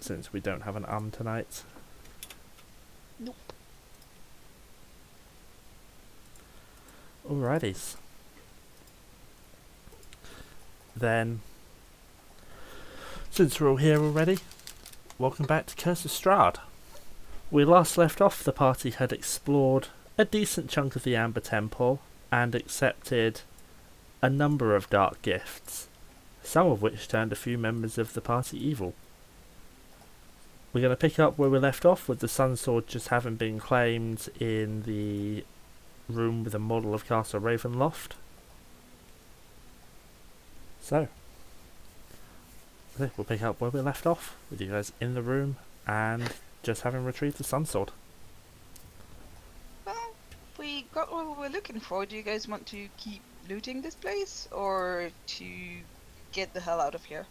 since we don't have an tonight. Nope. Alrighties. Then, since we're all here already, welcome back to Curse of Strahd. We last left off, the party had explored a decent chunk of the Amber Temple and accepted a number of dark gifts, some of which turned a few members of the party evil. We're going to pick up where we left off, with the Sun Sword just having been claimed in the room with a model of Castle Ravenloft. So, we'll pick up where we left off, with you guys in the room and just having retrieved the Sun Sword. Well, we got what we were looking for. Do you guys want to keep looting this place, or to get the hell out of here?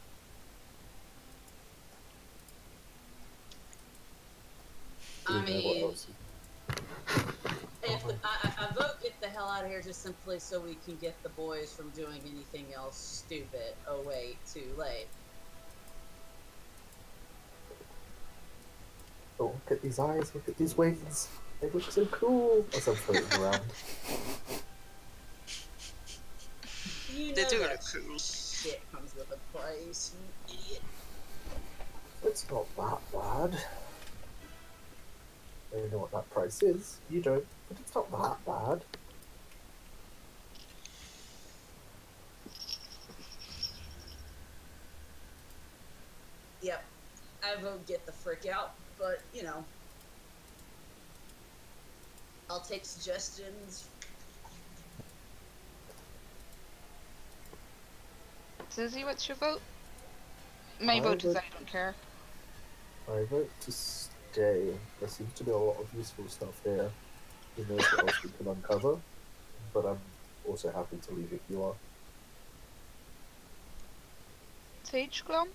I mean, I vote get the hell out of here just simply so we can get the boys from doing anything else stupid. Oh wait, too late. Oh, look at these eyes, look at these wings. They look so cool. As I'm floating around. You know They do that look cool. shit comes with a price, you idiot. It's not that bad. I don't know what that price is. You don't, but it's not that bad. Yep, I vote get the frick out, but you know, I'll take suggestions. Zesi, what's your vote? My vote is I don't care. I vote to stay. There seems to be a lot of useful stuff here. Who knows what else we can uncover? But I'm also happy to leave if you are. Sage, Glom?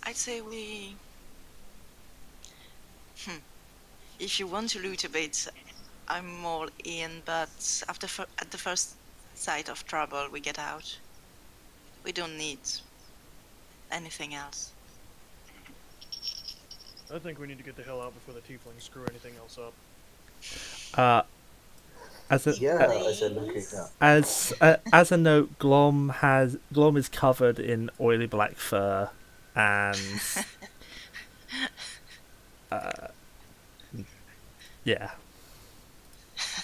I'd say we... If you want to loot a bit, I'm all in, but at the first sight of trouble, we get out. We don't need anything else. I think we need to get the hell out before the tieflings screw anything else up. As a as a note, Glom is covered in oily black fur, and yeah.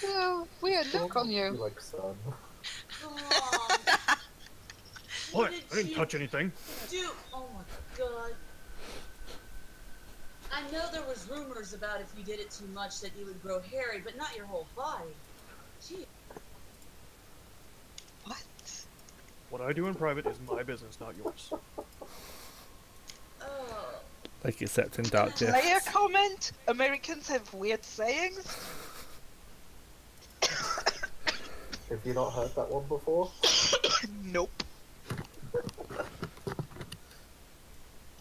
Well, weird look on you. Like sun. What? I didn't touch anything. Dude, oh my god. I know there was rumors about if you did it too much that you would grow hairy, but not your whole body. Gee. What? What I do in private is my business, not yours. Oh. Like accepting dark gifts. Player comment? Americans have weird sayings? Have you not heard that one before? Nope.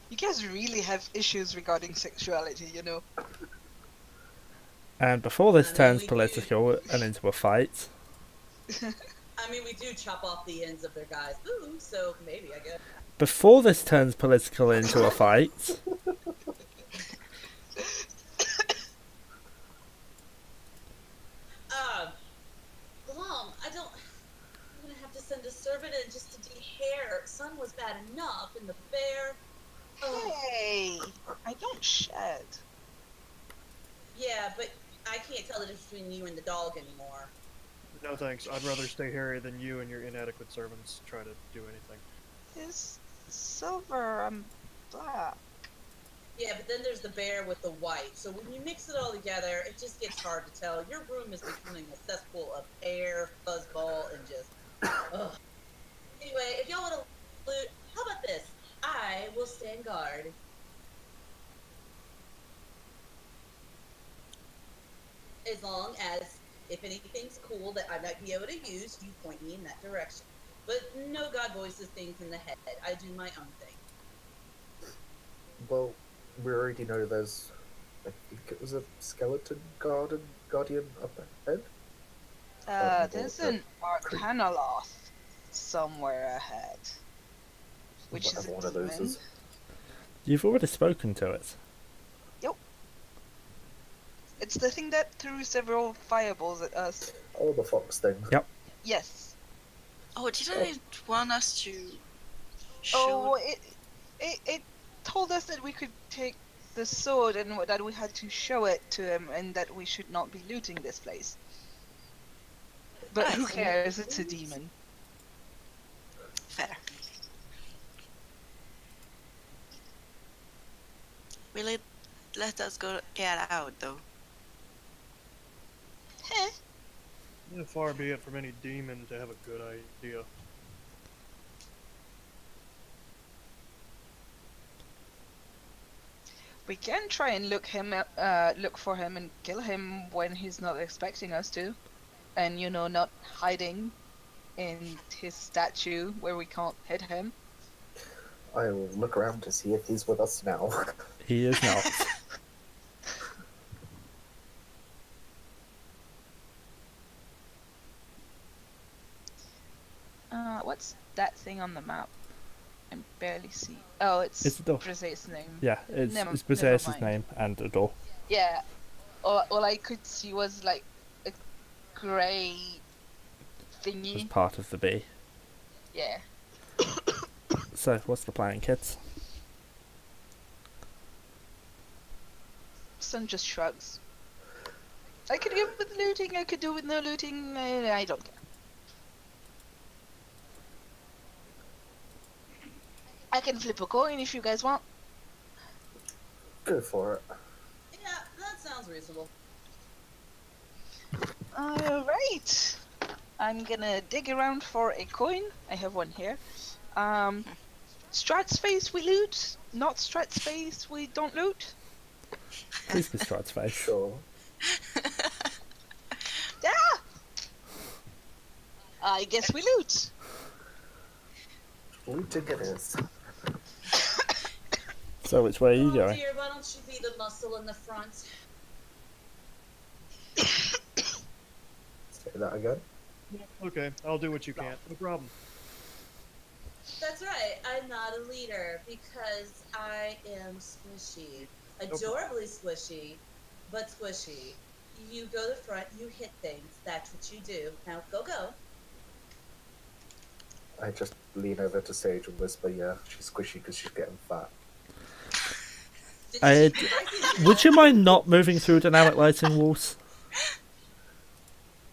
You guys really have issues regarding sexuality, you know. And before this turns political and into a fight. I mean, we do chop off the ends of their guys' boo, so maybe, I guess. Before this turns political into a fight. Glom, I'm gonna have to send a servant in just to de-hair. Sun was bad enough, and the bear... Hey, I don't shed. Yeah, but I can't tell the difference between you and the dog anymore. No thanks. I'd rather stay hairy than you and your inadequate servants try to do anything. It's silver and black. Yeah, but then there's the bear with the white. So when you mix it all together, it just gets hard to tell. Your room is becoming a cesspool of hair, fuzzball, and just... ugh. Anyway, if y'all want to loot, how about this? I will stand guard. As long as, if anything's cool that I might be able to use, you point me in that direction. But no God voices things in the head. I do my own thing. Well, we already know there's... I think it was a skeleton guardian up ahead? There's an Arcana Loth somewhere ahead. Which is Whatever one of those is. You've already spoken to it. It's the thing that threw several fireballs at us. Oh, the fox thing. Yep. Yes. Oh, didn't it want us to shoot? Oh, it told us that we could take the sword and that we had to show it to him and that we should not be looting this place. But who cares? It's a demon. Fair. Will it let us get out, though? Far be it from any demon to have a good idea. We can try and look for him and kill him when he's not expecting us to, and not hiding in his statue where we can't hit him. I will look around to see if he's with us now. He is not. What's that thing on the map? I barely see. Oh, it's It's a door. Bryseis' name. Yeah, it's Never Bryseis' mind. name and a door. Yeah. All I could see was like a grey As thingy. part of the bee. Yeah. So, what's the plan, kids? Sun just shrugs. I could go with looting, I could do with no looting, I don't care. I can flip a coin if you guys want. Go for it. Yeah, that sounds reasonable. Alright. I'm gonna dig around for a coin. I have one here. Strat space we loot. Not strat space we don't loot. Please be Strahd's face. Sure. Ah! I guess we loot. Looting it is. So, which way are you Oh going? dear, why don't you be the muscle in the front? Say that again. Okay, I'll do what you can. No problem. That's right, I'm not a leader because I am squishy. Adorably squishy, but squishy. You go to the front, you hit things, that's what you do. Now go. I just lean over to Sage and whisper, yeah, she's squishy because she's getting fat. Would you mind not moving through dynamic lighting walls?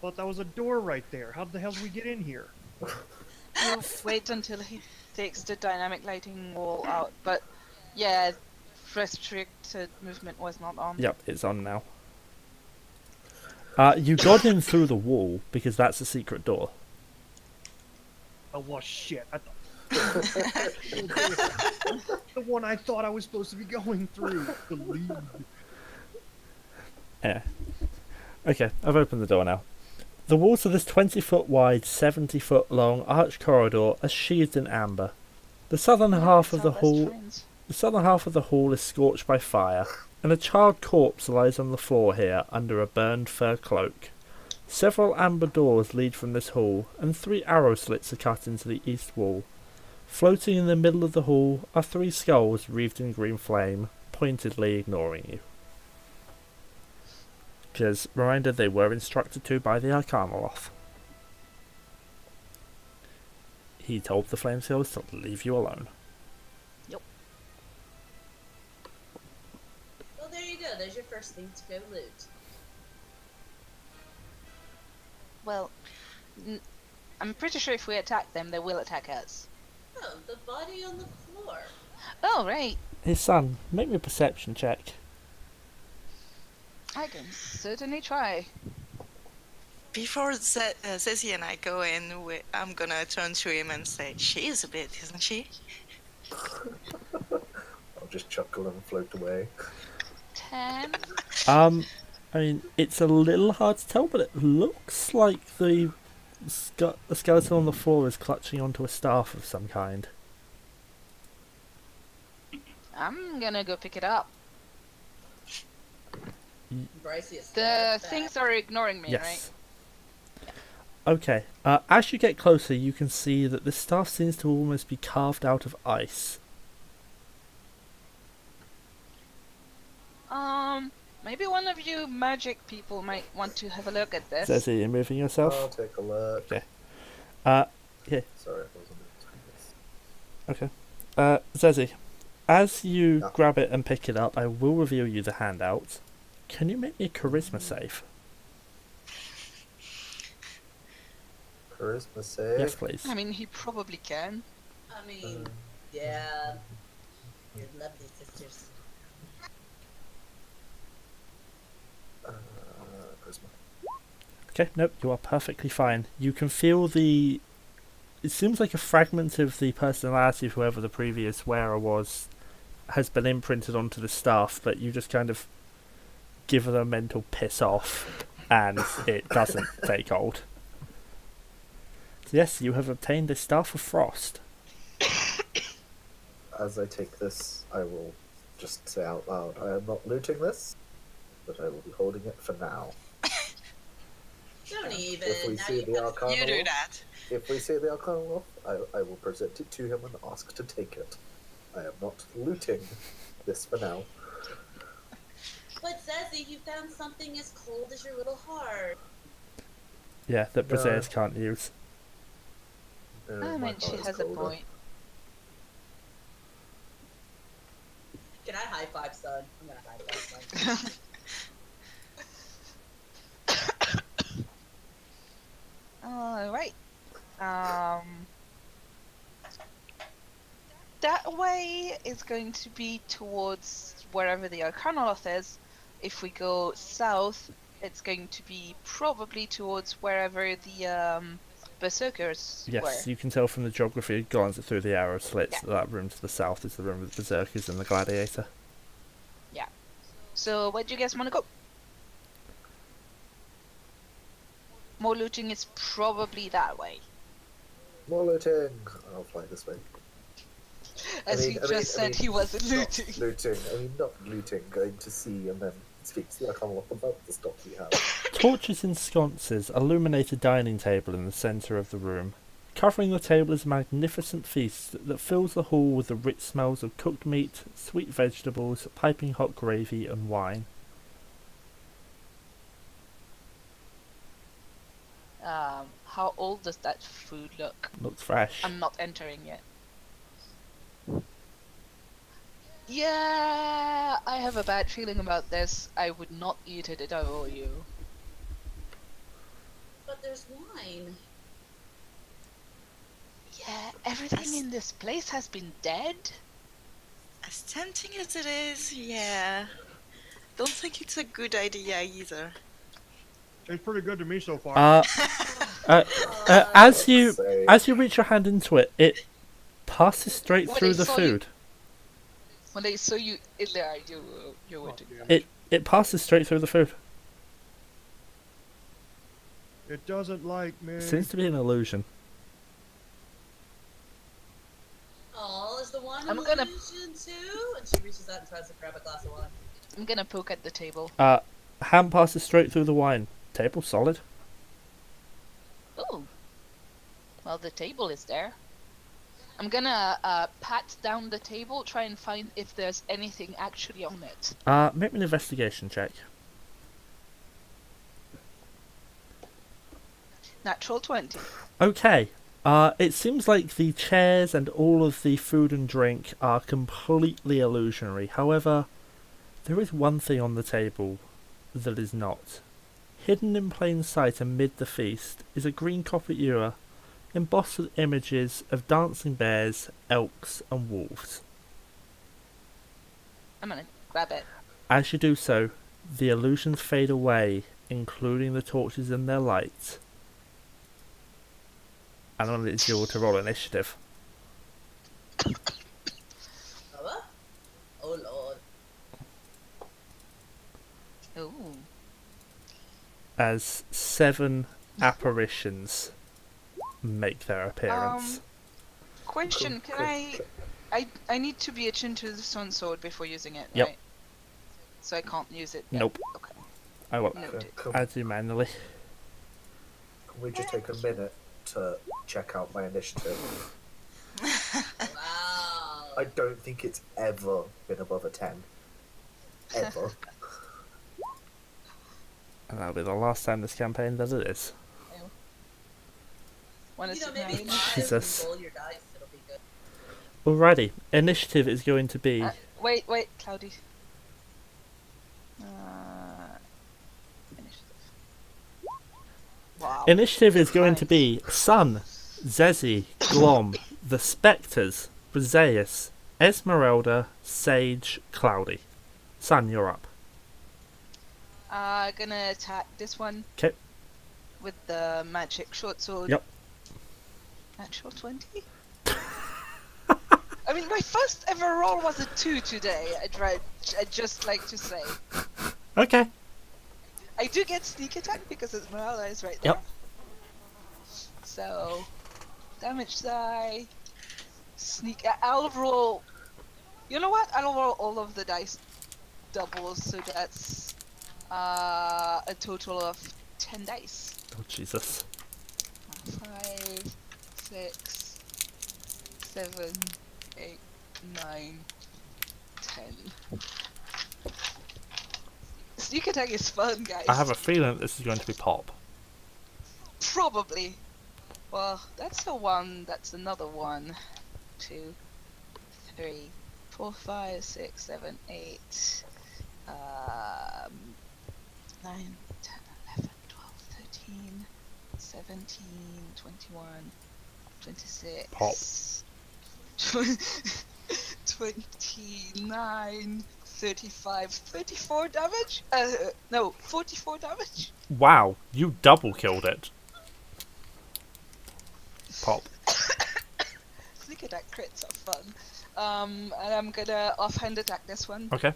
But that was a door right there. How the hell did we get in here? We'll wait until he takes the dynamic lighting wall out. But yeah, restricted movement was not on. Yep, it's on now. You got in through the wall because that's a secret door. Oh, well, shit. The one I thought I was supposed to be going through. The lead. Yeah. Okay, I've opened the door now. The walls of this 20-foot wide, 70-foot long arched corridor are sheathed in amber. The southern half of the hall is scorched by fire, and a charred corpse lies on the floor here under a burned fur cloak. Several amber doors lead from this hall, and 3 arrow slits are cut into the east wall. Floating in the middle of the hall are 3 skulls wreathed in green flame, pointedly ignoring you. Because, reminder, they were instructed to by the Arcanoloth. He told the flame skulls to leave you alone. Well, there you go. There's your first thing to go loot. Well, I'm pretty sure if we attack them, they will attack us. Oh, the body on the floor. Oh, right. Hey son, make me a perception check. I can certainly try. Before Zesi and I go in, I'm gonna turn to him and say, "She is a bit, isn't she?" I'll just chuckle and float away. 10. I mean, it's a little hard to tell, but it looks like the skeleton on the floor is clutching onto a staff of some kind. I'm gonna go pick it up. Bryseis. The things are ignoring me, right? Yes. Okay, as you get closer, you can see that this staff seems to almost be carved out of ice. Maybe one of you magic people might want to have a look at this. Zesi, you moving yourself? I'll take a look. Okay. Yeah. Sorry, I wasn't doing this. Okay. Zesi, as you Yeah. grab it and pick it up, I will reveal you the handout. Can you make me a charisma save? Charisma save. Yes, please. I mean, he probably can. I mean, yeah. You're lovely sisters. Charisma. Okay, nope, you are perfectly fine. You can feel the... It seems like a fragment of the personality of whoever the previous wearer was has been imprinted onto the staff, but you just kind of give it a mental piss off, and it doesn't take hold. So yes, you have obtained a Staff of Frost. As I take this, I will just say out loud, I am not looting this, but I will be holding it for now. Don't even. If we now see you the got Arcana You do off- that. If we see the Arcana off, I will present it to him and ask to take it. I am not looting this for now. But Zesi, you found something as cold as your little heart. Yeah, that No. Bryseis can't use. No, I my mean, she heart is has a colder. point. Can I high five, son? I'm gonna high five, son. Alright. That way is going to be towards wherever the Arcanoloth is. If we go south, it's going to be probably towards wherever the Berserkers Yes, were. you can tell from the geography glancing through the arrow slits Yeah. that that room to the south is the room with the Berserkers and the Gladiator. So where do you guys want to go? More looting is probably that way. More looting! I'll fly this way. As he just said he wasn't looting. Not looting. I mean, not looting. Going to see and then speak to the Arcana about the stock we have. Torches in sconces illuminate a dining table in the centre of the room. Covering the table is a magnificent feast that fills the hall with the rich smells of cooked meat, sweet vegetables, piping hot gravy, and wine. How old does that food look? Looks fresh. I'm not entering yet. Yeah, I have a bad feeling about this. I would not eat it if I were you. But there's wine. Yeah, everything in this place has been dead. As tempting as it is, yeah. Don't think it's a good idea either. It's pretty good to me so far. As you Say, reach your hand into it, it passes straight When through I the saw you- food. When they saw you in there, you would. It passes straight through the food. It doesn't like me. Seems to be an illusion. Oh, is the wine I'm an gonna- illusion too? And she reaches out and tries to grab a glass of wine. I'm gonna poke at the table. Hand passes straight through the wine. Table solid. Oh. Well, the table is there. I'm gonna pat down the table, try and find if there's anything actually on it. Make me an investigation check. Natural 20. Okay. It seems like the chairs and all of the food and drink are completely illusionary. However, there is one thing on the table that is not. Hidden in plain sight amid the feast is a green copper ewer embossed with images of dancing bears, elks, and wolves. I'm gonna grab it. As you do so, the illusions fade away, including the torches and their light. And on it's you to roll initiative. Baba? Oh lord. Ooh. As 7 apparitions make their appearance. Question, can I need to be attuned to the sun sword before using it, Yep. right? So I can't use it yet. Nope. Okay. I will Noted. add you manually. Can we just take a minute to check out my initiative? Wow. I don't think it's ever been above a 10. Ever. And that'll be the last time this campaign that it is. One You is know, maybe 9. 5 Jesus. and roll your dice. It'll be good. Alrighty, initiative is going to be... Wait, Cloudy. Initiative. Wow. Initiative is going to Nice. be Sun, Zesi, Glom, the Spectres, Bryseis, Esmeralda, Sage, Cloudy. Sun, you're up. Gonna attack this one. 'Kay. With the magic short sword. Yep. Natural 20? I mean, my first ever roll was a 2 today, I'd just like to say. Okay. I do get sneak attack because Esmeralda is right there. Yep. So, damage die, sneak. I'll roll. You know what? I'll roll all of the dice doubles, so that's a total of 10 dice. Oh, Jesus. 5, 6, 7, 8, 9, 10. Sneak attack is fun, guys. I have a feeling this is going to be pop. Probably. Well, that's a 1, that's another 1, 2, 3, 4, 5, 6, 7, 8, 9, 10, 11, 12, 13, 17, 21, 26, Pop. 29, 35, 34 damage? No, 44 damage? Wow, you double killed it. Pop. Sneak attack crits are fun. And I'm gonna offhand attack this one. Okay.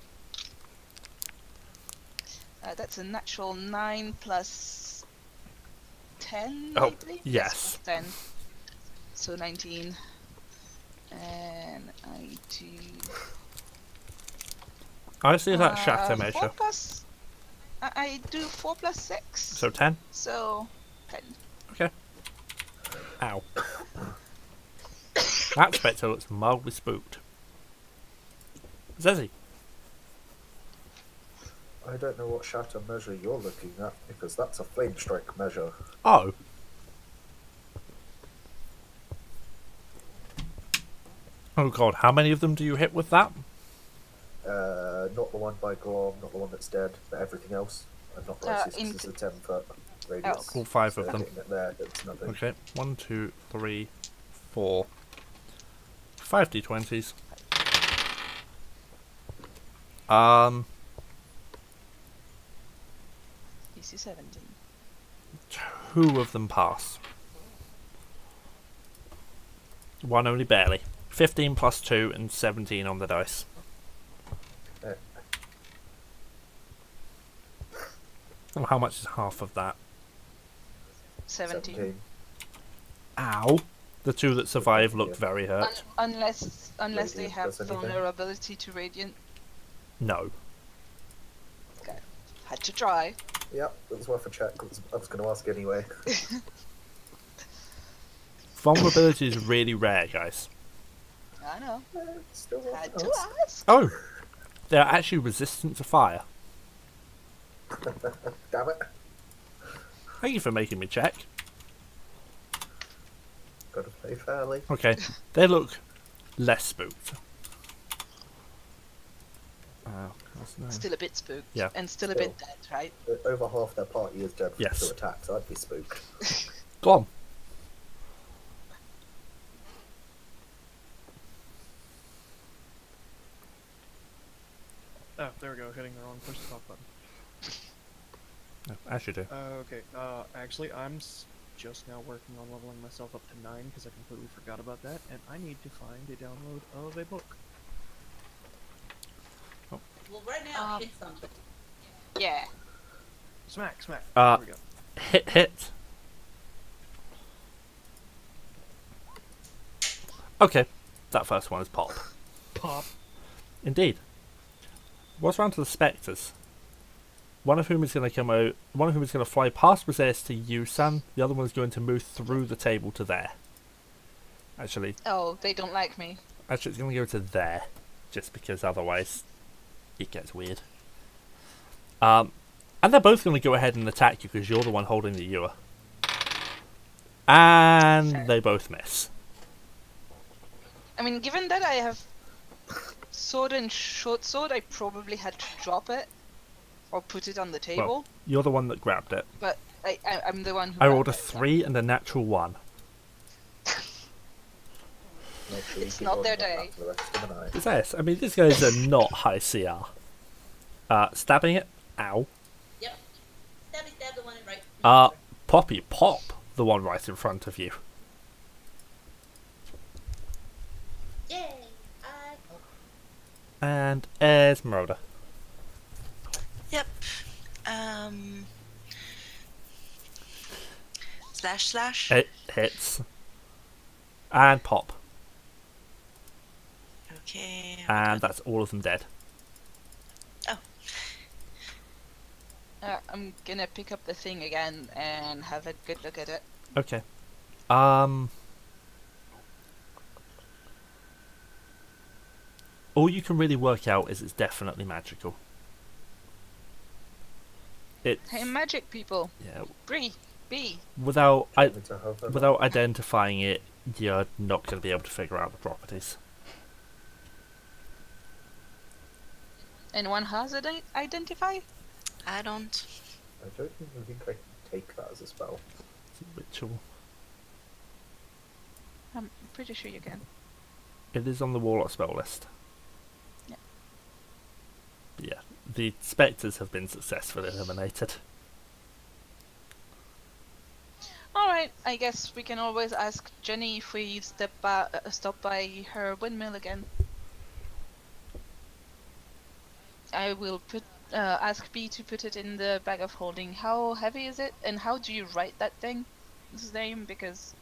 That's a natural 9 plus 10, Oh, I believe? yes. Plus 10. So 19. And I do... I see that shatter 4 measure. plus... I do 4 plus 6. So 10? So 10. Okay. Ow. That spectre looks mildly spooked. Zesi. I don't know what shatter measure you're looking at, because that's a flame strike measure. Oh. Oh god, how many of them do you hit with that? Not the one by Glom, not the one that's dead, but everything else. And not Bryseis, in- because it's a 10-foot radius. All 5 So of them. hitting it there, it's nothing. Okay, 1, 2, 3, 4, 5 d20s. DC 17. 2 of them pass. 1 only barely. 15 plus 2 and 17 on the dice. Eh. Well, how much is half of that? 17. Ow. The 2 that survive look very hurt. Unless they Radiant have does anything? vulnerability to radiant. No. Okay. Had to try. Yep, it was worth a check. I was going to ask anyway. Vulnerability is really rare, guys. I know. Still worth Had an to ask. ask. Oh! They're actually resistant to fire. Damn it. Thank you for making me check. Gotta play fairly. Okay, they look less spooked. That's no. Still a bit spooked. Yeah. And still a bit dead, right? Over half their party is dead from Yes. 2 attacks, I'd be spooked. Go on. Oh, there we go, hitting the wrong push the talk button. No, as you do. Okay, actually, I'm just now working on leveling myself up to 9 because I completely forgot about that, and I need to find a download of a book. Well, right now, hit something. Yeah. Smack, smack. Uh, There we go. Hit. Okay, that first one is pop. Pop. Indeed. What's around to the spectres? One of whom is going to come out. One of whom is going to fly past Bryseis to you, Sam. The other one is going to move through the table to there. Actually, Oh, they don't like me. it's going to go to there, just because otherwise it gets weird. And they're both going to go ahead and attack you because you're the one holding the ewer. And they both miss. I mean, given that I have sword and short sword, I probably had to drop it or put it on the table. Well, you're the one that grabbed it. But I'm the one who. I rolled a grabbed it, 3 and a natural 1. Make sure you It's keep not rolling their like that day. for the rest of the night. Is this? I mean, these guys are not high CR. Stabbing it. Ow. Yep. Stab the one right. Poppy, pop the one right in front of you. Yay! And Esmeralda. Yep. Slash. It hits. And pop. Okay. And that's all of them dead. I'm gonna pick up the thing again and have a good look at it. Okay. All you can really work out is it's definitely magical. It's Hey, magic people. yeah. B. Without Need to have them. without identifying it, you're not going to be able to figure out the properties. Anyone has it identify? I don't. I don't even think I can take that as a spell. It's a ritual. I'm pretty sure you can. It is on the Warlock spell list. Yeah. But yeah, the spectres have been successfully eliminated. Alright, I guess we can always ask Jenny if we stop by her windmill again. I will ask B to put it in the bag of holding. How heavy is it? And how do you write that thing? His name, because...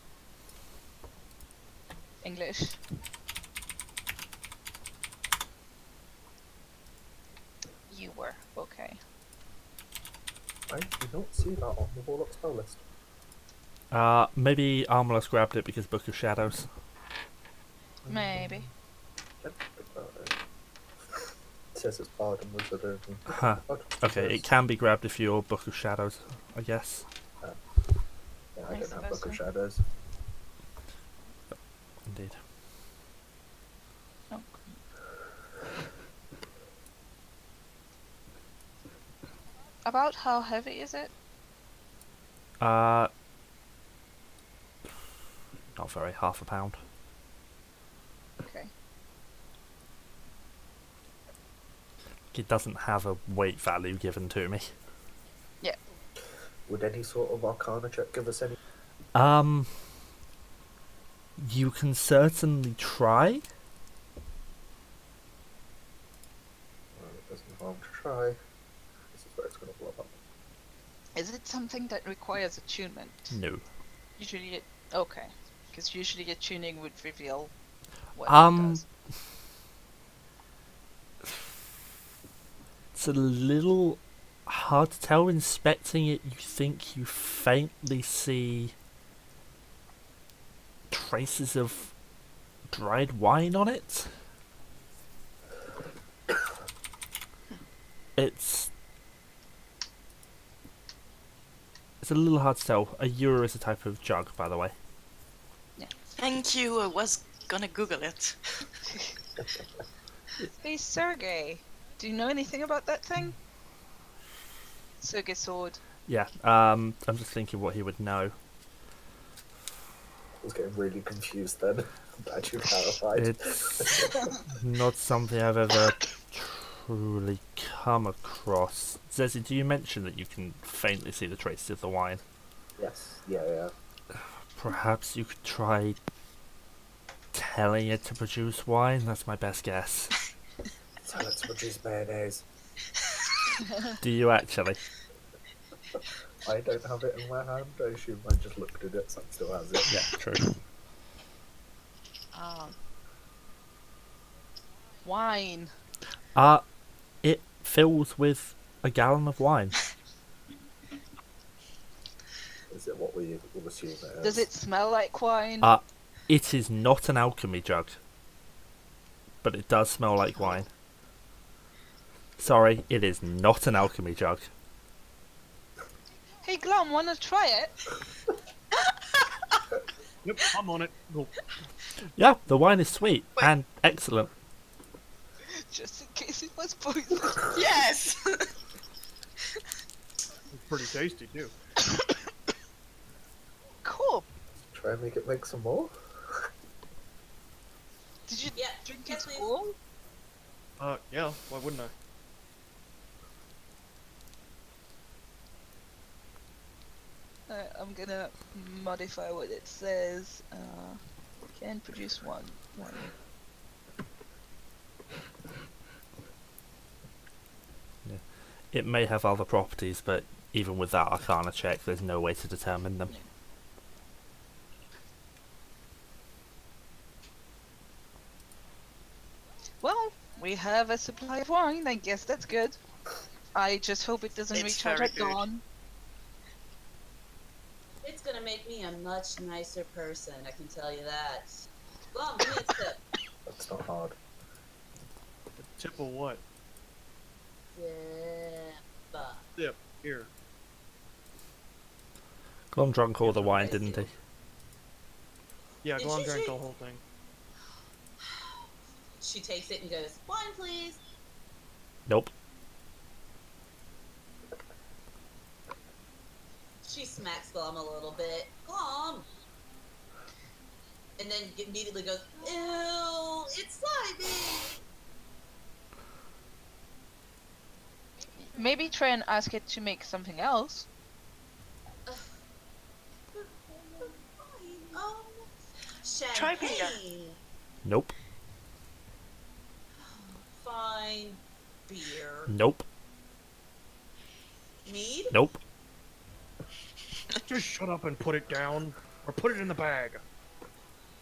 English. You were. Okay. I do not see that on the Warlock spell list. Maybe Armless grabbed it because Book of Shadows. Maybe. It says it's pardon, which I don't think. Huh. Okay, it can be grabbed if you're Book of Shadows, I guess. Yeah, I I don't have Book suppose of so. Shadows. Indeed. Oh. About how heavy is it? Not very, half a pound. Okay. It doesn't have a weight value given to me. Would any sort of Arcana check give us any? You can certainly try. Well, it doesn't harm to try. This is where it's going to blow up. Is it something that requires attunement? No. Usually it... Okay. Because usually attuning would reveal what it does. It's a little hard to tell. Inspecting it, you think you faintly see traces of dried wine on it. It's a little hard to tell. A ewer is a type of jug, by the way. Thank you. I was gonna Google it. Hey, Sergey. Do you know anything about that thing? Sergey sword. Yeah, I'm just thinking what he would know. I was getting really confused then. I'm glad you clarified. It's not something I've ever truly come across. Zesi, do you mention that you can faintly see the traces of the wine? Yes, yeah. Perhaps you could try telling it to produce wine? That's my best guess. Tell it to produce mayonnaise. Do you actually? I don't have it in my hand. I assume I just looked at it, so it still has it. Yeah, true. Wine. It fills with a gallon of wine. Is it what we will assume it is? Does it smell like wine? It is not an alchemy jug, but it does smell like wine. Sorry, it is not an alchemy jug. Hey Glom, wanna try it? Yep, I'm on it. Go. Yeah, the wine is sweet Wait. and excellent. Just in case it was poison. Yes! It's pretty tasty too. Cool. Try and make it make some more. Did you Yeah, drink yeah, it please. all? Yeah, why wouldn't I? I'm gonna modify what it says. Can produce one. It may have other properties, but even with that Arcana check, there's no way to determine them. Well, we have a supply of wine. I guess that's good. I just hope it doesn't It's recharge very at good. dawn. It's gonna make me a much nicer person, I can tell you that. Glom, give me a tip. That's not hard. A tip of what? Tip. Here. Glom drunk all the wine, didn't he? Yeah, Did Glom you drank say- the whole thing. She takes it and goes, wine please. Nope. She smacks Glom a little bit. Glom! And then immediately goes, ew, it's slimy! Maybe try and ask it to make something else. Try beer. Champagne. Nope. Fine. Beer. Nope. Mead? Nope. Just shut up and put it down, or put it in the bag.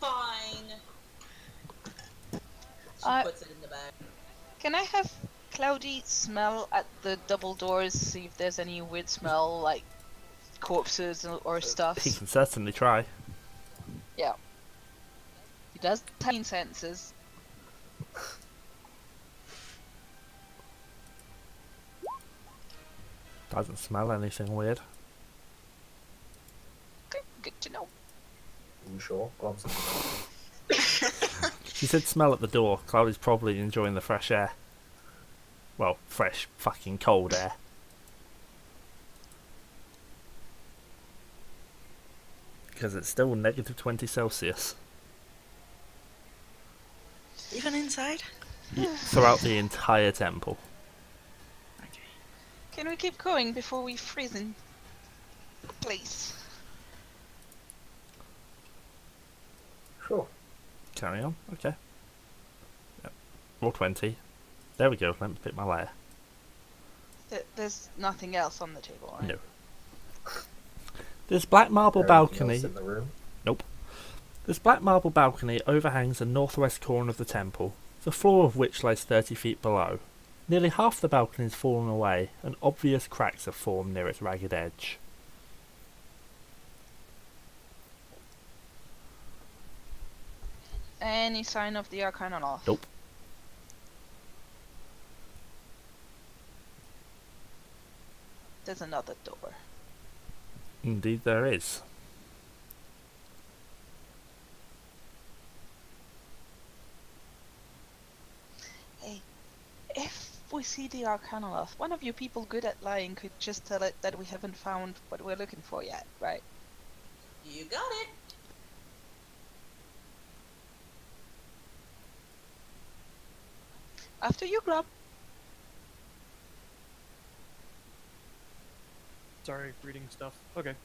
Fine. She Uh, puts it in the bag. Can I have Cloudy smell at the double doors, see if there's any weird smell, like corpses or stuff? He can certainly try. Yeah. He does 10 senses. Doesn't smell anything weird. Okay, good to know. Are you sure? Glom's in the She said smell at the door. Cloudy's probably enjoying the fresh air. Well, fresh fucking cold air. Because it's still negative 20 Celsius. Even inside? Throughout the entire temple. Okay. Can we keep going before we freeze in place? Sure. Carry on. Okay. Yep. Roll 20. There we go. Let me pick my layer. There's nothing else on the table, right? No. This black marble Anything balcony. else in the room? This black marble balcony overhangs the northwest corner of the temple, the floor of which lies 30 feet below. Nearly half the balcony has fallen away, and obvious cracks have formed near its ragged edge. Any sign of the Arcana off? Nope. There's another door. Indeed there is. Hey, if we see the Arcana off, one of you people good at lying could just tell it that we haven't found what we're looking for yet, right? You got it. After you, Glom. Sorry, reading stuff. Okay.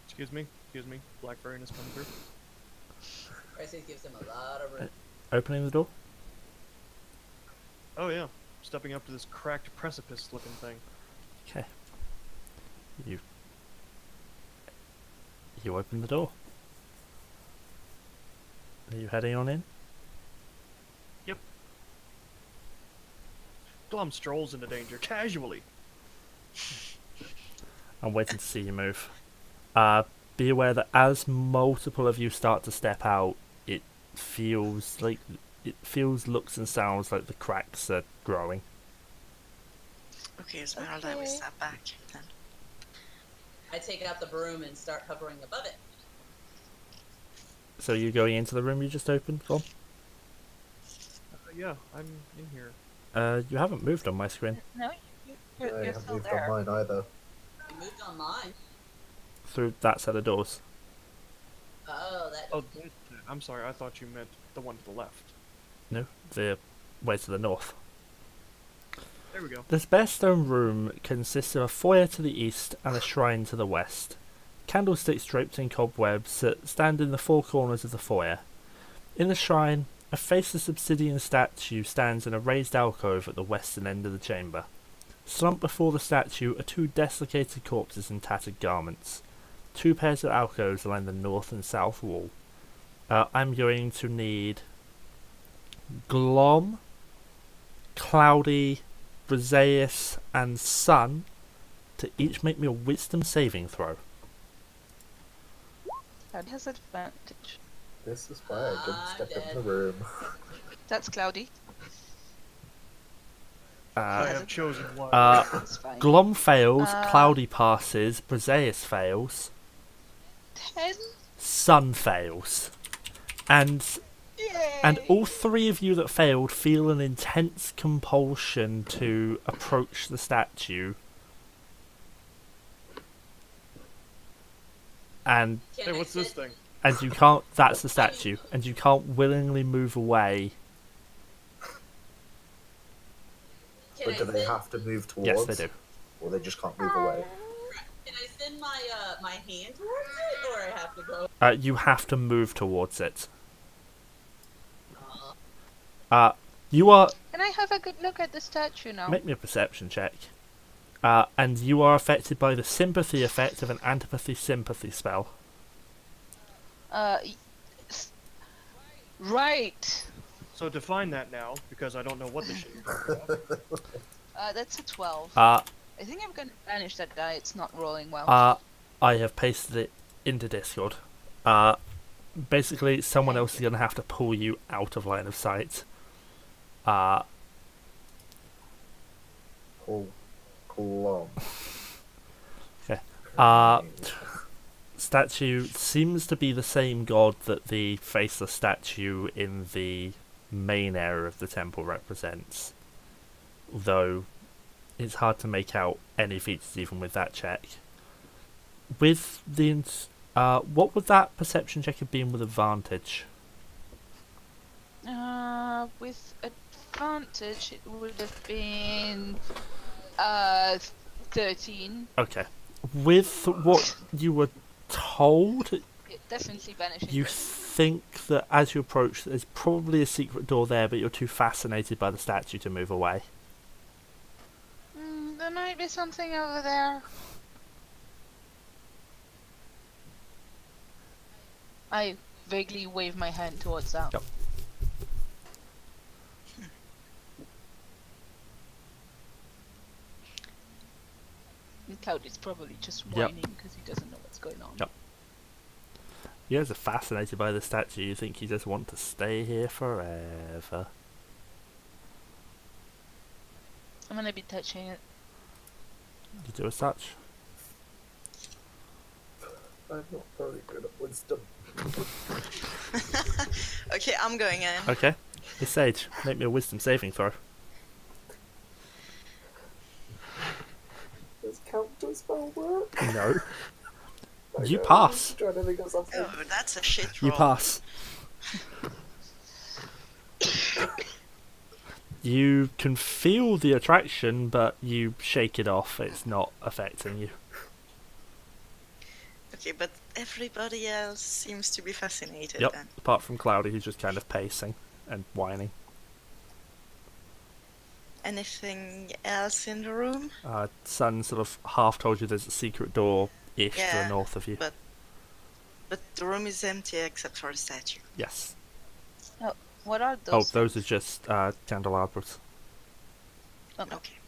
Excuse me. Blackberry is coming through. Bryseis gives him a lot of room. Opening the door? Oh yeah, stepping up to this cracked precipice-looking thing. Okay. You open the door. Are you heading on in? Glom strolls into danger casually. I'm waiting to see you move. Be aware that as multiple of you start to step out, it feels like looks and sounds like the cracks are growing. Okay, Esmeralda, I will step back then. I take out the broom and start hovering above it. So you're going into the room you just opened, Glom? Yeah, I'm in here. You haven't moved on my screen. No, I you're haven't still moved there. on mine either. I moved on mine. Through that set of doors. Oh, that. Oh, I'm sorry. I thought you meant the one to the left. No, the way to the north. There we go. This bare stone room consists of a foyer to the east and a shrine to the west. Candlesticks draped in cobwebs stand in the four corners of the foyer. In the shrine, a faceless obsidian statue stands in a raised alcove at the western end of the chamber. Slumped before the statue are two desiccated corpses in tattered garments. Two pairs of alcoves line the north and south wall. I'm going to need Glom, Cloudy, Bryseis, and Sun to each make me a wisdom saving throw. Cloudy has advantage. This is why I didn't step in dead. the room. That's Cloudy. I Uh, have chosen one. That's fine. Glom fails, Uh, Cloudy passes, Bryseis fails, 10? Sun fails. And Yay! all three of you that failed feel an intense compulsion to approach the statue. And Can Hey, I what's this sit- thing? you can't, that's the statue, and you can't willingly move away. Can But do I they send, have to move towards? Yes, they do. Or they just can't move away? Can I send my my hand towards it, or I have to go? You have to move towards it. You are... Can I have a good look at the statue now? Make me a perception check. And you are affected by the sympathy effect of an antipathy-sympathy spell. Right. So define that now, because I don't know what the shit you're talking about. That's a 12. I I think I'm gonna banish that die. It's not rolling well. have pasted it into Discord. Basically, someone else is going to have to pull you out of line of sight. Oh, Glom. Statue seems to be the same god that the faceless statue in the main area of the temple represents, though it's hard to make out any features even with that check. With the what would that perception check have been with advantage? With advantage, it would have been 13. Okay. With what you were told, It definitely banishing. you think that as you approach, there's probably a secret door there, but you're too fascinated by the statue to move away. There might be something over there. I vaguely wave my hand towards that. Yep. And Cloud is probably just Yep. whining because he doesn't know what's going on. Yep. You guys are fascinated by the statue. You think you just want to stay here forever. I'm gonna be touching it. You do as such. I'm not very good at wisdom. Okay, I'm going in. Okay. Hey Sage, make me a wisdom saving throw. Does counter spell work? No. I You know, pass. I'm trying to think of something. Oh, that's a shit You roll. pass. You can feel the attraction, but you shake it off. It's not affecting you. Okay, but everybody else seems to be fascinated Yep. then. Apart from Cloudy, who's just kind of pacing and whining. Anything else in the room? Sun sort of half told you there's a secret door-ish to the Yeah, north of you. But the room is empty except for the statue. Yes. What are Oh, those? those are just candelabras. Okay.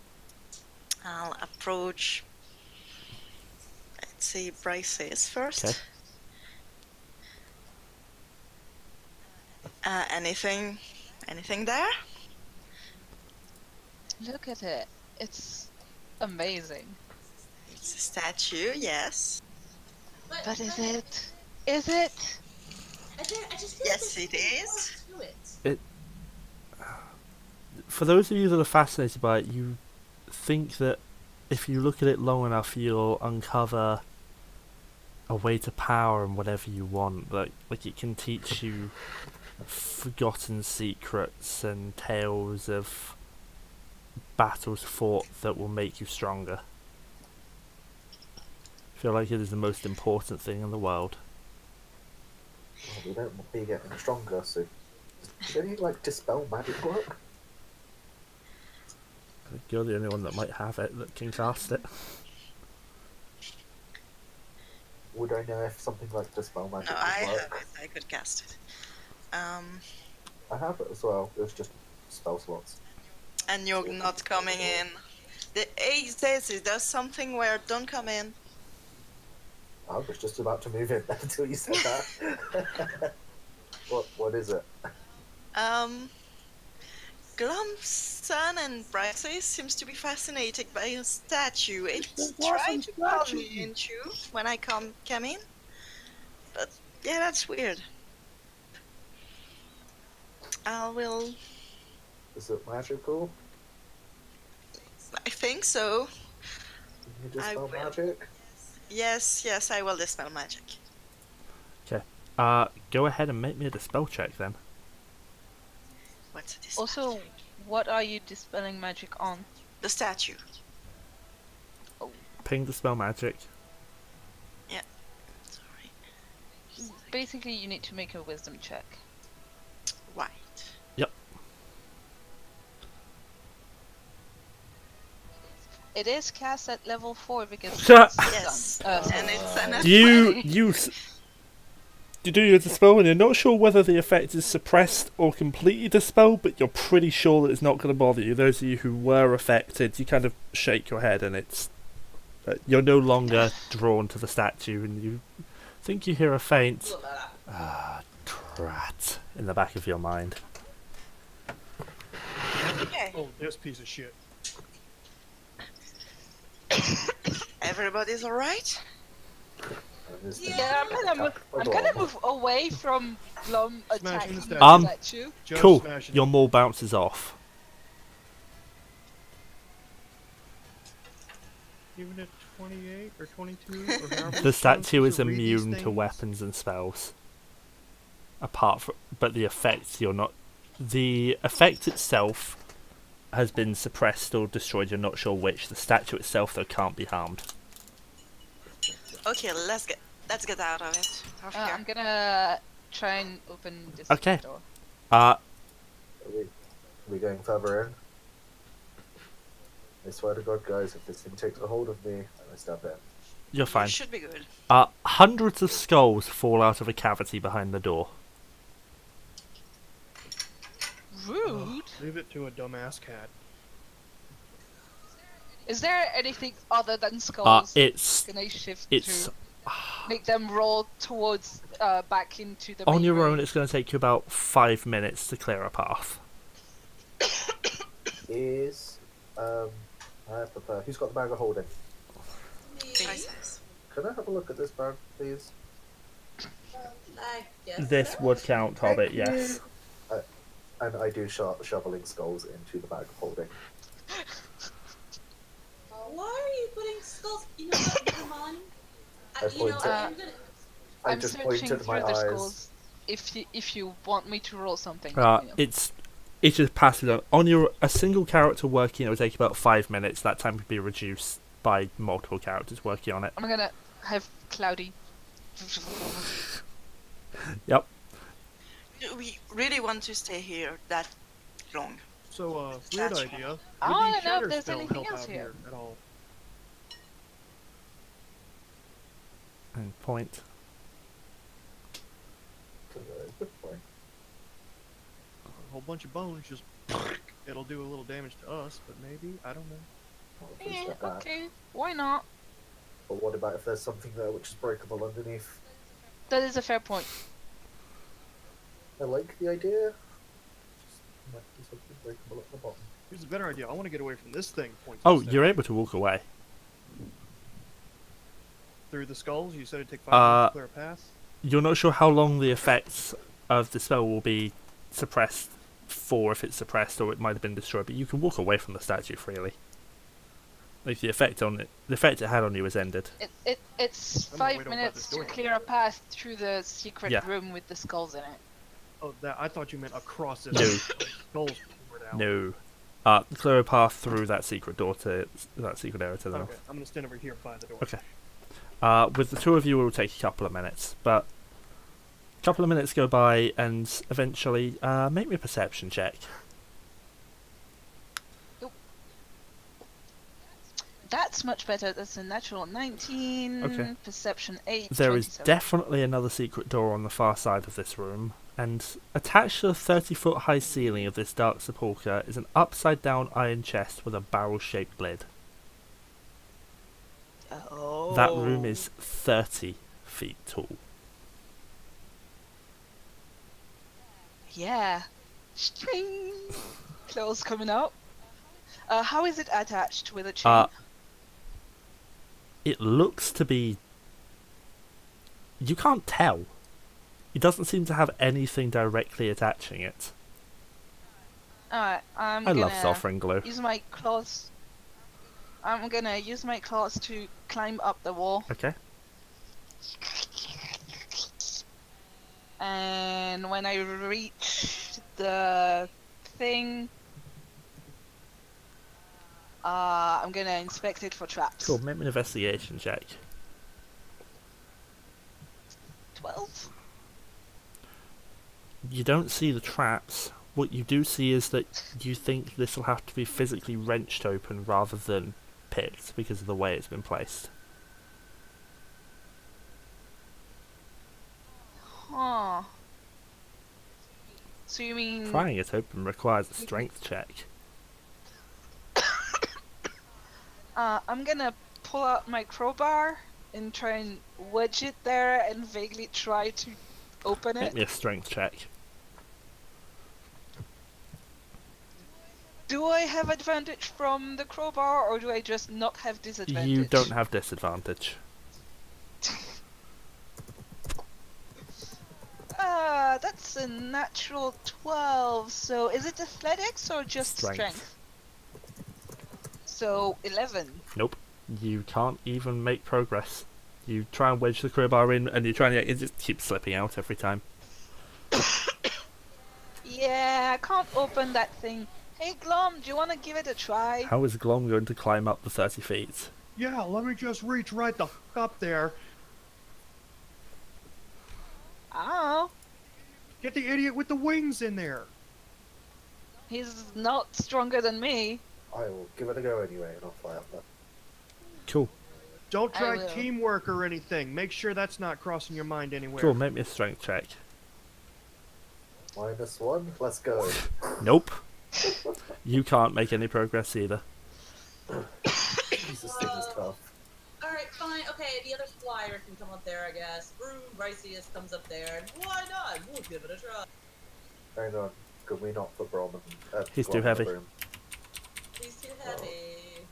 I'll approach, let's say, Bryseis first. Okay. Anything there? Look at it. It's amazing. It's a statue, yes. But is it? Is it? I just feel Yes, like it there's is. more to it. For those of you that are fascinated by it, you think that if you look at it long enough, you'll uncover a way to power and whatever you want. Like it can teach you forgotten secrets and tales of battles fought that will make you stronger. I feel like it is the most important thing in the world. Well, we don't want to be getting stronger, so does any like dispel magic work? I think you're the only one that might have it that can cast it. Would I know if something like dispel magic No, would I work? have it. I could cast it. I have it as well. It was just spell slots. And you're not coming in. The A says there's something where don't come in. I was just about to move in until you said that. What is it? Glom's son and Bryseis seems to be fascinated by a statue. It It's the tried awesome to call statue. me into when I came in. But yeah, that's weird. I will. Is it magical? I think so. Can you dispel will. magic? Yes, I will dispel magic. Go ahead and make me a dispel check then. What's a dispel? Also, what are you dispelling magic on? The statue. Ping dispel magic. Sorry. Basically, you need to make a wisdom check. Right. Yep. It is cast at level 4 because Shut- it's Yes. sun. And it's an You do your dispel and you're not sure whether the effect is suppressed or completely dispelled, but you're pretty sure that it's not going to bother you. Those of you who were affected, you kind of shake your head and it's you're no longer drawn to the statue, and you think you hear a faint trat in the back of your mind. Okay. Oh, this piece of shit. Everybody's alright? Yeah, I'm gonna move away from Glom Smashing attacking the the statue. statue. Just Cool. smashing Your it. maul bounces off. Even at 28 or 22 or however The statue close is to read these immune to things. weapons and spells. But the effect you're not. The effect itself has been suppressed or destroyed. You're not sure which. The statue itself, though, can't be harmed. Okay, let's get out of it. Of here. I'm gonna try and open this Okay. door. Are we going further in? I swear to God, guys, if this thing takes a hold of me, I step in. You're fine. You should be good. Hundreds of skulls fall out of a cavity behind the door. Rude. Leave it to a dumbass cat. Is there anything other than skulls? It's Can I shift it's to make them roll towards back into the on main your room? own. It's going to take you about 5 minutes to clear a path. I prefer. Who's got the bag of holding? Bryseis. Can I have a look at this bag, please? I guess This so. would count, Hobbit. Yes. And I do shoveling skulls into the bag of holding. Why are you putting skulls? You know what? Never mind. I pointed. I'm gonna. I I'm just searching pointed through my the eyes. skulls. If you want me to roll something, let me know. It's just passive. On a single character working, it would take about 5 minutes. That time could be reduced by multiple characters working on it. I'm gonna have Cloudy. Yep. Do we really want to stay here that long? So, weird Statue. idea. Would I the wanna know if shatter there's spell anything help else out here. at all? And point. Good point. A whole bunch of bones just it'll do a little damage to us, but maybe I don't know. Well, if we Yeah, step back. okay, why not? But what about if there's something there which is breakable underneath? That is a fair point. I like the idea. Just might be something breakable at the bottom. Here's a better idea. I want to get away from this thing. Points Oh, to the you're center. able to walk away. Through the skulls? You said it'd take 5 minutes to clear a path? You're not sure how long the effects of the spell will be suppressed for, if it's suppressed or it might have been destroyed, but you can walk away from the statue freely. Like the effect it had on you has ended. It's I'm gonna wait 5 outside minutes this to door. clear a path through the secret Yeah. room with the skulls in it. Oh, that I thought you meant across this. No. Skulls poured out. No. Clear a path through that secret door to that secret area to the Okay, north. I'm gonna stand over here by the door. Okay. With the two of you, it will take a couple of minutes, but a couple of minutes go by, and eventually, make me a perception check. That's much better. That's a natural 19. Okay. Perception 8. There is 27. definitely another secret door on the far side of this room, and attached to the 30-foot high ceiling of this dark sepulchre is an upside-down iron chest with a barrel-shaped lid. Oh. That room is 30 feet tall. Yeah. String. Claws coming out. How is it attached with a chain? It looks to be... You can't tell. It doesn't seem to have anything directly attaching it. Alright, I love Sovereign Glow. use my claws. I'm gonna use my claws to climb up the wall. Okay. And when I reach the thing, I'm gonna inspect it for traps. Cool, make me an investigation check. 12. You don't see the traps. What you do see is that you think this will have to be physically wrenched open rather than picked because of the way it's been placed. Huh. So you mean Prying it open requires a strength check. I'm gonna pull out my crowbar and try and wedge it there and vaguely try to open Make it? me a strength check. Do I have advantage from the crowbar, or do I just not have disadvantage? You don't have disadvantage. That's a natural 12. So is it athletics or just strength? So 11. Nope. You can't even make progress. You try and wedge the crowbar in, and you try and it just keeps slipping out every time. Yeah, I can't open that thing. Hey Glom, do you want to give it a try? How is Glom going to climb up the 30 feet? Yeah, let me just reach right the f up there. Oh, Get the idiot with the wings in there. he's not stronger than me. I will give it a go anyway, and I'll fly up there. Cool. Don't I try will. teamwork or anything. Make sure that's not crossing your mind anywhere. Cool, make me a strength check. -1, let's go. Nope. You can't make any progress either. Jesus, this thing is tough. Alright, fine. Okay, the other flyer can come up there, I guess. Bryseis comes up there, and why not? We'll give it a try. Hang on, could we not put Brom in? He's Glom too in the heavy. room? He's too heavy.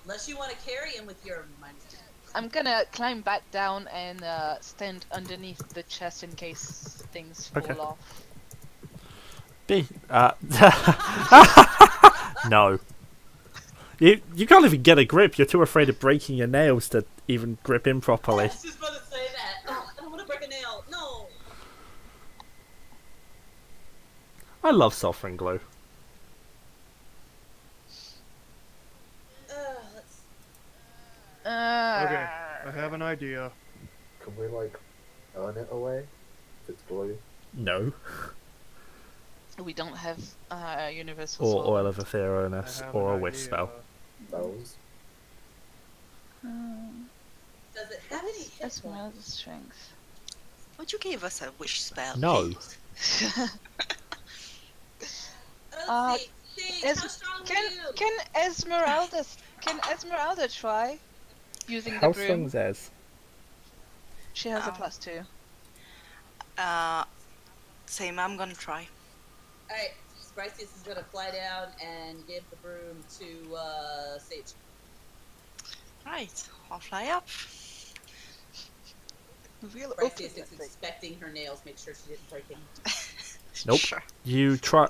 Unless you want to carry him with your -2. I'm gonna climb back down and stand underneath the chest in case things fall Okay. off. B. No. You can't even get a grip. You're too afraid of breaking your nails to even grip in I properly. was just about to say that. Oh, I don't want to break a nail. No. I love Sovereign Glow. Let's. Okay, I have an idea. Can we, like, earn it away? If it's blue? No. We don't have universal Or sword. Oil of I Etherealness, have or a an Wish idea. spell. Those? Does it have any hit That's points? my other strength. Would you give us a wish spell, No. please? Uh, Let's see. Es- How strong are you? Can Esmeralda try using How the broom? strong's Zez? She has a Oh. +2. Same, I'm gonna try. Alright, Bryseis is gonna fly down and give the broom to Sage. Right, I'll fly up. We'll open Bryseis that is thing. inspecting her nails, make sure she didn't break any. Nope. Sure. You try.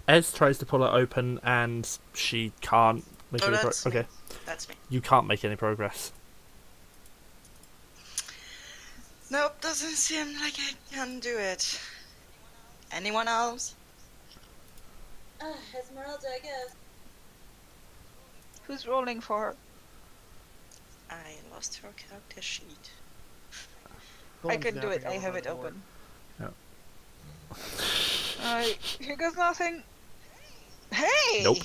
Ez tries to pull it open, and she can't make Oh, any that's progress. me. Okay, That's me. you can't make any progress. Nope, doesn't seem like I can do it. Anyone else? Esmeralda, I guess. Who's rolling for her? I lost her character sheet. I Glom's can do it. napping I over have by it the door. open. Yeah. Alright, here goes nothing. Hey! Nope.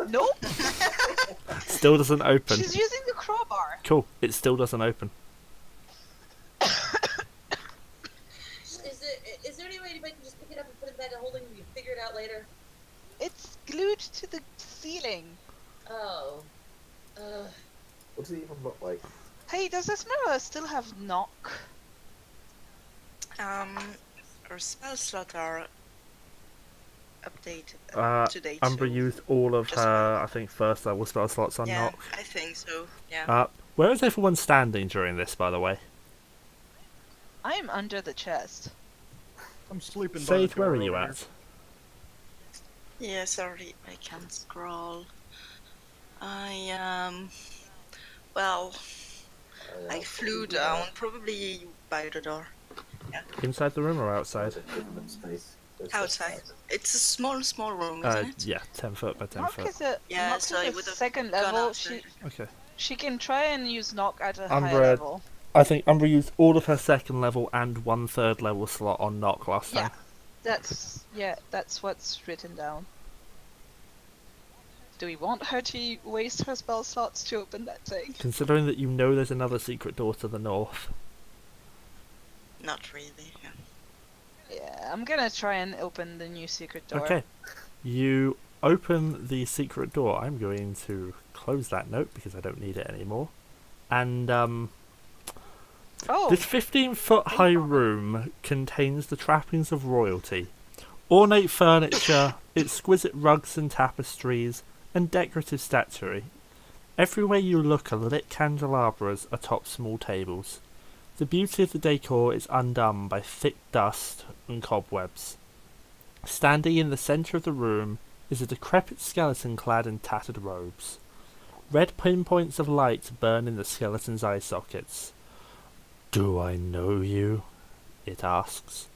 Nope. Still doesn't open. She's using the crowbar. Cool. It still doesn't open. Is there any way anybody can just pick it up and put it back in holding and we can figure it out later? It's glued to the ceiling. Oh. What does it even look like? Hey, does Esmeralda still have knock? Her spell slot are updated to date. Umbra so used all of just her, I think, first level spell slots on yeah, knock. I think so. Yeah. Where is everyone standing during this, by the way? I'm under the chest. I'm sleeping by the Sage, where door are you over here. at? Yeah, sorry, I can't scroll. Well, I flew down, probably by the door. Inside the room or outside? Outside. It's a small room, isn't it? Yeah, 10 foot by 10 Knock foot. is a Yeah, knock so I is a would've second gone level. outside. Okay. She can try and use knock at a higher Umbra, level. I think Umbra used all of her second level and 1/3 level slot on knock last Yeah. time. That's what's written down. Do we want her to waste her spell slots to open that thing? Considering that you know there's another secret door to the north. Not really. Yeah. Yeah, I'm gonna try and open the new secret door. Okay. You open the secret door. I'm going to close that note because I don't need it anymore. And Oh, this 15-foot high room contains the trappings of royalty. Ornate furniture, exquisite rugs and tapestries, and decorative statuary. Everywhere you look are lit candelabras atop small tables. The beauty of the decor is undone by thick dust and cobwebs. Standing in the centre of the room is a decrepit skeleton clad in tattered robes. Red pinpoints of light burn in the skeleton's eye sockets. "Do I know you?" it asks.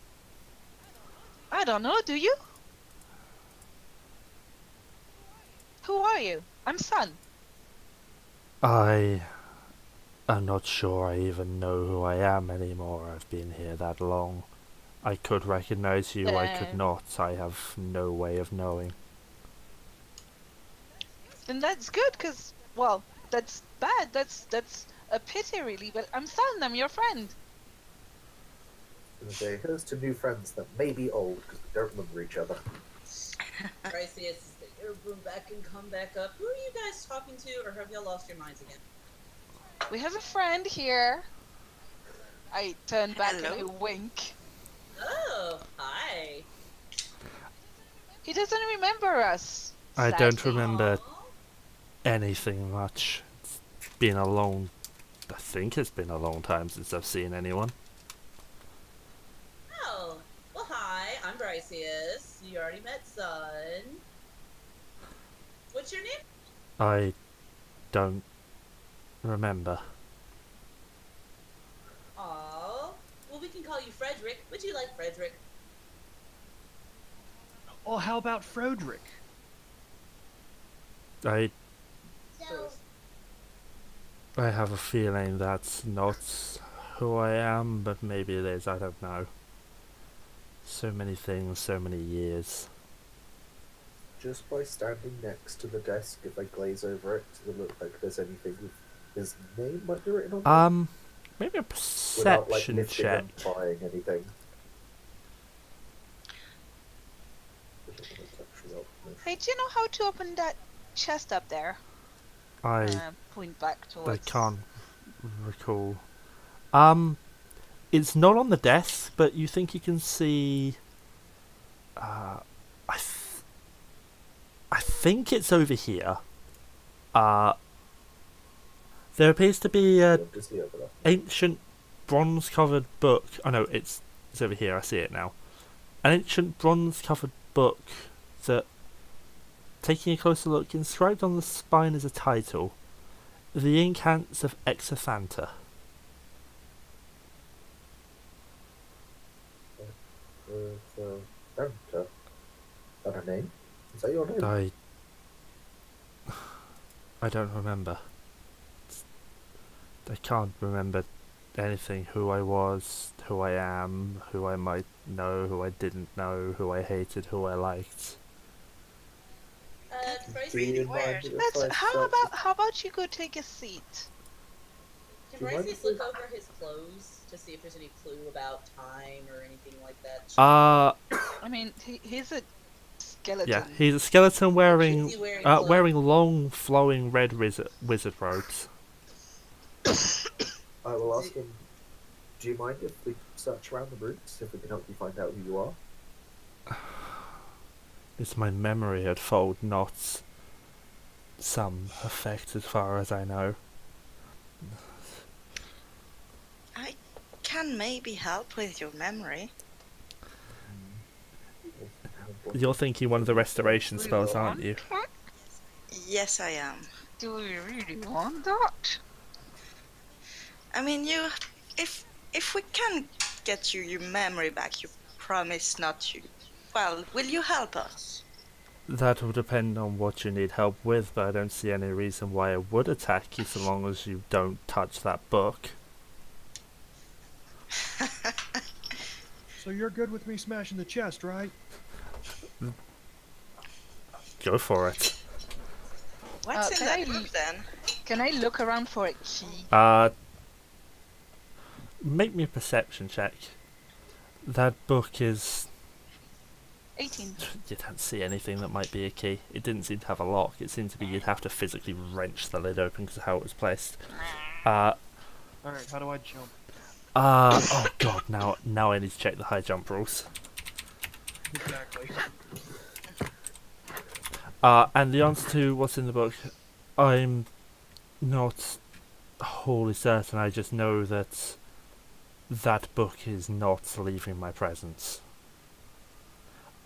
I don't know, do you? Who are you? I'm Sun. I'm not sure I even know who I am anymore. I've been here that long. I could recognize you, I could not. I have no way of knowing. Then that's good, cause well, that's bad. That's a pity, really. But I'm Sun. I'm your friend. Okay, here's to new friends that may be old because we don't remember each other. Bryseis, take your broom back and come back up. Who are you guys talking to, or have y'all lost your minds again? We have a friend here. I turn back and I Hello. wink. Oh, hi. He doesn't remember us. I don't sadly. remember Aw. anything much. It's been a long... I think it's been a long time since I've seen anyone. Oh, well, hi. I'm Bryseis. You already met Sun. What's your name? I don't remember. Aw. Well, we can call you Frederick. Would you like Frederick? Oh, how about Frederick? I So, have a feeling that's not who I am, but maybe it is, I don't know. So many things, so many years. Just by standing next to the desk, if I glaze over it, does it look like there's anything with his name might be written on it? Maybe a Without, like, perception lifting check. and prying anything. I don't want to touch the alchemist. Hey, do you know how to open that chest up there? I Point back towards. can't recall. It's not on the desk, but you think you can see. I think it's over here. There appears to be a What does he have left? ancient bronze-covered book. Oh no, it's over here. I see it now. An ancient bronze-covered book that, taking a closer look, inscribed on the spine is a title: "The Incants of Exophanta." Is that a name? Is that your name? I don't remember. I can't remember anything. Who I was, who I am, who I might know, who I didn't know, who I hated, who I liked. Bryce, Do you can mind if Let's. I How about you go take a seat? Do you mind Bryce if look we- over his clothes to see if there's any clue about time or anything like that? Uh, I mean, he's a skeleton. yeah, he's a skeleton Is wearing he wearing clothes? wearing long, flowing red wizard robes. I will ask him, do you mind if we search around the roots, if we can help you find out who you are? It's my memory at fault, not some effect, as far as I know. I can maybe help with your memory. You're thinking one of the restoration spells, aren't you? Yes, I am. Do we really want that? I mean, if we can get you your memory back, you promise not to. Well, will you help us? That will depend on what you need help with, but I don't see any reason why I would attack you so long as you don't touch that book. So you're good with me smashing the chest, right? Go for it. What's in can that I book then? Can I look around for a key? Make me a perception check. That book is... 18. You don't see anything that might be a key. It didn't seem to have a lock. It seemed to be you'd have to physically wrench the lid open because of how it was placed. Alright, how do I jump? Oh god, now I need to check the high jump rules. Exactly. And the answer to what's in the book, I'm not wholly certain. I just know that that book is not leaving my presence.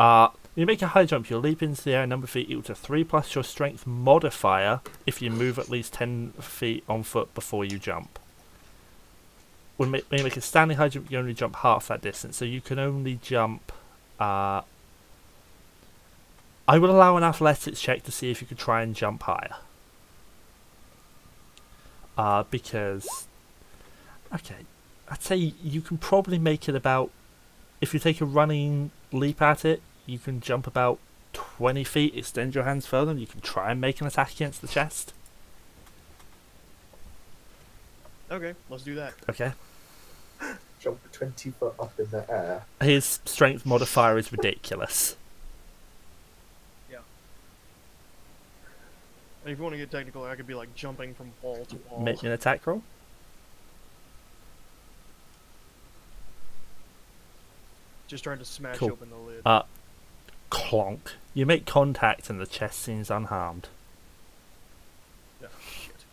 You make a high jump, you'll leap into the air a number of feet equal to 3 plus your strength modifier if you move at least 10 feet on foot before you jump. When you make a standing high jump, you only jump half that distance, so you can only jump... I would allow an athletics check to see if you could try and jump higher. Because... Okay, I'd say you can probably make it about... If you take a running leap at it, you can jump about 20 feet, extend your hands further, and you can try and make an attack against the chest. Okay, let's do that. Okay. Jump 20 foot up in the air. His strength modifier is ridiculous. And if you want to get technical, I could be like jumping from wall to wall. Make me an attack roll. Just trying to smash Cool. open the lid. Clonk. You make contact and the chest seems unharmed. Oh, shit.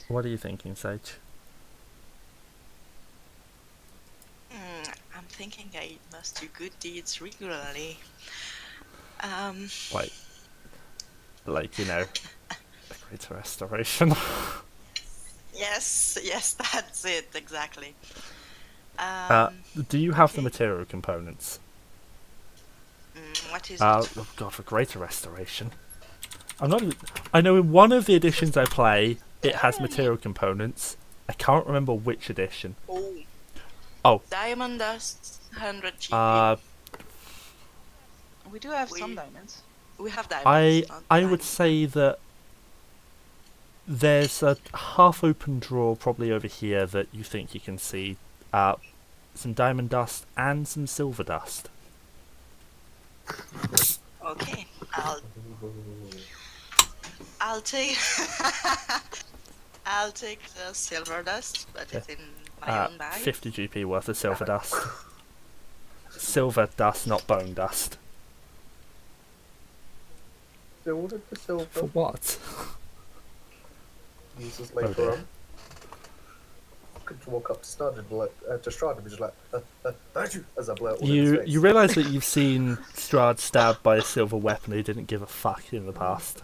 What are you thinking, Sage? I'm thinking I must do good deeds regularly. Like, you know, a greater restoration. Yes, that's it, exactly. Do you have the okay. material components? What is Oh god, for greater restoration. I'm not even... I know in one of the editions I play, it has material components. I can't remember which edition. it? Oh. Diamond dust, 100 GP. We do have We- some diamonds. We have diamonds. not I would diamonds. say that there's a half-open drawer probably over here that you think you can see some diamond dust and some silver dust. Okay, I'll take. I'll take the silver dust, put it in my own bag. 50 GP worth of silver dust. Silver dust, not bone dust. Silver to silver. For what? Uses Oh later dear. on. Could walk up to Strahd and be like, and be just like, thank you, as I blow it all in his face. You realise that you've seen Strahd stabbed by a silver weapon he didn't give a fuck in the past.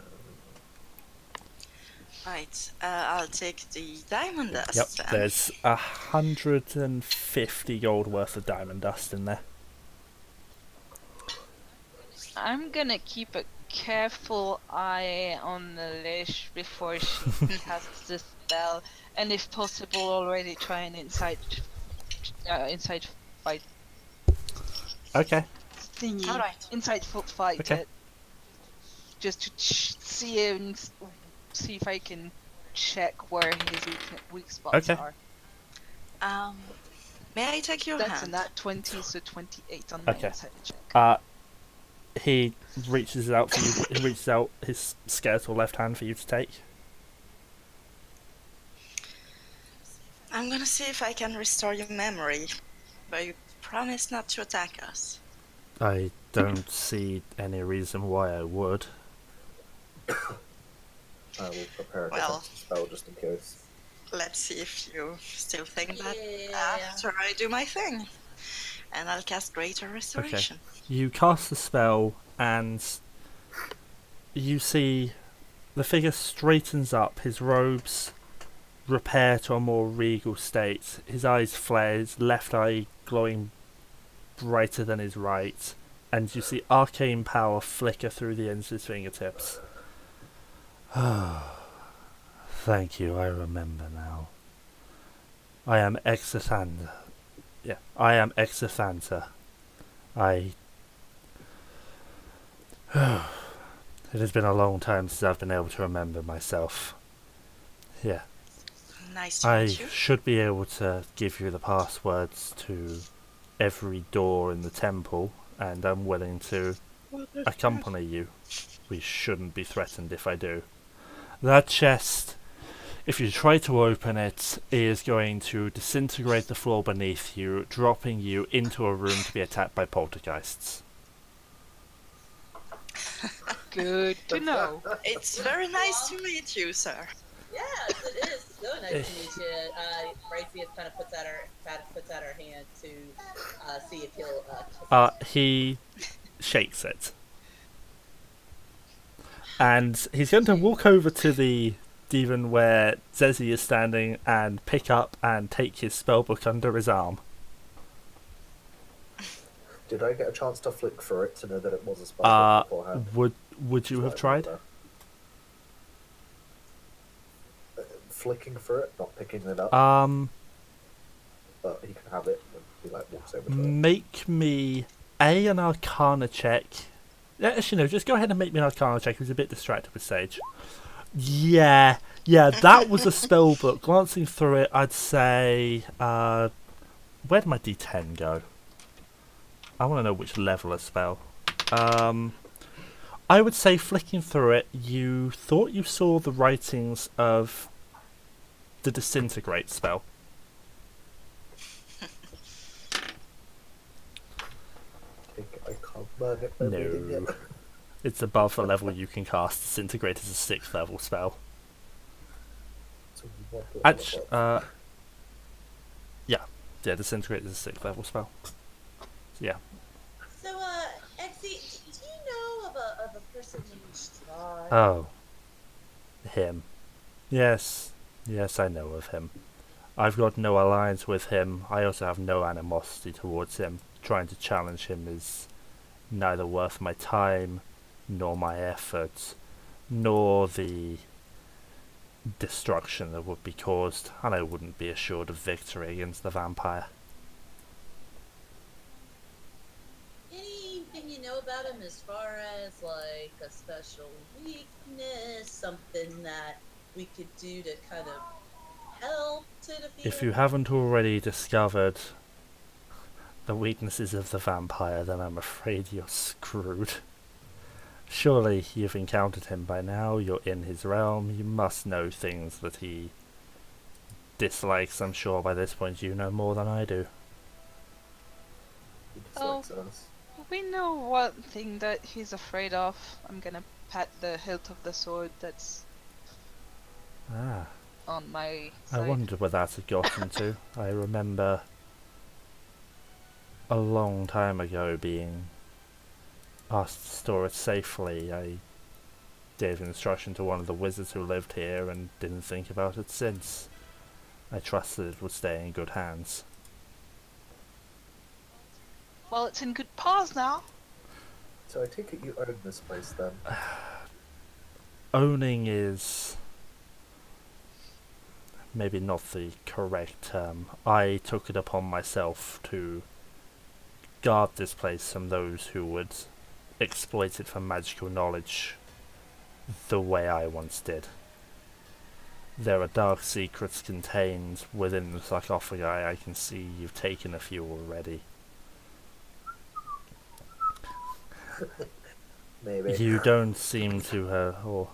Right, I'll take the diamond dust. Yep, then. there's 150 gold worth of diamond dust in there. I'm gonna keep a careful eye on the leash before she casts the spell, and if possible, already try an inside fight Okay. thingy. All right. Inside foot fight Okay. it, just to see and see if I can check where his weak spots Okay. are. May I take your That's hand? a nat 20, so 28 on my Okay. inside check. He reaches out for you. He reaches out his skeletal left hand for you to take. I'm gonna see if I can restore your memory, but you promise not to attack us. I don't see any reason why I would. I will prepare a Well. defensive spell just in case. Let's see if you still think that Yeah. after I do my thing. And I'll cast Greater Restoration. You cast the spell and you see the figure straightens up, his robes repair to a more regal state, his eyes flare, his left eye glowing brighter than his right, and you see arcane power flicker through the ends of his fingertips. Thank you, I remember now. I am Exothanda. Yeah, I am Exothanta. It has been a long time since I've been able to remember myself. Yeah, Nice to I meet you. should be able to give you the passwords to every door in the temple, and I'm willing to accompany you. We shouldn't be threatened if I do. That chest, if you try to open it, is going to disintegrate the floor beneath you, dropping you into a room to be attacked by poltergeists. Good to know. It's very nice to meet you, sir. Yes, it is. So nice to meet you. Bryseis kind of puts out her hand to see if he'll kiss He shakes it. And he's going to walk over to the demon where Zesi is standing and pick up and take his spellbook under his arm. Did I get a chance to flick through it to know that it was a spell beforehand? Would you have tried? Flicking through it, not picking it up, but he can have it and he like walks over to it. Make me an Arcana check. Actually, no, just go ahead and make me an Arcana check. He was a bit distracted with Sage. Yeah, that was a spell book. Glancing through it, I'd say, where'd my D10 go? I want to know which level of spell. I would say, flicking through it, you thought you saw the writings of the Disintegrate spell. I can't burn it. by reading No. it. It's above the level you can cast. Disintegrate is a 6th level spell. So you want it Actually, above. yeah, Disintegrate is a 6th level spell. So, yeah. So, Exie, do you know of a person named Strahd? Oh. Him. Yes, I know of him. I've got no alliance with him. I also have no animosity towards him. Trying to challenge him is neither worth my time, nor my efforts, nor the destruction that would be caused, and I wouldn't be assured of victory against the vampire. Anything you know about him as far as, like, a special weakness, something that we could do to kind of help to defeat If him? you haven't already discovered the weaknesses of the vampire, then I'm afraid you're screwed. Surely you've encountered him by now, you're in his realm, you must know things that he dislikes. I'm sure by this point you know more than I do. He dislikes us. We know one thing that he's afraid of. I'm gonna pat the hilt of the sword that's Ah, on my I side. wondered where that had gotten to. I remember a long time ago being asked to store it safely. I gave instruction to one of the wizards who lived here and didn't think about it since. I trusted it would stay in good hands. Well, it's in good paws now. So I take it you own this place then? Owning is maybe not the correct term. I took it upon myself to guard this place from those who would exploit it for magical knowledge the way I once did. There are dark secrets contained within the sarcophagi. I can see you've taken a few already. Maybe. You don't seem to have, or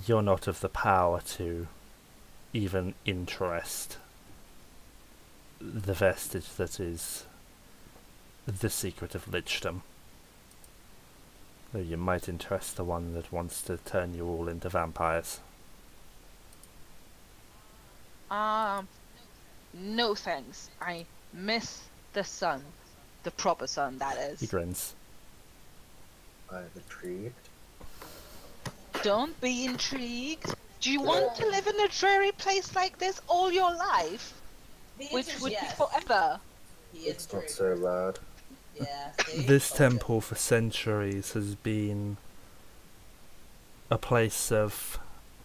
you're not of the power to even interest the vestige that is the secret of lichdom. Though you might interest the one that wants to turn you all into vampires. No thanks. I miss the sun. The proper sun, that He is. grins. I'm intrigued. Don't be intrigued. Do you want to live in a dreary place like this all your life? The Which answer's would yes. be forever. He is It's not true. so bad. Yeah, see? This Told ya. temple for centuries has been a place of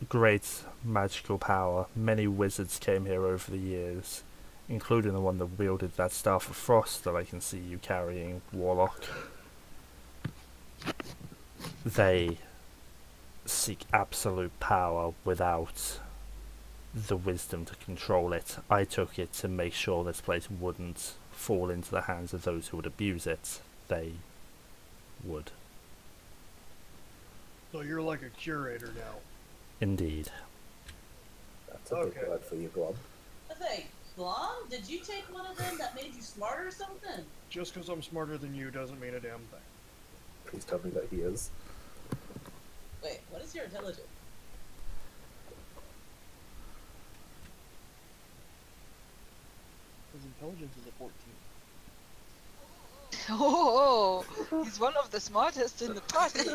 great magical power. Many wizards came here over the years, including the one that wielded that staff of frost that I can see you carrying, Warlock. They seek absolute power without the wisdom to control it. I took it to make sure this place wouldn't fall into the hands of those who would abuse it. They would. So you're like a curator now. Indeed. That's a Okay. big word for you, Glom. I think, Glom, did you take one of them that made you smarter or something? Just because I'm smarter than you doesn't mean a damn thing. Please tell me that he is. Wait, what is your intelligence? His intelligence is a 14. Oh, he's one of the smartest in the party.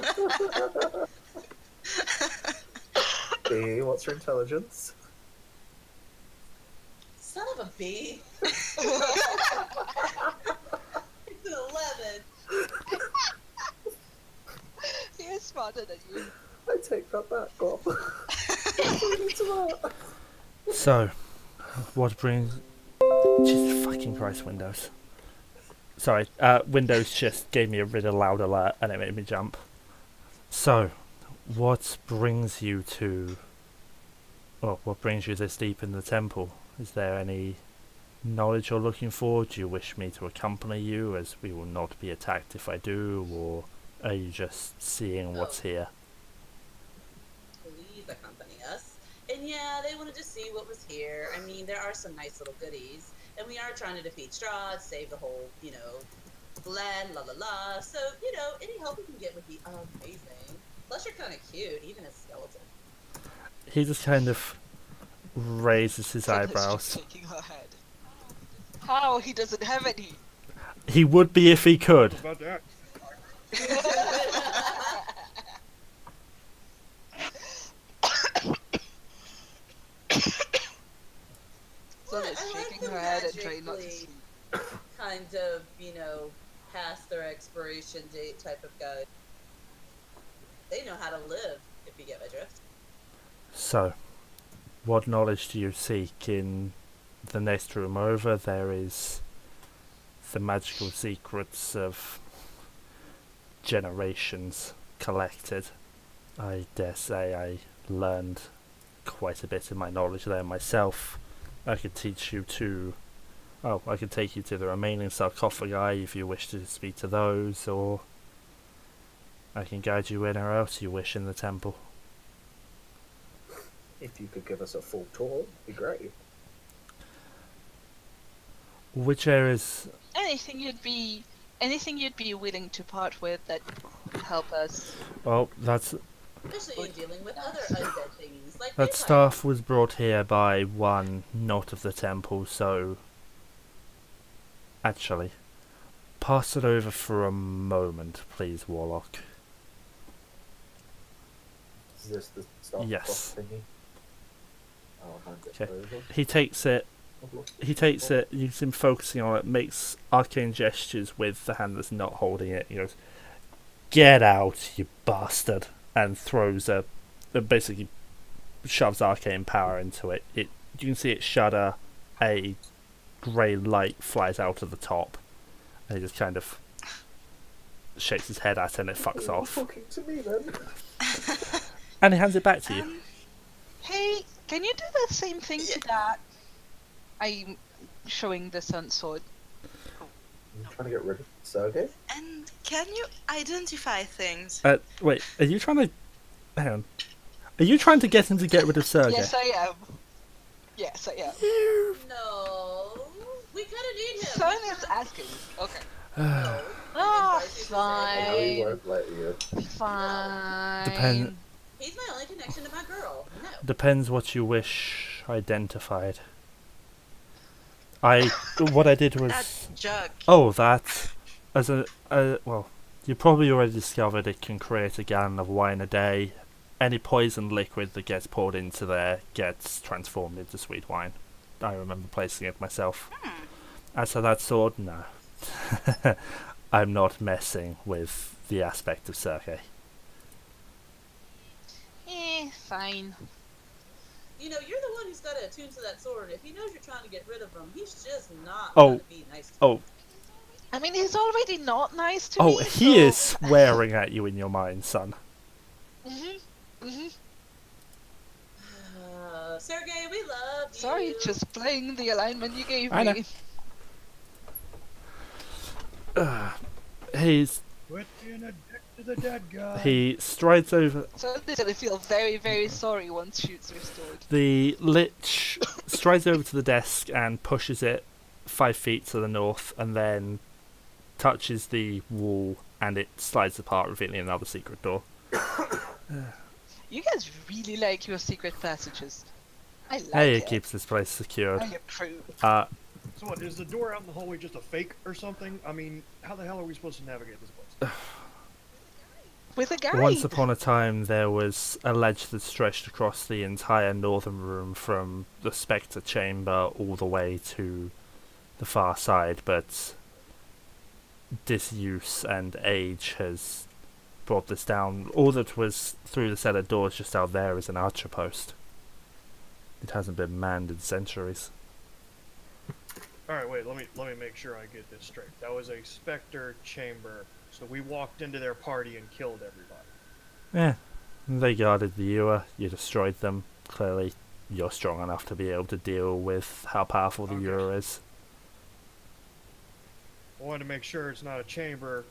B, what's your intelligence? Son of a bee. It's an 11. He is smarter than you. I take that back, Glom. So, what brings... Jesus fucking Christ, Windows. Sorry, Windows just gave me a really loud alert and it made me jump. So, what brings you to... Well, what brings you this deep in the temple? Is there any knowledge you're looking for? Do you wish me to accompany you, as we will not be attacked if I do? Or are you just seeing what's here? Please accompany us. And yeah, they wanted to see what was here. I mean, there are some nice little goodies. And we are trying to defeat Strahd, save the whole, land, la la la. So, any help we can get would be amazing. Plus, you're kind of cute, even as skeleton. He just kind of raises his She's eyebrows. shaking her head. How? He doesn't have any. He would be if he could. What about that? So Well, it's I like shaking them her head and trying not to magically sleep. kind of, past their expiration date type of guy. They know how to live, if you get my drift. So, what knowledge do you seek? In the next room over, there is the magical secrets of generations collected. I dare say I learned quite a bit of my knowledge there myself. I could teach you to... Oh, I could take you to the remaining sarcophagi if you wish to speak to those, or I can guide you in or else you wish in the temple. If you could give us a full tour, it'd be great. Which areas? Anything you'd be willing to part with that would help us. Well, that's Especially in dealing with other undead thingies like that vampires. staff was brought here by one not of the temple, so actually, pass it over for a moment, please, Warlock. Is this the start Yes. thingy? I'll hand it Okay. over. He takes it. He takes it. You see him focusing on it. Makes arcane gestures with the hand that's not holding it. He goes, "Get out, you bastard!" and throws basically shoves arcane power into it. You can see it shudder. A grey light flies out of the top, and he just kind of shakes his head at it, and it fucks You're off. talking to me then. And he hands it back to you. Hey, can you do the same thing to that? I'm showing the sun sword. I'm trying to get rid of Sergey. And can you identify things? Wait, are you trying to? Hang on. Are you trying to get him to get rid of Sergey? Yes, I am. Yes, I am. No, we kind of need him. Sun is asking. Okay. No. Ah, Bryseis is And we fine. won't let you. Fine. Depend- He's my only connection to my girl. No. Depends what you wish identified. What I did was That jug. that well, you probably already discovered it can create a gallon of wine a day. Any poisoned liquid that gets poured into there gets transformed into sweet wine. I remember placing it myself. As for that sword, no. I'm not messing with the aspect of Sergey. Fine. You know, you're the one who's got to attune to that sword. If he knows you're trying to get rid of him, he's just not Oh. going to be nice to Oh, I mean, he's already not nice to oh, me. he so... is swearing at you in your mind, son. Mhm. Mhm. Sergey, we love you. Sorry, just playing the alignment you gave I know. me. Quit being a dick to the dead guy. He strides over. So they're gonna feel very, very sorry once shoot's restored. The Lich strides over to the desk and pushes it 5 feet to the north, and then touches the wall, and it slides apart, revealing another secret door. You guys really like your secret passages. I like Hey, it. it keeps this place secured. I approve. So what, is the door out in the hallway just a fake or something? I mean, how the hell are we supposed to navigate this place? With a guide. Once upon a time, there was a ledge that stretched across the entire northern room from the Spectre Chamber all the way to the far side, but disuse and age has brought this down. All that was through the cellar doors just out there is an archer post. It hasn't been manned in centuries. Alright, wait, let me make sure I get this straight. That was a Spectre chamber, so we walked into their party and killed everybody. Yeah, they guarded the Ewer, you destroyed them. Clearly, you're strong enough to be able to deal with how powerful the Okay. Ewer is. I wanted to make sure it's not a chamber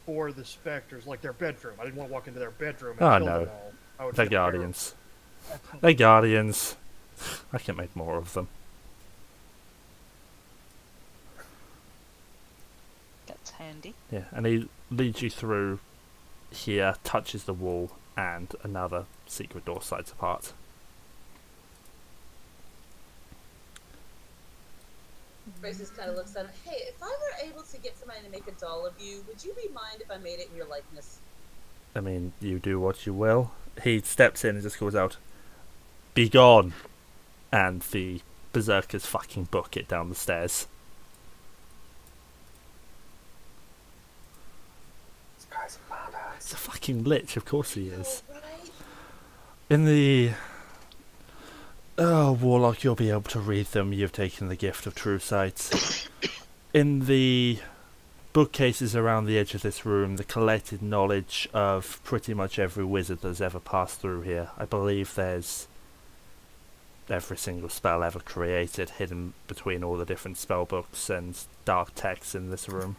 for the Spectres, like their bedroom. I didn't want to walk into their bedroom and Oh, kill no. them all. I would They're feel terrible. Guardians. They're Guardians. I can make more of them. That's handy. Yeah, and he leads you through here, touches the wall, and another secret door slides apart. Bryseis kind of looks at him. Hey, if I were able to get somebody to make a doll of you, would you be mind if I made it in your likeness? I mean, you do what you will. He steps in and just calls out, "Be gone!" And the berserkers fucking book it down the stairs. This guy's a badass. It's a fucking lich, of course he is. Oh, right? In the... Oh, Warlock, you'll be able to read them. You've taken the gift of true sight. In the bookcases around the edge of this room, the collected knowledge of pretty much every wizard that's ever passed through here. I believe there's every single spell ever created hidden between all the different spell books and dark texts in this room.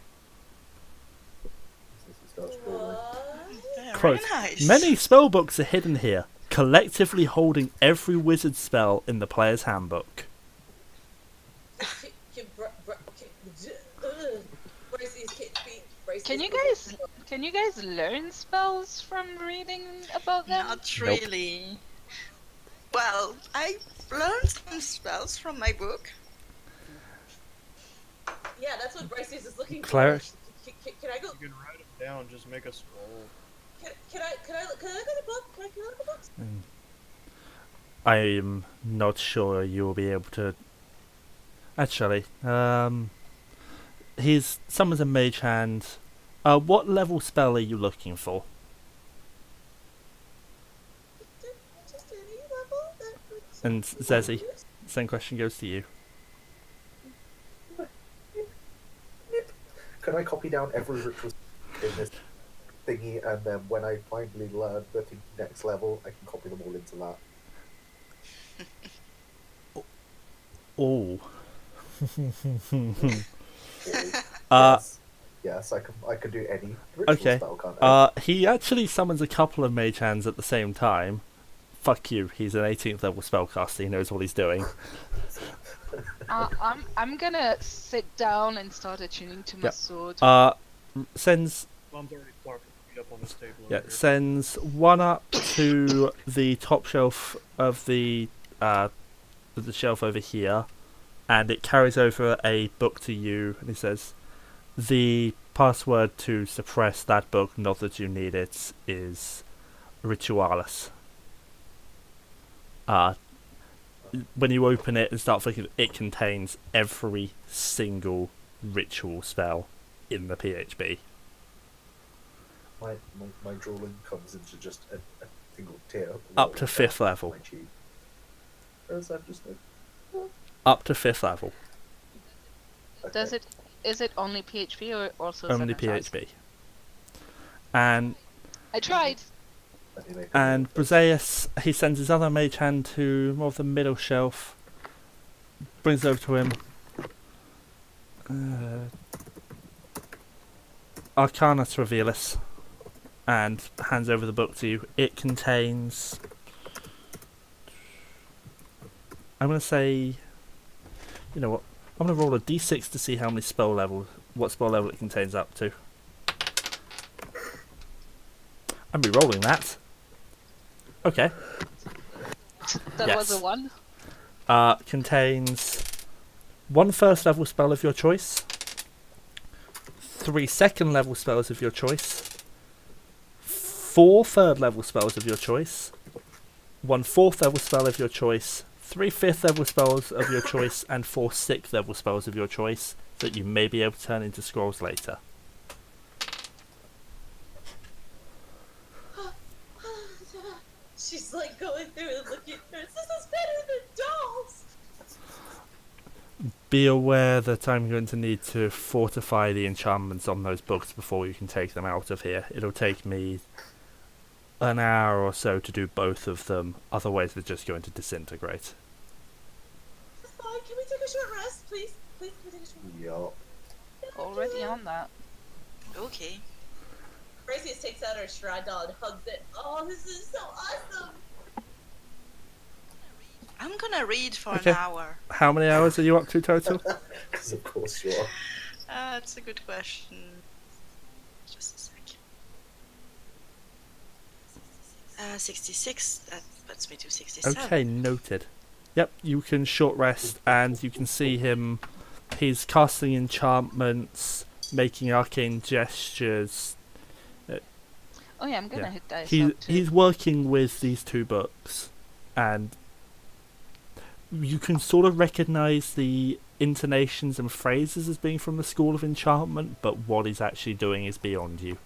Since he starts falling. What? Very Quote, nice. "Many spell books are hidden here. collectively holding every wizard spell in the player's handbook. Can you guys learn spells from reading about them? Not Nope. really. Well, I learned some spells from my book. Yeah, that's what Bryseis is looking Cleric. for. Can I go? You can write them down, just make a scroll. Can I look at the book? Can I look at the books? I'm not sure you will be able to. Actually, he's summons a mage hand. What level spell are you looking for? Just any level that would And Zesi, same question goes to you. Can I copy down every ritual in this thingy, and then when I finally learn the next level, I can copy them all into that? Oh. Yes, I can do any ritual Okay. spell, can't I? He actually summons a couple of mage hands at the same time. Fuck you, he's an 18th level spellcaster, he knows what he's doing. I'm gonna sit down and start attuning to my Yep. sword. Sends Glom's already parked his feet up on this table. Yeah, over here. sends one up to the top shelf of the shelf over here, and it carries over a book to you, and he says, the password to suppress that book, not that you need it, is Ritualis. When you open it and start thinking, it contains every single ritual spell in the PHB. My drawing comes into just a single tier. Up to 5th level. My cheek. Or is that just Up to 5th level. Does it? Is it only PHP or also Only Xanatas? PHB. And I tried. And Bryseis, he sends his other mage hand to more of the middle shelf, brings it over to him. Arcana Revealis, and hands over the book to you. It contains, I'm going to say, you know what, I'm going to roll a d6 to see how many what spell level it contains up to. I'm re-rolling that. Okay. That was Yes. a 1. Contains 1 first level spell of your choice, 3 second level spells of your choice, 4 third level spells of your choice, 1 fourth level spell of your choice, 3 fifth level spells of your choice, and 4 sixth level spells of your choice that you may be able to turn into scrolls later. She's like going through and looking at this. This is better than dolls. Be aware that I'm going to need to fortify the enchantments on those books before you can take them out of here. It'll take me an hour or so to do both of them, otherwise they're just going to disintegrate. That's fine. Can we take a short rest, please? Please, can we take a short rest? Yup. Already on that. Okay. Bryseis takes out her Strahd doll and hugs it. Oh, this is so awesome! I'm gonna read for Okay. an hour. How many hours are you up to total? Because of course you are. That's a good question. Just a sec. 66. That puts me to 67. Okay, noted. Yep, you can short rest, and you can see him. He's casting enchantments, making arcane gestures. Oh yeah, I'm gonna Yeah. hit dice He, up too. he's working with these 2 books, and you can sort of recognise the intonations and phrases as being from the School of Enchantment, but what he's actually doing is beyond you.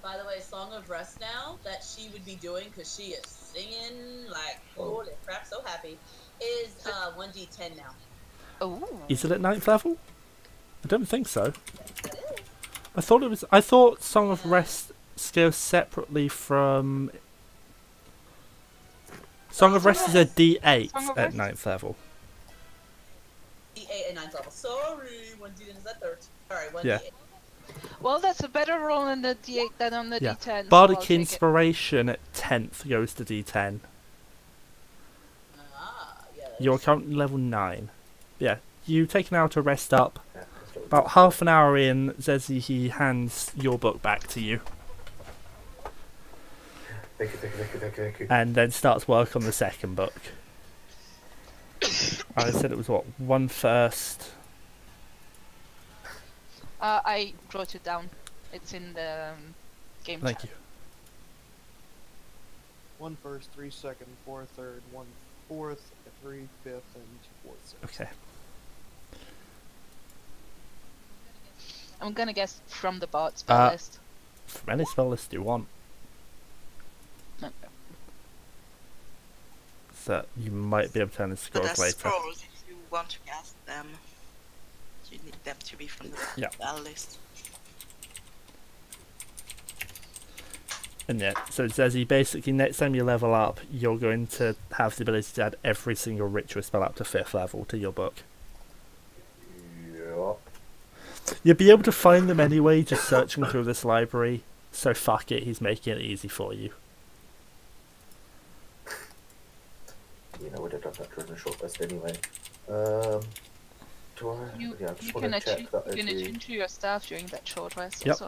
By the way, Song of Rest now that she would be doing because she is singing like holy crap, so happy. Is 1d10 now. Oh. Is it at 9th level? I don't think so. That is. I thought it was. I thought Song of Rest scales separately from. Song of Rest is a D8 Song of at Rest? 9th level. D8 at 9th level. Sorry, 1d10 is that 13. Sorry, 1d8. Yeah. Well, that's a better roll on the D8 than on the Yeah. D10. So Bardic I'll take it. Inspiration at 10th goes to D10. Yeah. You're currently level 9. Yeah, you've taken out to rest up. Yeah, that's what About half an hour in, Zesi, he hands your book back to you. Thank you. And then starts work on the second book. I said it was what? One first. I wrote it down. It's in the game Thank chat. you. 1 first, 3 second, 4 third, 1 fourth, 3 fifth, and 4 sixth. Okay. I'm gonna guess from the bot spell list. From any spell list you want. Okay. So you might be able to turn the But scrolls as later. scrolls, if you want to cast them, you need them to be from the Yeah. spell list. And yeah, so Zesi, basically next time you level up, you're going to have the ability to add every single ritual spell up to 5th level to your book. Yeah. You'll be able to find them anyway, just searching through this library. So fuck it, he's making it easy for you. You know, we'd have done that during the short rest anyway. Do I? You, Yeah, I just you want can to check that you can every... attune to your staff during that short rest Yep.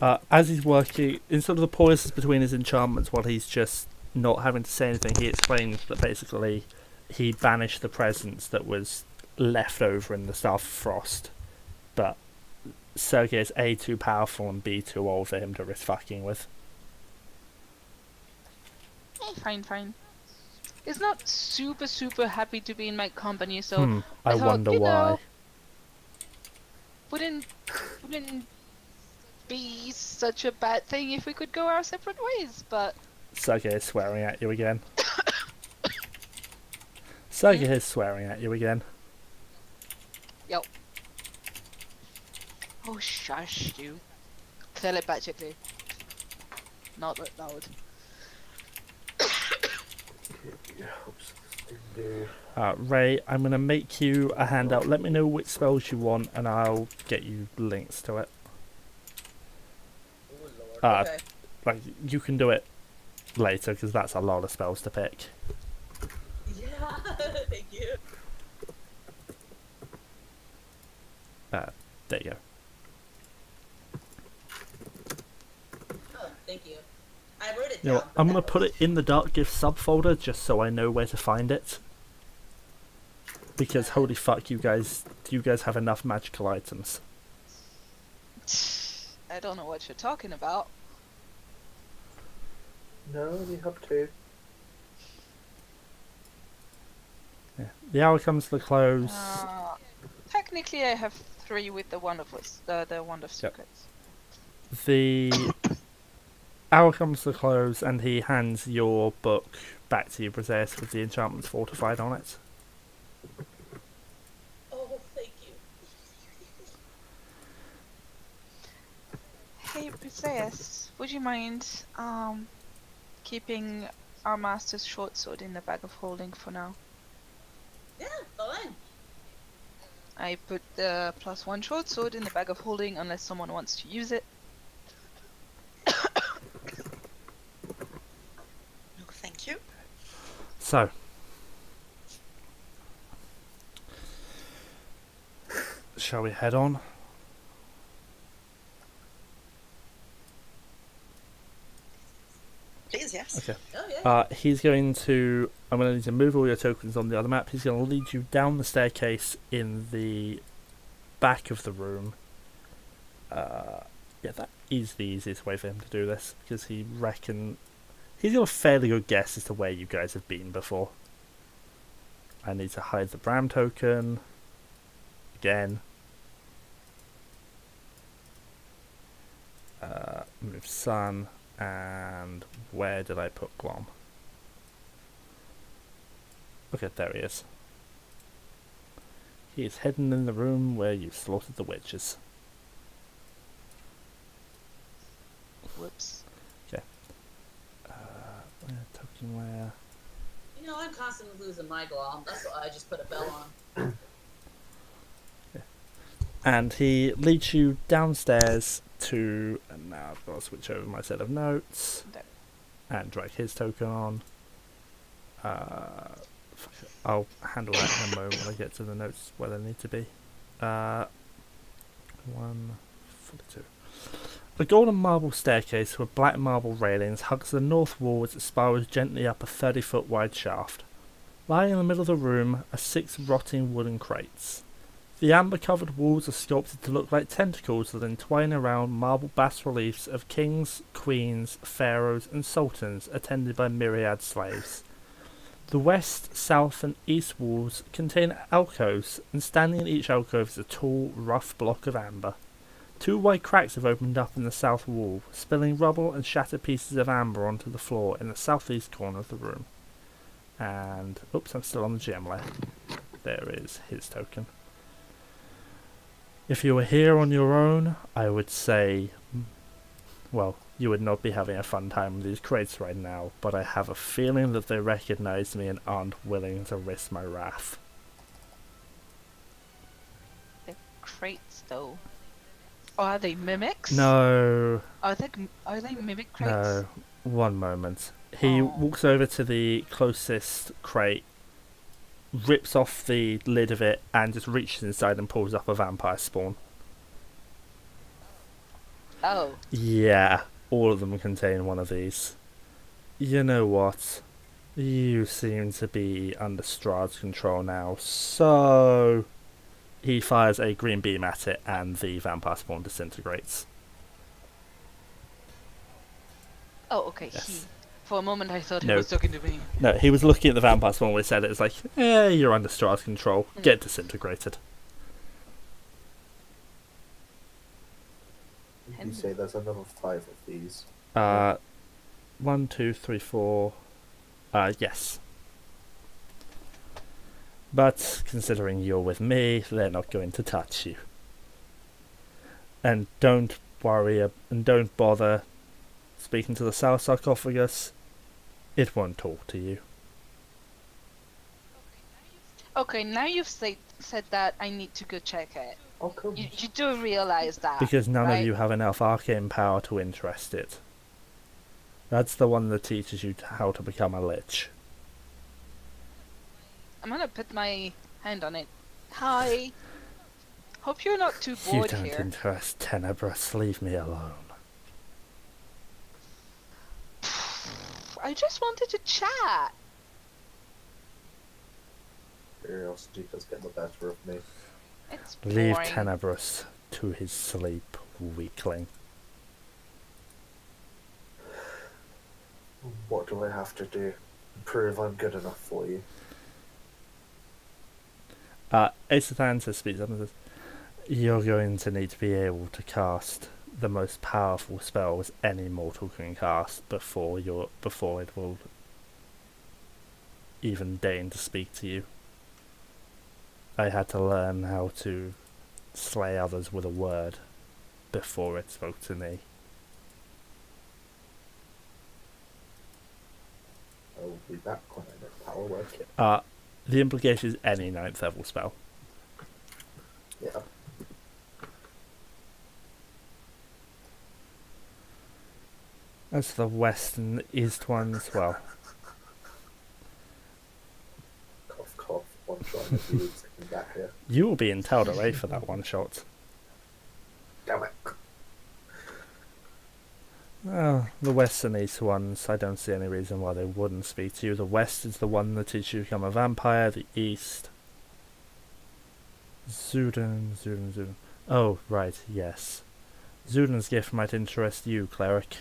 also. As he's working, in sort of the pauses between his enchantments while he's just not having to say anything, he explains that basically he banished the presence that was left over in the Staff of Frost, but Sergei is A, too powerful, and B, too old for him to risk fucking with. Fine. He's not super happy to be in my company, so I thought, wonder you why. know, wouldn't be such a bad thing if we could go our separate ways, but Sergei is swearing at you again. Sergei is swearing at you again. yo. Oh shush you. Telepathically. Not that loud. Ray, I'm going to make you a handout. Let me know which spells you want, and I'll get you links to it. Oh, Lord. Okay. Like, you can do it later, because that's a lot of spells to pick. Yeah, thank you. There you go. Oh, thank you. I wrote it You know down. what, I'm going to put it in the Dark Gift subfolder, just so I know where to find it. Because holy fuck, do you guys have enough magical items? I don't know what you're talking about. No, we have two. Yeah. The hour comes to the close. Technically, I have 3 with the Wand of Secrets. The hour comes to the close, and he hands your book back to you, Bryseis, with the enchantments fortified on it. Oh, thank you. Hey, Bryseis, would you mind keeping our master's short sword in the bag of holding for now? Yeah, fine. I put the +1 short sword in the bag of holding unless someone wants to use it. No, thank you. So, shall we head on? Please, yes. Okay. Oh, yeah. He's going to... I'm going to need to move all your tokens on the other map. He's going to lead you down the staircase in the back of the room. Yeah, that is the easiest way for him to do this, because he's got a fairly good guess as to where you guys have been before. I need to hide the Bram token. Again. Move Sun. And where did I put Glom? Okay, there he is. He is hidden in the room where you slaughtered the witches. Whoops. Okay. Token where? You know, I'm constantly losing my Glom. That's why I just put a bell on. And he leads you downstairs to... And now I've got to switch over my set of notes. There. And drag his token on. I'll handle that in a moment when I get to the notes where they need to be. 142. A golden marble staircase with black marble railings hugs the north wall as it spirals gently up a 30-foot wide shaft. Lying in the middle of the room are 6 rotting wooden crates. The amber-covered walls are sculpted to look like tentacles that entwine around marble bas-reliefs of kings, queens, pharaohs, and sultans attended by myriad slaves. The west, south, and east walls contain alcoves, and standing in each alcove is a tall, rough block of amber. 2 wide cracks have opened up in the south wall, spilling rubble and shattered pieces of amber onto the floor in the southeast corner of the room. And, oops, I'm still on the GM layer. There is his token. If you were here on your own, I would say, well, you would not be having a fun time with these crates right now, but I have a feeling that they recognize me and aren't willing to risk my wrath. They're crates, though. Or are they mimics? No, Are they mimic crates? no, one moment. He Oh. walks over to the closest crate, rips off the lid of it, and just reaches inside and pulls up a vampire spawn. Oh. Yeah, all of them contain one of these. You know what? You seem to be under Strahd's control now, so... He fires a green beam at it, and the vampire spawn disintegrates. Oh, okay. Yes. For a moment, I thought he No. was talking to me. No, he was looking at the vampire spawn when he said it. It's like, you're under Strahd's control. Get disintegrated. You say there's another 5 of these. 1, 2, 3, 4. Yes. But considering you're with me, they're not going to touch you. And don't worry and don't bother speaking to the south sarcophagus. It won't talk to you. Okay, now you've said that, I need to go check it. Oh, come. You do realize that, Because none right? of you have enough arcane power to interest it. That's the one that teaches you how to become a lich. I'm gonna put my hand on it. Hi. Hope you're not too You bored don't here. interest Tenebrous, leave me alone. I just wanted to chat. Curiosity does get the better of me. It's Leave boring. Tenebrous to his sleep, weakling. What do I have to do? Prove I'm good enough for you. Aesathan speaks up and says, you're going to need to be able to cast the most powerful spells any mortal can cast before it will even deign to speak to you. I had to learn how to slay others with a word before it spoke to me. I will be back when I make power work it. The implication is any 9th level spell. Yeah. As for the west and east ones, well, Cough, cough. One shot in the fields coming back here. you will be in Tal'Darai for that one shot. Damn it. Well, the west and east ones, I don't see any reason why they wouldn't speak to you. The west is the one that teaches you to become a vampire. The east... Zuden. Oh, right, yes. Zuden's gift might interest you, Cleric.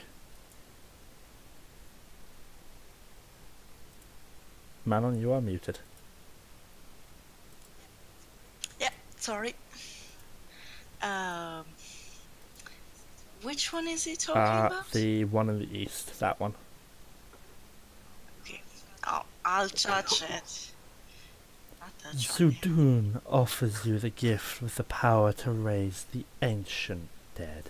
Manon, you are muted. Yeah, sorry. Which one is he talking about? The one in the east, that one. Okay, I'll touch it. Not touch one. Zudun offers you the gift with the power to raise the ancient dead.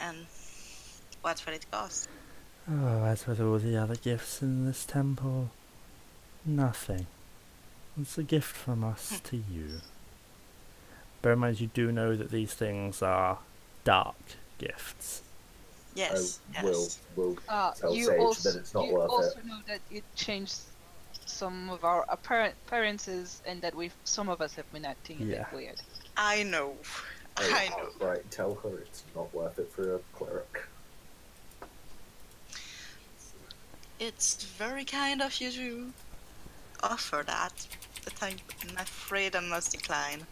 And what will it cost? Oh, as with all the other gifts in this temple, nothing. It's a gift from us to you. Bear in mind, you do know that these things are dark gifts. Yes, I will yes. tell You Sage also that it's not you worth also it. know that it changed some of our appearances, and that some of us have been acting a bit Yeah. weird. I know. I know. Right, tell her it's not worth it for a cleric. It's very kind of you to offer that, but I'm afraid I must decline.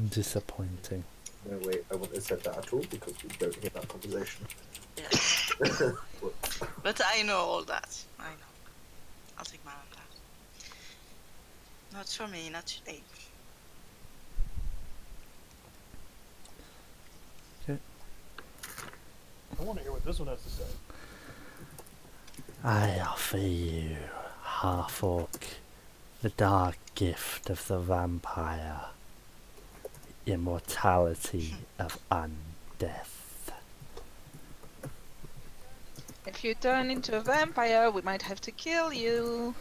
Disappointing. No, wait, I wouldn't have said that at all because we don't hear that conversation. Yes. Whoops. But I know all that. I know. I'll take my own path. Not for me, not today. I want to hear what this one has to say. I offer you, half-orc, the dark gift of the vampire, immortality of undeath. If you turn into a vampire, we might have to kill you.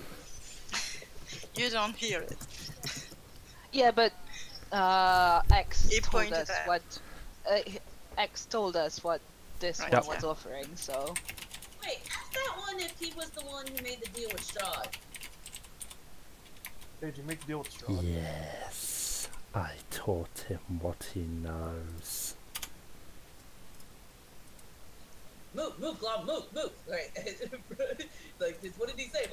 You don't hear it. Yeah, but X He told pointed us at- what X told us what this Right, one yeah. was offering. So Wait, ask that one if he was the one who made the deal with Strahd. Hey, did you make the deal with Strahd? Yes, I taught him what he knows. Move, Glom, move. Right. Like, what did he say?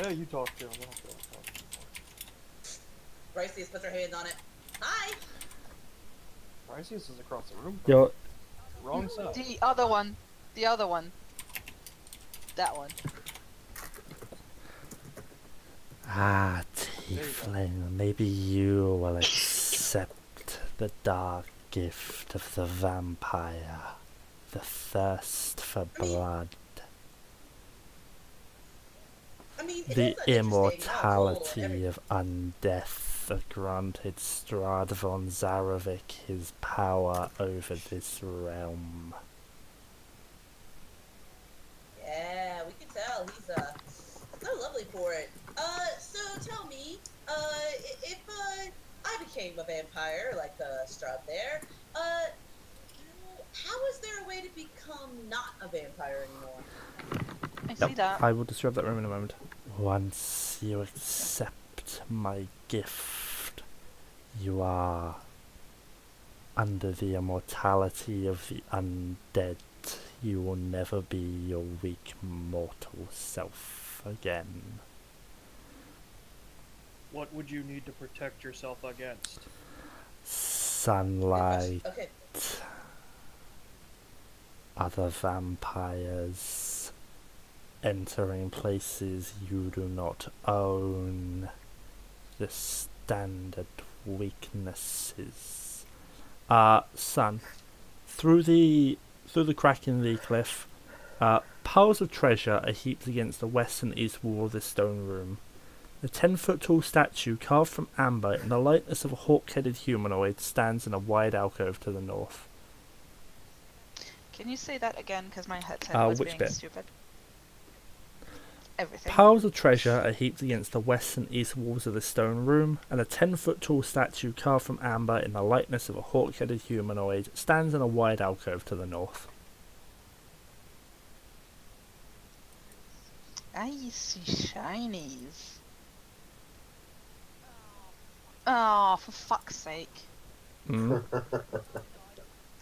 Hey, you talk to him. I don't feel like talking anymore. Bryseis puts her hand on it. Hi! Bryseis is across the room. You're Wrong side. the other one, that one. Ah, tiefling, maybe you will accept the dark gift of the vampire, the thirst for blood, I mean, it the is an interesting immortality novel. of undeath that granted Strahd von Zarovic his power over this realm. Yeah, we can tell he's so lovely for it. So tell me, if I became a vampire like Strahd there, how is there a way to become not a vampire anymore? I see that. I will describe that room in a moment. Once you accept my gift, you are under the immortality of the undead. You will never be your weak mortal self again. What would you need to protect yourself against? Sunlight, Okay. other vampires, entering places you do not own, the standard weaknesses. Son, through the crack in the cliff, piles of treasure are heaped against the west and east wall of this stone room. A 10-foot tall statue carved from amber in the likeness of a hawk-headed humanoid stands in a wide alcove to the north. Can you say that again? Because my headset was Which being bit? stupid. Everything. Piles of treasure are heaped against the west and east walls of the stone room, and a 10-foot tall statue carved from amber in the likeness of a hawk-headed humanoid stands in a wide alcove to the north. I see shinies. Oh, for fuck's sake. Mm.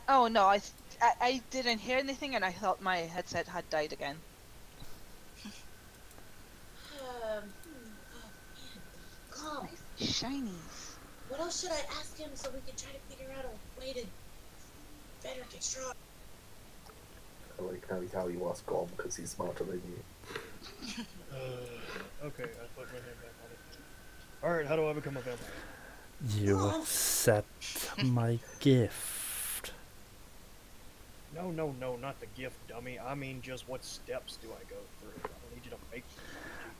Oh no, I didn't hear anything and I thought my headset had died again. Oh, man. Glom, Shinies. what else should I ask him so we can try to figure out a way to better get Strahd? I like how you ask Glom because he's smarter than you. Okay, I put my hand back on it. Alright, how do I become a vampire? You Mom. accept my gift. No, not the gift, dummy. I mean, just what steps do I go through? I don't need you to make them.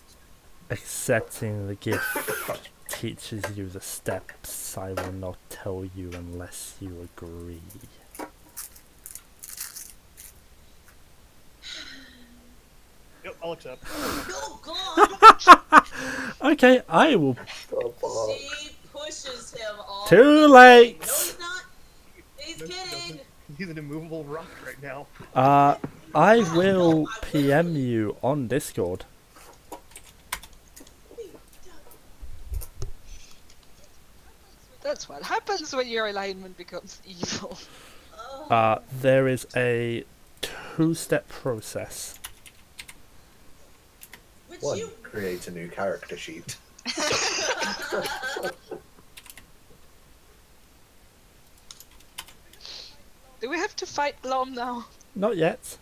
Jeez. Accepting the gift teaches you the steps. I will not tell you unless you agree. I'll accept. Go, Glom! Okay, I will. She pushes him off. Too the late. thing. No, he's not. He's No, he kidding. doesn't. He's an immovable rock right now. I No, will I PM literally- you on Discord. That's what happens when your alignment becomes evil. There is a 2-step process. Which One, you create a new character sheet. Do we have to fight Glom now? Not yet.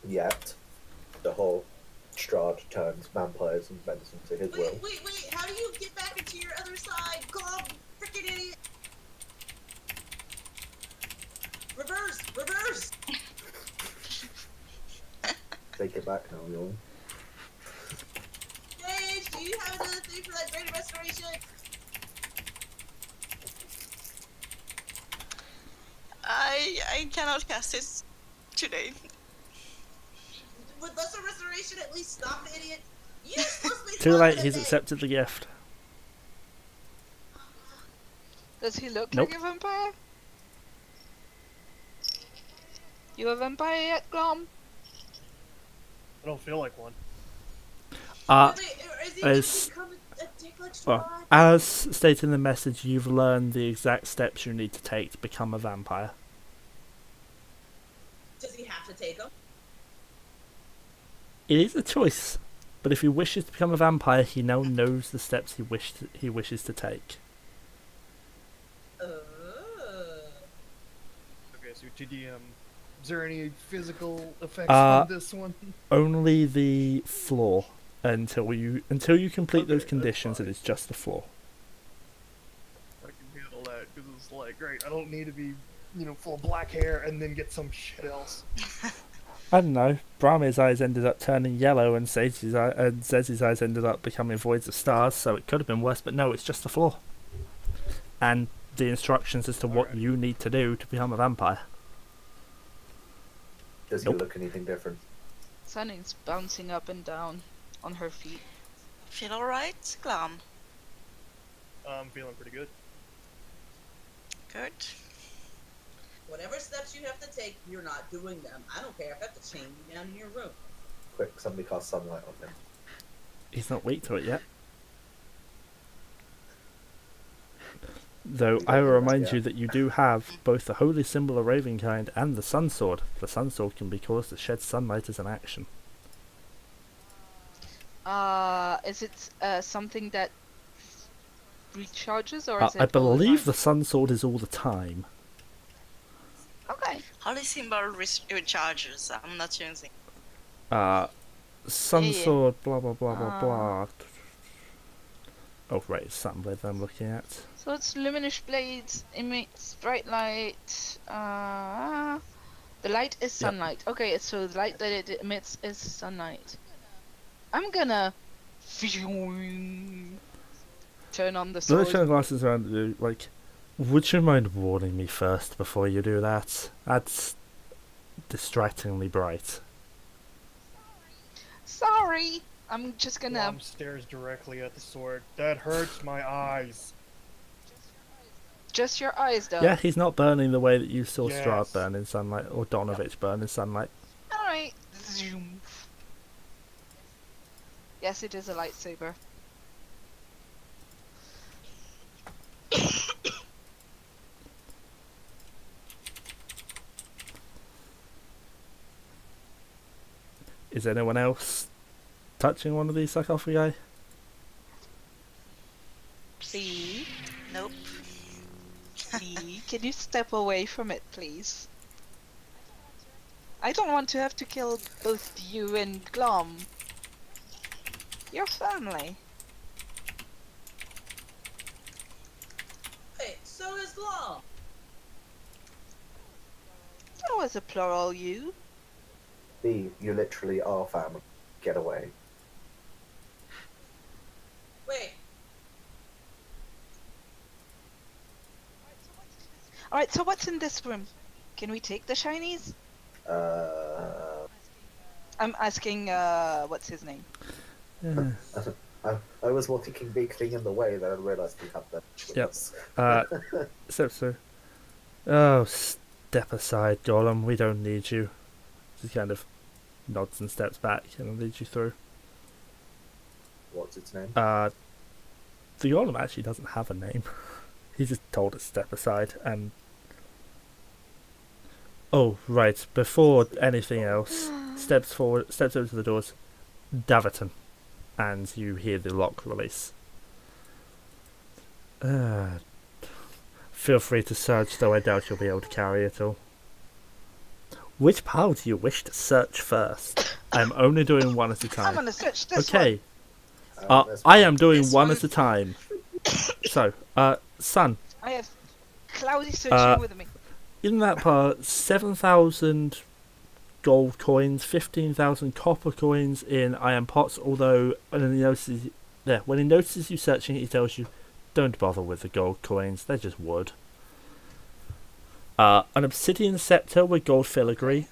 Yet, the whole Strahd turns vampires and bends them to his will. Wait, how do you get back into your other side? Glom, freaking idiot! Reverse! Take it back now, y'all. Sage, do you have another thing for that greater restoration? I cannot cast it today. Would lesser restoration at least stop the idiot? You supposed to be Too late, fucking he's a thing. accepted the gift. Does he look Nope. like a vampire? You a vampire yet, Glom? I don't feel like one. Uh, Wait, is he as- just become a dick like well, Strahd? as stated in the message, you've learned the exact steps you need to take to become a vampire. Does he have to take them? It is a choice, but if he wishes to become a vampire, he now knows the steps he wishes to take. Oh. Okay, so to DM, is there any physical effects Uh, on this one? Only the floor until you complete Okay, those that's conditions. It fine. is just the floor. I can handle that because it's like, great, I don't need to be, full of black hair and then get some shit else. I don't know. Brammyr's eyes ended up turning yellow, and Zesi's eyes ended up becoming voids of stars. So it could have been worse, but no, it's just the floor, and the instructions as to what Alright. you need to do to become a vampire. Does Nope. he look anything different? Sunny's bouncing up and down on her feet. Feel alright, Glom? I'm feeling pretty good. Good. Whatever steps you have to take, you're not doing them. I don't care if I have to chain you down in your room. Quick, somebody cast sunlight on him. He's not weak to it yet. Though We I don't will know that remind yet. you that you do have both the holy symbol of Ravenkind and the sun sword. The sun sword can be caused to shed sunlight as an action. Is it something that recharges or is it I all the believe time? the sun sword is all the time. Okay. Holy symbol recharges. I'm not using. Sun Yeah, yeah. sword, blah blah blah blah blah. Oh right, it's Sunblade that I'm looking at. So it's luminous blades, emits bright light. The light is Yep. sunlight. Okay, so the light that it emits is sunlight. I'm gonna turn on the The sword. turn glasses around you, like, would you mind warning me first before you do that? That's distractingly bright. Sorry, I'm just gonna. Glom stares directly at the sword. That hurts my eyes. Just your eyes, though. Yeah, he's not burning the way that you saw Strahd Yes. burn in sunlight, or Donovich burn in sunlight. All right. Zoom. Yes, it is a lightsaber. Is anyone else touching one of these sarcophagi? Please, Nope. please, can you step away from it, please? I don't want to have to kill both you and Glom. Your family. Wait, so is Glom. That was a plural you. B, you literally are family. Get away. Wait, Alright, so what's in this room? Can we take the shinies? I'm asking, what's his name? Yeah. I was more thinking big thing in the way that I realised we have that. with Yep. us. So. Oh, step aside, Golem. We don't need you. He kind of nods and steps back and leads you through. What's its name? The Golem actually doesn't have a name. He just told us step aside and... Oh, right. Before anything else, steps over to the doors. Daverton. And you hear the lock release. Feel free to search, though I doubt you'll be able to carry it all. Which pile do you wish to search first? I'm only doing one at a I'm time. gonna search this Okay. There's I am doing This one one. at a time. So, Son, one. I have Cloudy searching with me. in that part, 7,000 gold coins, 15,000 copper coins in iron pots, although when he notices you searching, he tells you, don't bother with the gold coins, they're just wood. An obsidian scepter with gold filigree,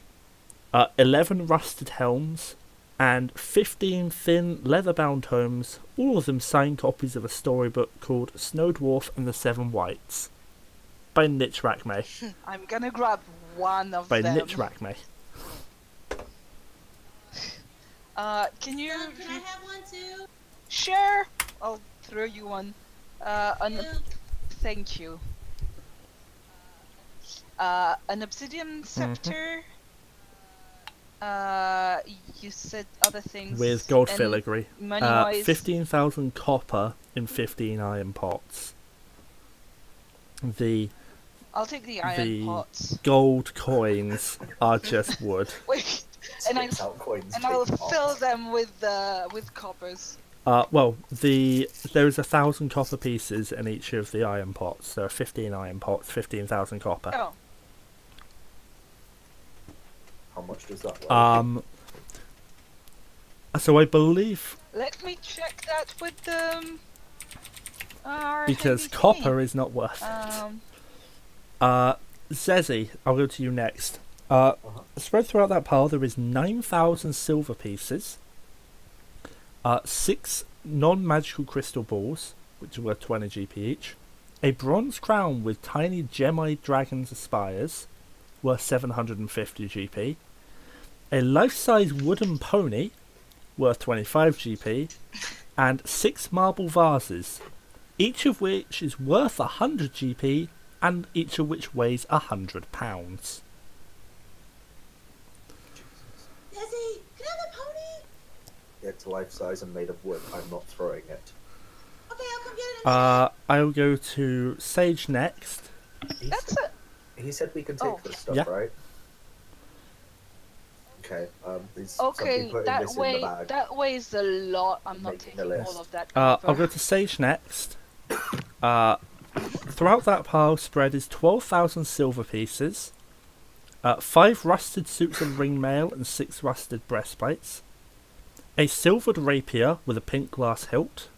11 rusted helms, and 15 thin leather-bound tomes, all of them signed copies of a storybook called Snow Dwarf and the Seven Whites, by Nitch Rackmay. I'm gonna grab one of By them. Nitch Rackmay. Can you? Can I have one too? Sure. I'll throw you one. Thank you. An obsidian scepter. You said other things. With gold and filigree. Money-wise, 15,000 copper in 15 iron pots. The I'll take the iron the- pots. gold coins are just wood. Wait, and Spits out coins. I'll take them fill off. them with coppers. There is 1,000 copper pieces in each of the iron pots. There are 15 iron pots, 15,000 copper. Oh, How much does that weigh? So I believe let me check that with them. because copper is not worth it. Zesi, I'll go to you next. Spread throughout that pile, there is 9,000 silver pieces, 6 non-magical crystal balls, which are worth 20 GP each, a bronze crown with tiny gem-eyed dragon's spires, worth 750 GP, a life-size wooden pony, worth 25 GP, and 6 marble vases, each of which is worth 100 GP, and each of which weighs 100 pounds. Zesi, can I have the pony? It's life size and made of wood. I'm not throwing it. Okay, I'll come get it in a minute. I'll go to Sage next. That's it. He said we can take Oh. this stuff, Yeah. right? Okay. Is Okay, something putting that this in the bag? that weighs a lot. I'm not Making a taking list. all of that. I'll copper. go to Sage next. Throughout that pile spread is 12,000 silver pieces, 5 rusted suits of ring mail and 6 rusted breastplates, a silvered rapier with a pink glass hilt,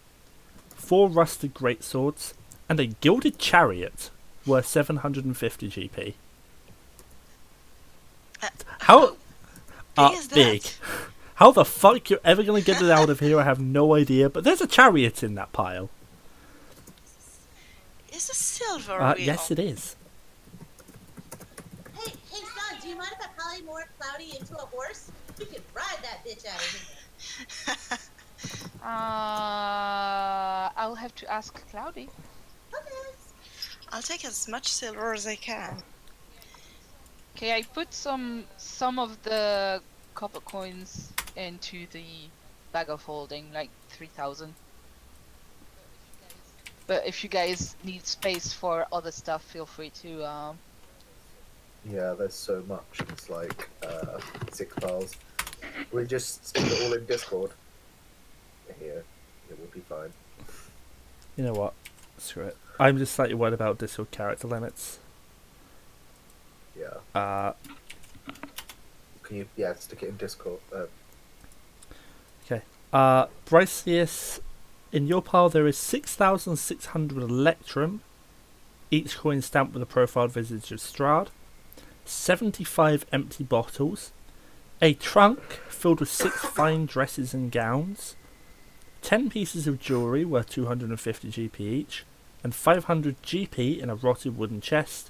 4 rusted greatswords, and a gilded chariot worth 750 GP. How big is that? big? How the fuck you're ever gonna get it out of here? I have no idea. But there's a chariot in that pile. Is a silver wheel? Yes, it is. Hey, son, do you mind if I polymorph Cloudy into a horse? We could ride that bitch out of here. I'll have to ask Cloudy. Okay. I'll take as much silver as I can. Okay, I put some of the copper coins into the bag of holding, like 3,000. But if you guys need space for other stuff, feel free to. Yeah, there's so much. It's like 6 files. We just stick it all in Discord. Here, it will be fine. You know what? Screw it. I'm just slightly worried about Discord character limits. Yeah. Can you? Yeah, stick it in Discord. Okay. Bryseis, in your pile there is 6,600 Electrum, each coin stamped with a profiled visage of Strahd, 75 empty bottles, A trunk filled with 6 fine dresses and gowns, 10 pieces of jewellery worth 250 GP each, and 500 GP in a rotted wooden chest,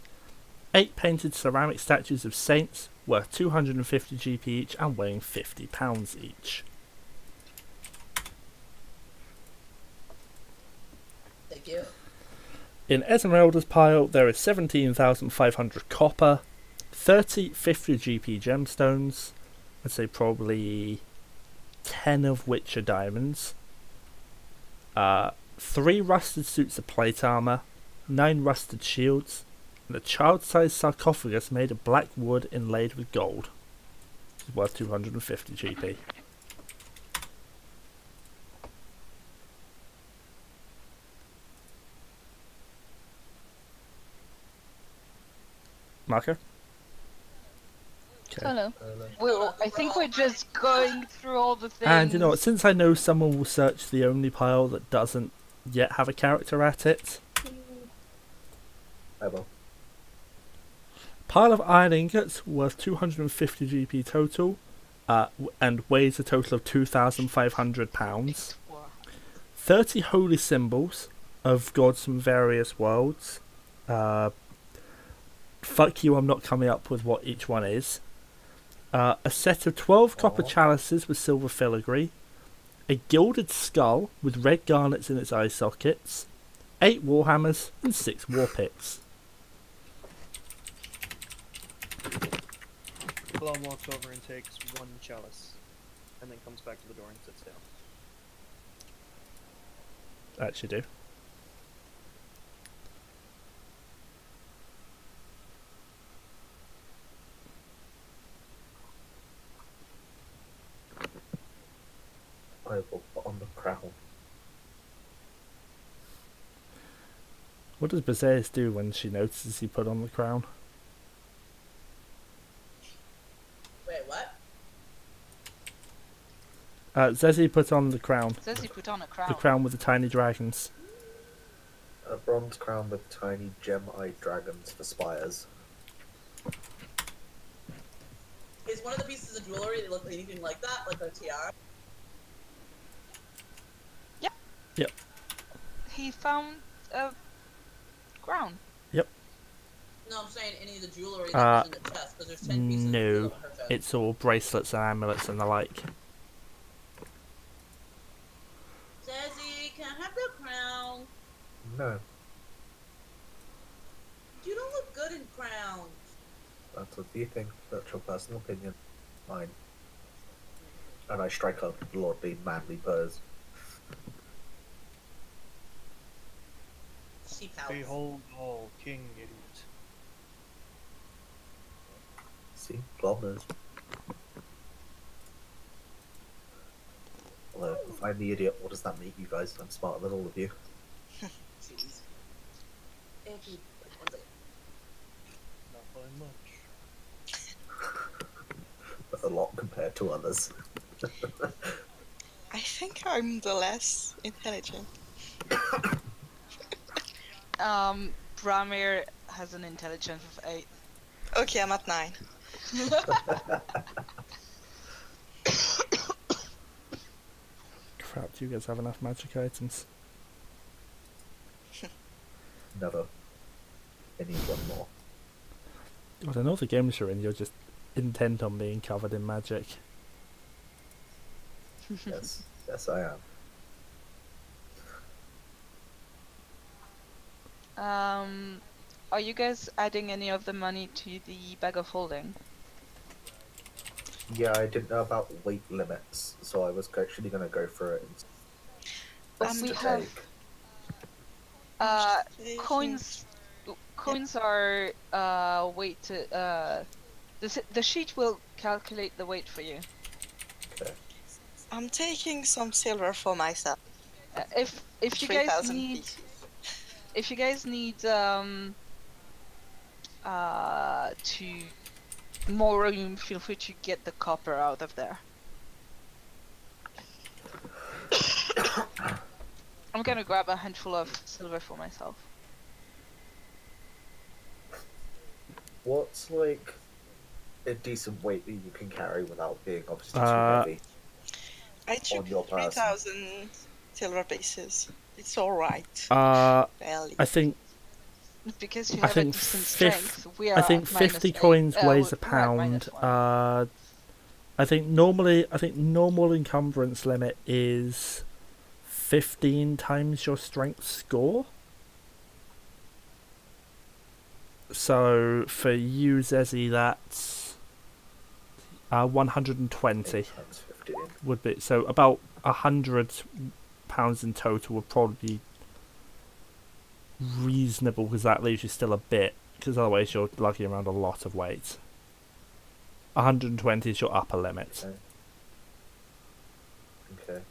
8 painted ceramic statues of saints worth 250 GP each and weighing 50 pounds each. Thank you. In Esmeralda's pile, there is 17,500 copper, 30 50 GP gemstones, I'd say probably 10 of which are diamonds, 3 rusted suits of plate armour, 9 rusted shields, and a child-sized sarcophagus made of black wood inlaid with gold. Which is worth 250 GP. Marco? Okay. Hello. I think we're just going through all the things. And you know what, since I know someone will search the only pile that doesn't yet have a character at it, I will. pile of iron ingots worth 250 GP total, and weighs a total of 2,500 pounds. 30 holy symbols of gods from various worlds. Fuck you, I'm not coming up with what each one is. A set of 12 copper chalices with silver filigree. A gilded skull with red garnets in its eye sockets. 8 warhammers and 6 war picks. Glom walks over and takes 1 chalice, and then comes back to the door and sits down. Actually do. I will put on the crown. What does Bryseis do when she notices he put on the crown? Wait, what? Zesi put on the crown. Zesi put on a crown. The crown with the tiny dragons. A bronze crown with tiny gem-eyed dragons for spires. Is one of the pieces of jewelry that look anything like that? Like a tiara? Yep. He found a crown. No, I'm saying any of the jewelry that was in the chest, because there's 10 pieces of No, jewelry on her chest. it's all bracelets and amulets and the like. Zesi, can I have the crown? No, You don't look good in crowns. that's what you think. That's your personal opinion. Mine. And I strike up lordly, manly purrs. She pouts. Behold all, king idiot. See? Glom knows. Although, if I'm the idiot, what does that make you guys? I'm smarter than all of you. Jeez. If you... one second. Not by much. But a lot compared to others. I think I'm the less intelligent. Brammyr has an intelligence of 8. Okay, I'm at 9. Crap, do you guys have enough magic items? Never. I need one more. God, I know the games you're in, you're just intent on being covered in magic. Yes. Yes, I am. Are you guys adding any of the money to the bag of holding? Yeah, I didn't know about weight limits, so I was actually going to go for it. We To have take. coins. Coins are weighted. The sheet will calculate the weight for you. Okay. I'm taking some silver for myself. If you guys 3,000 need pieces. if you guys need to more room, feel free to get the copper out of there. I'm gonna grab a handful of silver for myself. What's like a decent weight that you can carry without being obviously too Uh, heavy I took on your person? 3,000 silver pieces. It's alright. Barely. I think Because you I have a think decent fif- strength, we I are think at 50 -8. coins weighs a We're at pound. -1. I think normal encumbrance limit is 15 times your strength score. So for you, Zesi, that's 120 8 times 15. would be, so about £100 in total would probably be reasonable, because that leaves you still a bit, because otherwise you're lugging around a lot of weight. 120 is your upper limit. Okay.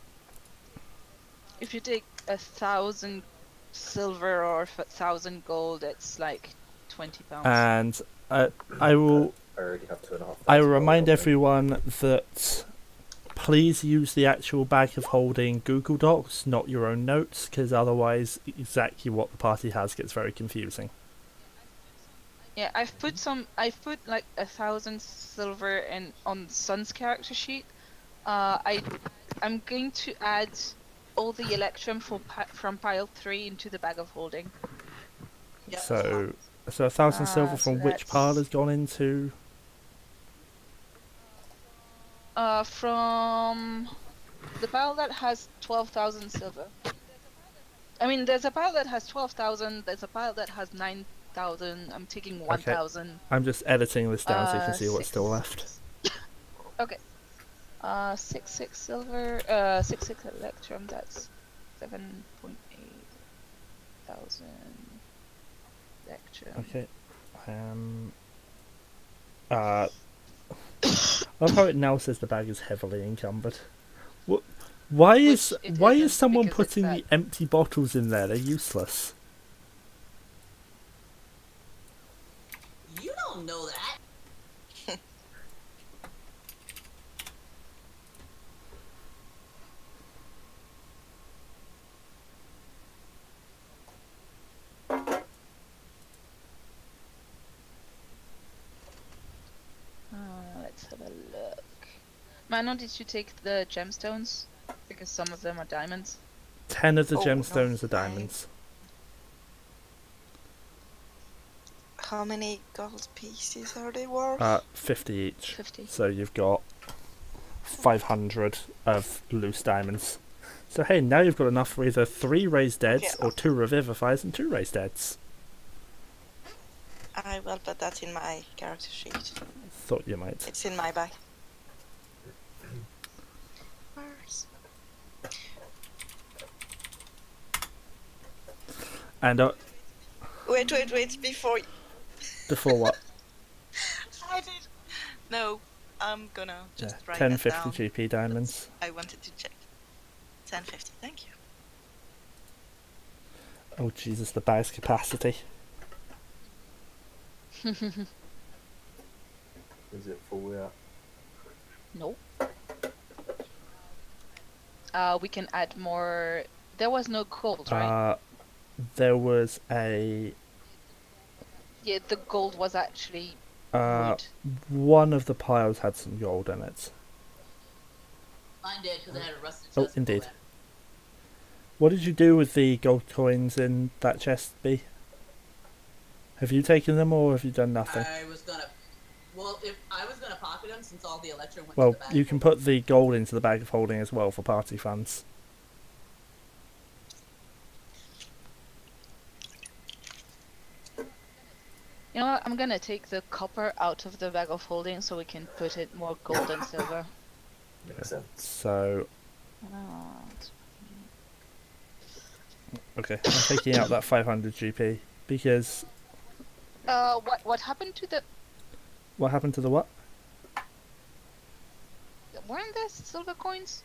If you take 1,000 silver or 1,000 gold, it's like £20. And I will I already have 2,500. I will remind gold on me. everyone that please use the actual bag of holding Google Docs, not your own notes, because otherwise exactly what the party has gets very confusing. Yeah, I've put like 1,000 silver in on Sun's character sheet. I'm going to add all the electrum from pile 3 into the bag of holding. Yep. So 1,000 silver so from which pile that's- has gone into? From the pile that has 12,000 silver. I mean, there's a pile that has 12,000. There's a pile that has 9,000. I'm taking 1,000. I'm just editing this down so you can see what's 6. still left. Okay. 6 silver. 6 electrum. That's 7.8 thousand electrum. Okay. I love how it now says the bag is heavily encumbered. Why is it why is isn't, someone because it's putting the empty bottles in there? They're useless. You don't know that. Let's have a look. Manon, did you take the gemstones? Because some of them are diamonds. 10 of the Oh, no, gemstones are I- diamonds. How many gold pieces are they worth? 50 each. 50. So you've got 500 of loose diamonds. So hey, now you've got enough for either 3 raised deads Yeah. or 2 revivifies and 2 raised deads. I will put that in my character sheet. Thought you might. It's in my bag. Where's... And Wait, before... before what? I did... No, I'm gonna just write 10, that 50 down. GP diamonds. I wanted to check. 1050, thank you. Oh Jesus, the bag's capacity. Is it full yet? Nope. We can add more. There was no gold, right? There was a Yeah, the gold was actually wood. one of the piles had some gold in it. Mine did because I had a rusted chest. Oh, full of indeed. that. What did you do with the gold coins in that chest, B? Have you taken them or have you done nothing? I was gonna. Well, if I was gonna pocket them since all the electrum went Well, to the bag. you can put the gold into the bag of holding as well for party funds. You know what? I'm gonna take the copper out of the bag of holding so we can put it more gold and silver. Makes sense. So, Oh, okay, I'm taking out that 500 GP because what happened to the? what happened to the what? Weren't there silver coins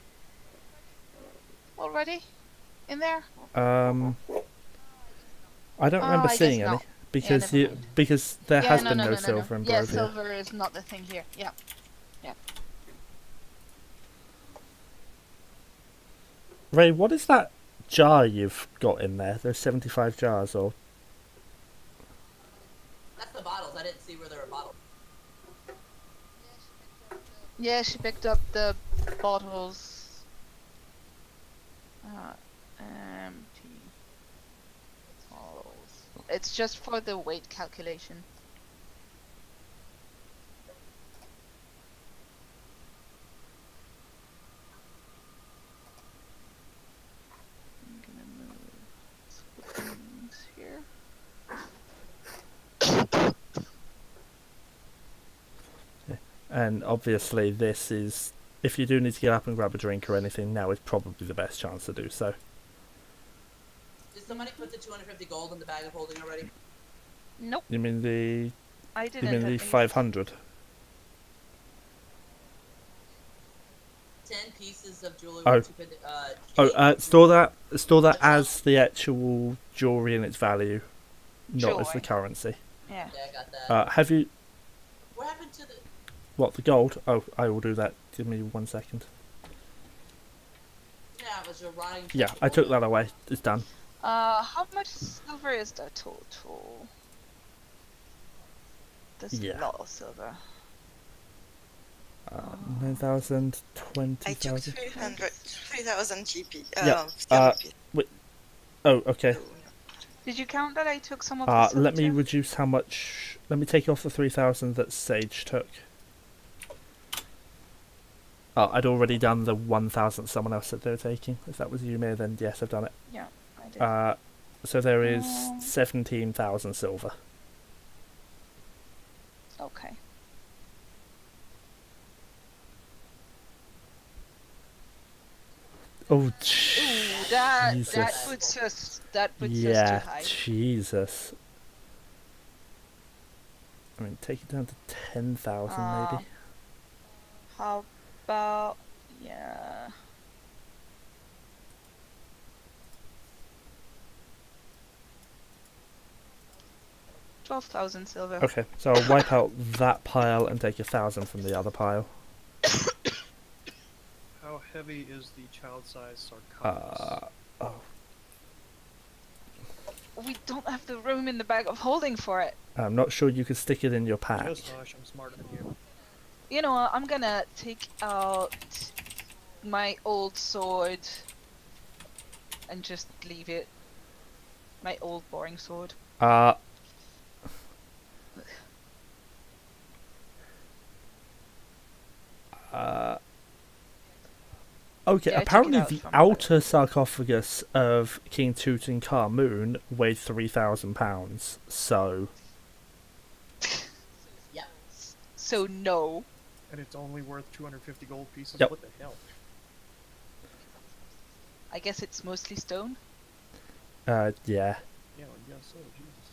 already in there? I don't remember I guess seeing any not. because never mind. because there Yeah, has no, been no, no no, no, silver in Yeah, Barovia. silver is not the thing here. Yeah. Ray, what is that jar you've got in there? There's 75 jars, or That's the bottles. I didn't see where there were bottles. Yeah, she picked up the bottles. Empty bottles. It's just for the weight calculation. I'm gonna move things here. And obviously this is, if you do need to get up and grab a drink or anything, now is probably the best chance to do so. Did somebody put the 250 gold in the bag of holding already? Nope, You mean the I you didn't. mean at the least. 500? 10 pieces of jewelry. Oh. With 250, Store that That's as the actual jewelry and its value, not as the Jewelry. currency. Yeah. Yeah, I got that. Have you What happened to the? what, the gold? Oh, I will do that. Give me 1 second. Yeah, it was your rotting. Yeah, I took that away. It's done. How much silver is the total? There's Yeah. a lot of silver. 9,000, I took 20,000. 3,000 GP. Yeah, silver piece. Oh, okay. Did you count that I took some of the silver Let me too? reduce how much. Let me take off the 3,000 that Sage took. Oh, I'd already done the 1,000 someone else said they were taking. If that was you, Miya, then yes, I've done it. Yeah, I did. So there is Um, 17,000 silver. Okay. Oh, Ooh, that Jesus. puts us too Yeah, high. Jesus. I mean, take it down to 10,000 maybe. How about yeah? $12,000 silver. Okay, so I'll wipe out that pile and take 1,000 from the other pile. How heavy is the child-sized sarcophagus? Oh, We don't have the room in the bag of holding for it. I'm not sure you could stick it in your pack. Just hush, I'm smarter than you. You know what? I'm gonna take out my old sword and just leave it. My old boring sword. Okay, Yeah, I took it apparently out the from the outer sarcophagus of King Tutankhamun weighed 3,000 pounds, so... Yeah. So no. And it's only worth 250 gold pieces? Yep. What the hell? I guess it's mostly stone. yeah. Yeah, I guess so, Jesus.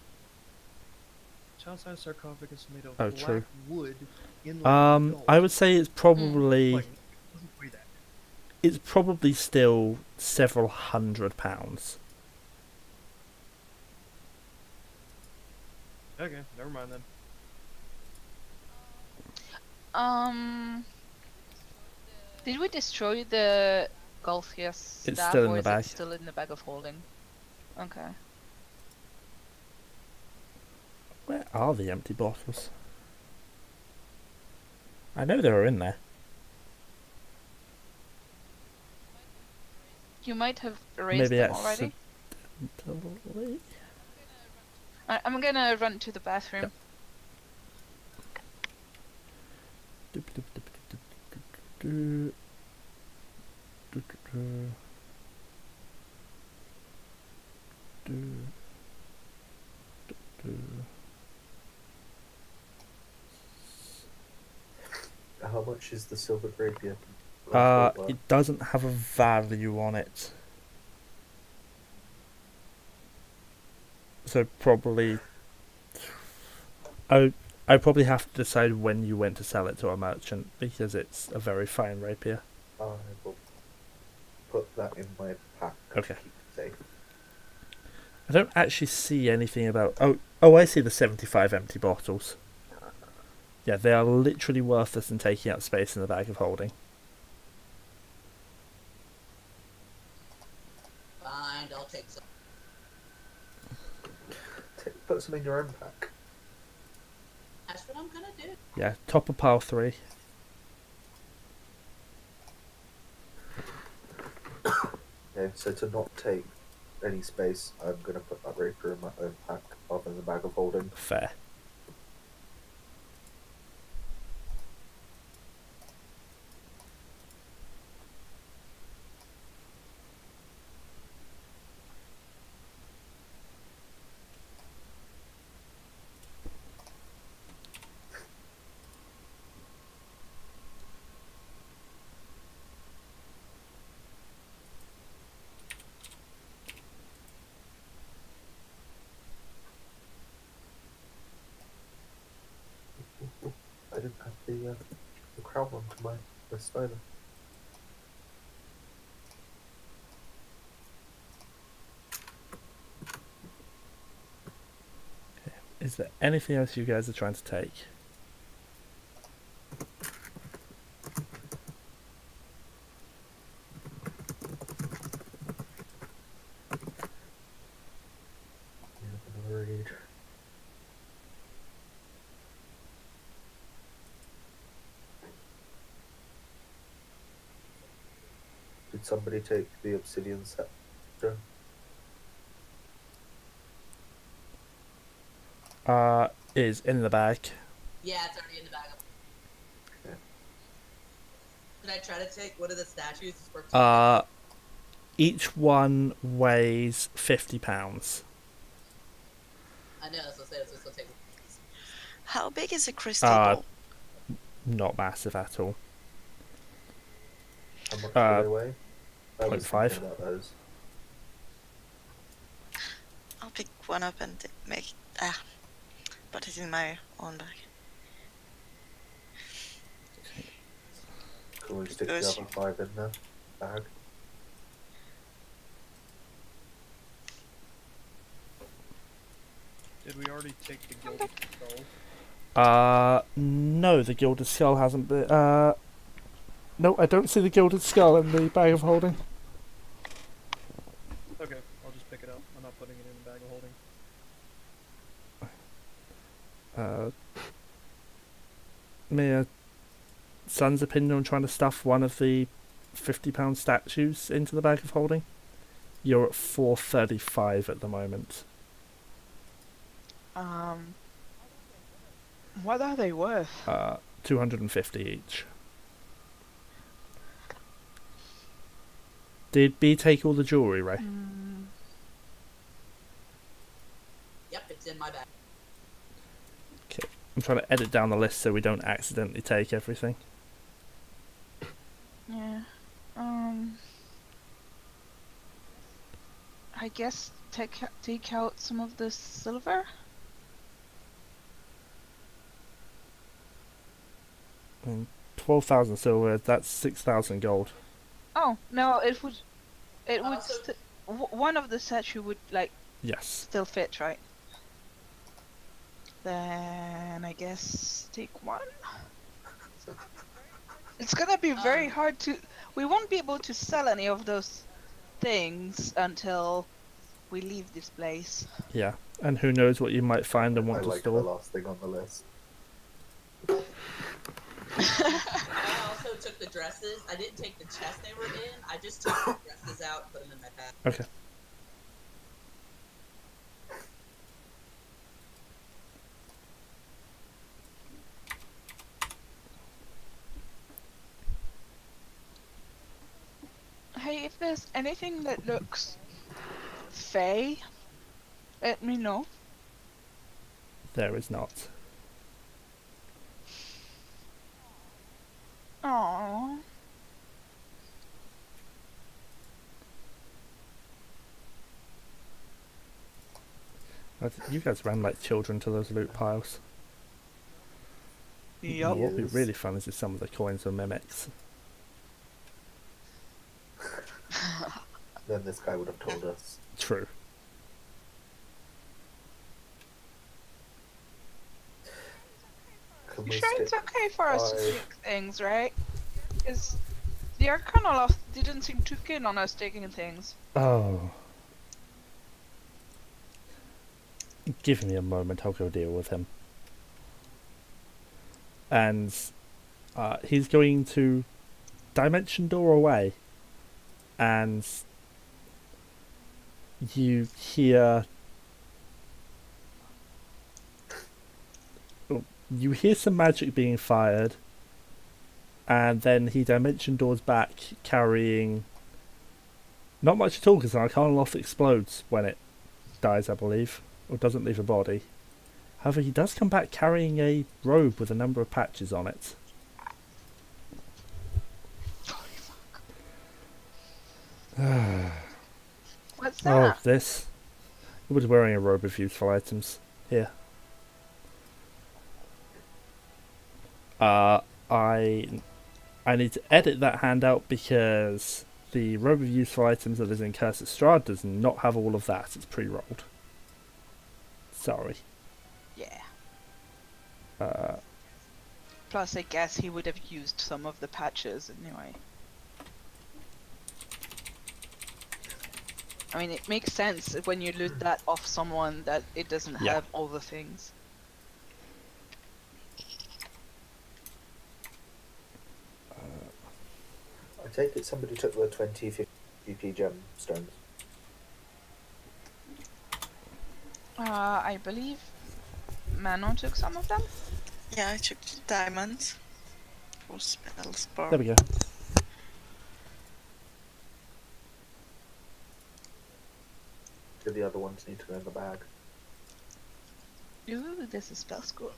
Child-sized sarcophagus made of Oh, black true. wood inlaid with gold. I would say it's probably... Like, it doesn't weigh that. It's probably still several £100. Okay, never mind then. Did we destroy the Golthius staff? It's still in or the is bag. it still in the bag of holding? Okay. Where are the empty bottles? I know they were in there. You might have erased Maybe them that's already. accidentally. I'm gonna run to the bathroom. How much is the silver rapier? It doesn't have a value on it. So probably... I probably have to decide when you went to sell it to a merchant, because it's a very fine rapier. I will put that in my pack. Okay. Keep it safe. I don't actually see anything about... Oh, I see the 75 empty bottles. Yeah, they are literally worthless and taking up space in the bag of holding. Fine, I'll take some. Put some in your own pack. That's what I'm gonna do. Yeah, top of pile 3. Okay, so to not take any space, I'm going to put that rapier in my own pack rather than the bag of holding. Fair. I didn't have the crown onto my wrist either. Is there anything else you guys are trying to take? Another read. Did somebody take the obsidian scepter? Is in the bag. Yeah, it's already in the bag. Yeah. Can I try to take one of the statues? For Each one weighs 50 pounds. I know, so say it's still take. How big is a crystal ball? Not massive at all. How much do they weigh? I was 0.5. thinking about those. I'll pick one up and put it in my own bag. Can we stick the Because- other 5 in the bag? Did we already take the gilded skull? No, the gilded skull hasn't been. No, I don't see the gilded skull in the bag of holding. Okay, I'll just pick it up. I'm not putting it in the bag of holding. Miya, Son's opinion on trying to stuff one of the £50 statues into the bag of holding? You're at 435 at the moment. What are they worth? 250 each. Did B take all the jewellery, Ray? Yep, it's in my bag. I'm trying to edit down the list so we don't accidentally take everything. Yeah. I guess take out some of the silver. 12,000 silver, that's 6,000 gold. Oh no, it would. Also- One of the statue would like Yes. still fit, right? Then I guess take one. It's gonna be very hard to. We won't be able to sell any of those things until we leave this place. Yeah. And who knows what you might find and I want to like the store. last thing on the list. I also took the dresses. I didn't take the chest they were in. I just took the dresses out and put them in my bag. Okay. Hey, if there's anything that looks fey, let me know. There is not. Aww. You guys ran like children to those loot piles. Yup. What would be Yes. really fun is if some of the coins were mimics. Then this guy would have told us. True. Can You we sure it's stick okay for us to 5? take things, right? Because the Arcanoloth didn't seem too keen on us taking things. Oh. Give me a moment, I'll go deal with him. And he's going to dimension door away and you hear some magic being fired, and then he dimension doors back carrying not much at all, because an Arcanoloth explodes when it dies, I believe, or doesn't leave a body. However, he does come back carrying a robe with a number of patches on it. What's Oh, that? this. He was wearing a robe of useful items. Here. I need to edit that handout because the robe of useful items that is in Curse of Strahd does not have all of that. It's pre-rolled. Sorry. Yeah. Uh, Plus, I guess he would have used some of the patches anyway. I mean, it makes sense when you loot that off someone that it doesn't Yeah. have all the things. I take it somebody took the 20 50p gemstones. I believe Manon took some of them. Yeah, I took diamonds. For spells, there we go. Do the other ones need to go in the bag? Ooh, this is spell school.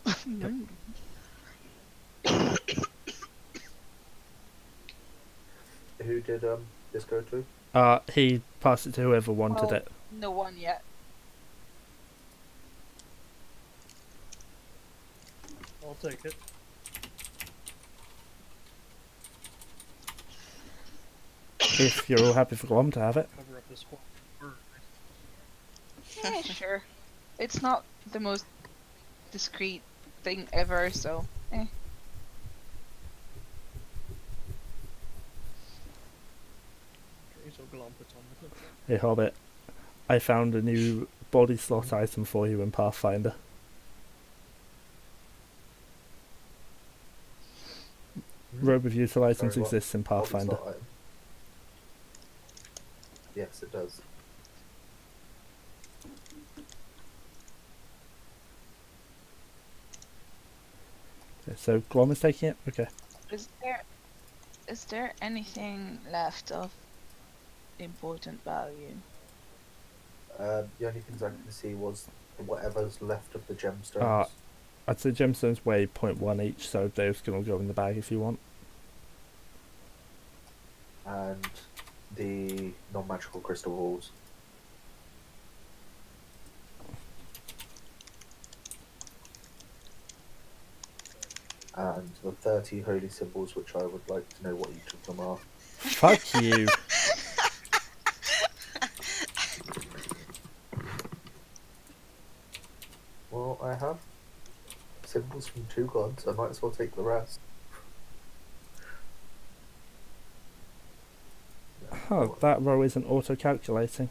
Who did this go to? He passed it to whoever wanted Well, it. No one yet. I'll take it. If you're all happy for Glom to have it. Cover up this whole bird. Yeah, sure. It's not the most discreet thing ever, so eh. Okay, so Glom puts on the clip. Hey Hobbit, I found a new body slot item for you in Pathfinder. Robe of useful items Sorry, what? exists in What was Pathfinder. that item? Yes, it does. Okay, so Glom is taking it? Okay. Is there anything left of important value? The only things I can see was whatever's left of the gemstones. I'd say gemstones weigh 0.1 each, so those can all go in the bag if you want. And the non-magical crystal balls. And the 30 holy symbols, which I would like to know what each of them are. Fuck you. Well, I have symbols from 2 gods, I might as well take the rest. Oh, that row isn't auto-calculating.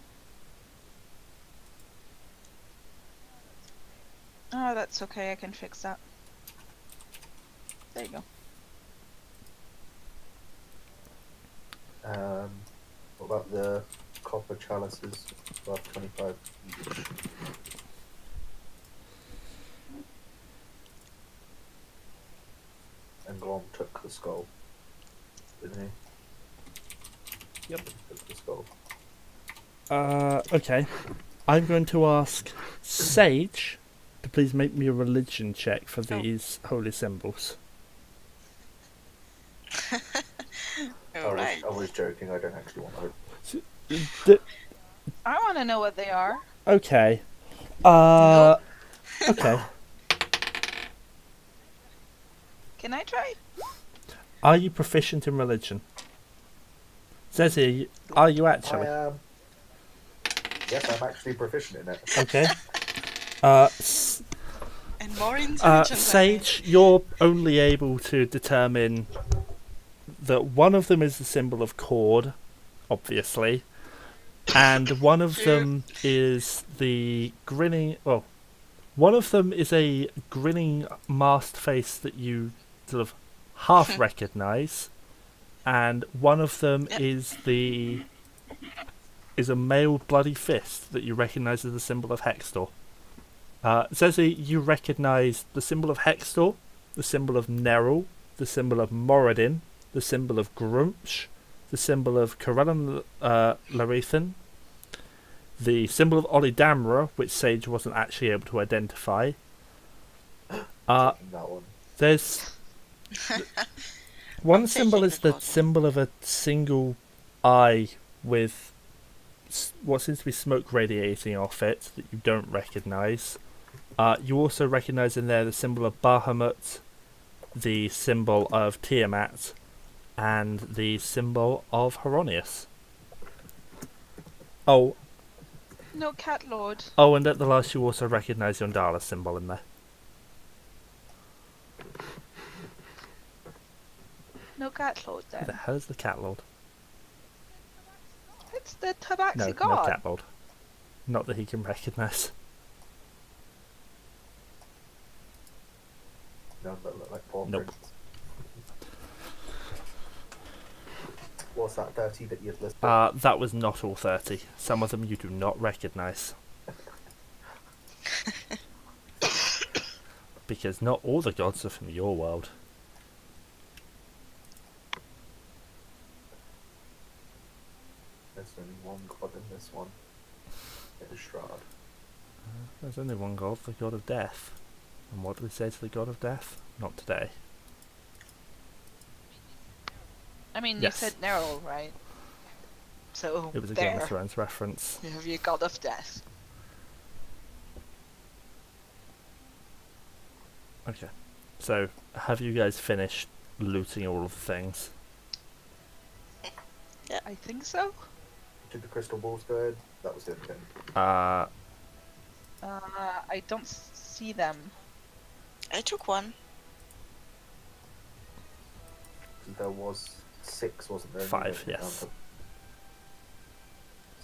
Oh, that's okay, I can fix that. There you go. What about the copper chalices? About 25 each. And Glom took the skull, didn't he? Yep. Took the skull. Okay. I'm going to ask Sage to please make me a religion check for these holy symbols. Alright. I was joking, I don't actually want to. I want to know what they are. Okay. Okay. Can I try? Are you proficient in religion? Zesi, are you actually? I am. Yes, I'm actually proficient in it. Okay. And more intelligent than me. Sage, you're only able to determine that one of them is the symbol of cord, obviously, and one of them is the grinning. Well, one of them is a grinning masked face that you sort of half recognise, and one of them Yep. is the is a mailed bloody fist that you recognise as the symbol of Hextor. Zesi, you recognise the symbol of Hextor, the symbol of Nerul, the symbol of Moradin, the symbol of Grumsh, the symbol of Corellum Larethan, the symbol of Olidamra, which Sage wasn't actually able to identify. Taking that one. There's one I'm symbol taking is the the bottom. symbol of a single eye with what seems to be smoke radiating off it that you don't recognise. You also recognise in there the symbol of Bahamut, the symbol of Tiamat, and the symbol of Heronius. Oh, No, Cat Lord. and at the last you also recognise Yondala's symbol in there. No Cat Lord Who the then. hell is the Cat Lord? It's the tabaxi No god. Cat Lord. Not that he can recognise. None that look like paw Nope. prints. What's that 30 that you'd listed? That was not all 30. Some of them you do not recognise. Because not all the gods are from your world. There's only one god in this one. It is Strahd. There's only one god, the god of death. And what do we say to the god of death? Not today. I mean, Yes. you said Nerul, right? So It was a there. Game of Thrones reference. You have your god of death. Okay. So, have you guys finished looting all of the things? I think so. Did the crystal balls go in? That was the other thing. I don't see them. I took one. There was 6, wasn't there? 5, yes.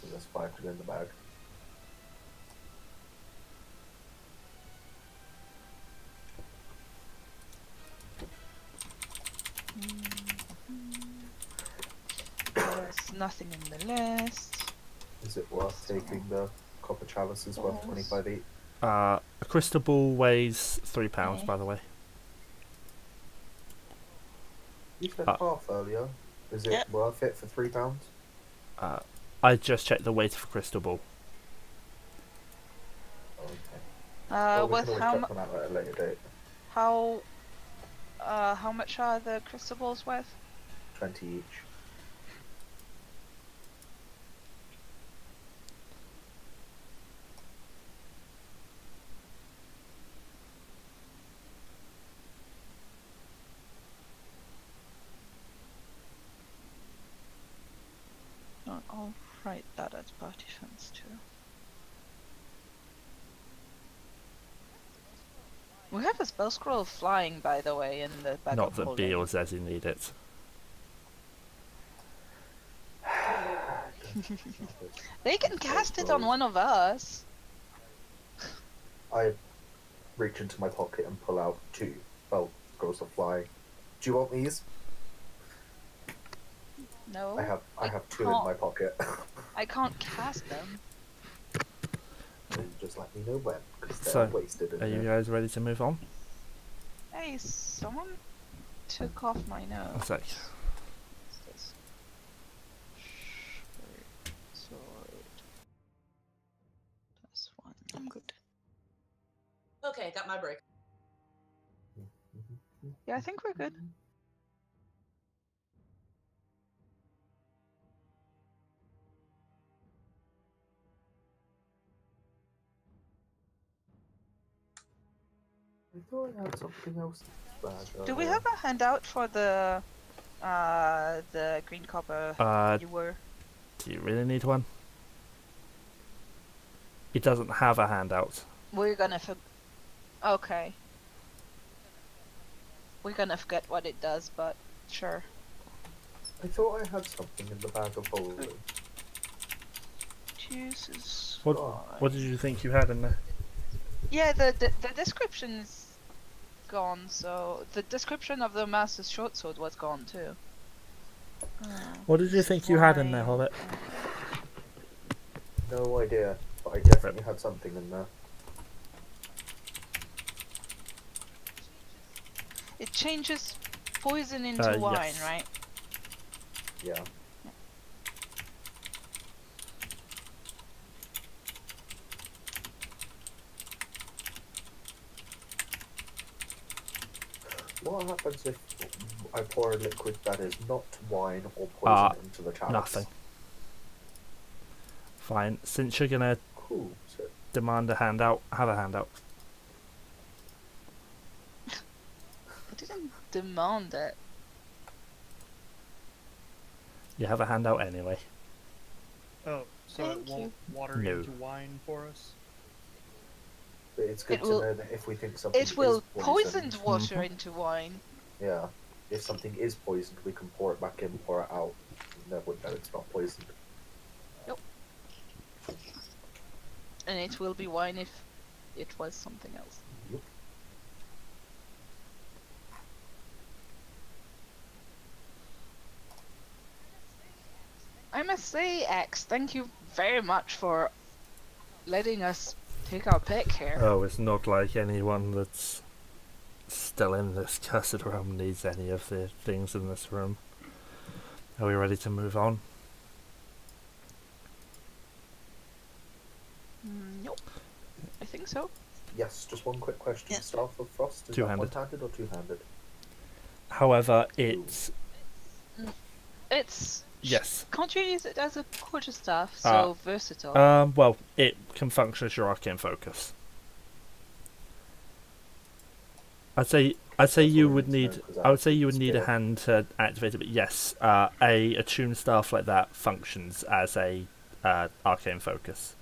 So there's 5 to go in the bag. There's nothing in the list. Is it worth taking the copper chalices worth 25 each? A crystal ball weighs £3, Okay. by the way. You said Ah. half earlier. Is it Yeah. worth it for £3? I just checked the weight of a crystal ball. Oh, okay. Well, we With can always how check them out at a later date. how much are the crystal balls worth? 20 each. Oh, I'll write that as party funds too. We have a spell scroll flying, by the way, in the bag Not of that holding. B or Zesi need it. They can cast it on one of us. I reach into my pocket and pull out 2 spell scrolls of fly. Do you want these? No, I have 2 can't. in my pocket. I can't cast them. And just let me know when, because they're So, wasted in Are you here. guys ready to move on? Hey, someone took off my nose. One sec. What's this? Sword. That's one. I'm good. Okay, got my break. Yeah, I think we're good. I thought I had something else in this bag. Do we have a handout for the green copper you were? Do you really need one? It doesn't have a handout. We're gonna Okay. We're gonna forget what it does, but sure. I thought I had something in the bag of holding. Jesus. What did you think you had in there? Yeah, the description's gone, so the description of the master's short sword was gone too. What did you think you had in there, Why- Hobbit? No idea, but I definitely had something in there. It changes poison into wine, yes. right? Yeah. What happens if I pour a liquid that is not wine or poison into the chalice? Nothing. Fine. Since you're gonna Cool. So, demand a handout, have a handout. I didn't demand it. You have a handout anyway. Oh, so Thank it won't water No. into wine for us? but it's good It to will- know that if we think something It will is poisoned poisoned, water Mhm. into wine. yeah, if something is poisoned, we can pour it back in, pour it out, and then we know it's not poisoned. And it will be wine if it was something else. Yep. I must say, X, thank you very much for letting us take our pick here. Oh, it's not like anyone that's still in this cursed realm needs any of the things in this room. Are we ready to move on? Nope. I think so. Yes, just one quick question. Yeah. Staff of Frost, is that Two-handed. one-handed or two-handed? However, it's It's... yes. Can't you use it as a quarterstaff? So versatile. Well, it can function as your arcane focus. I'd say you would need. I would say you would need a hand to activate it, but yes, a attuned staff like that functions as a arcane focus.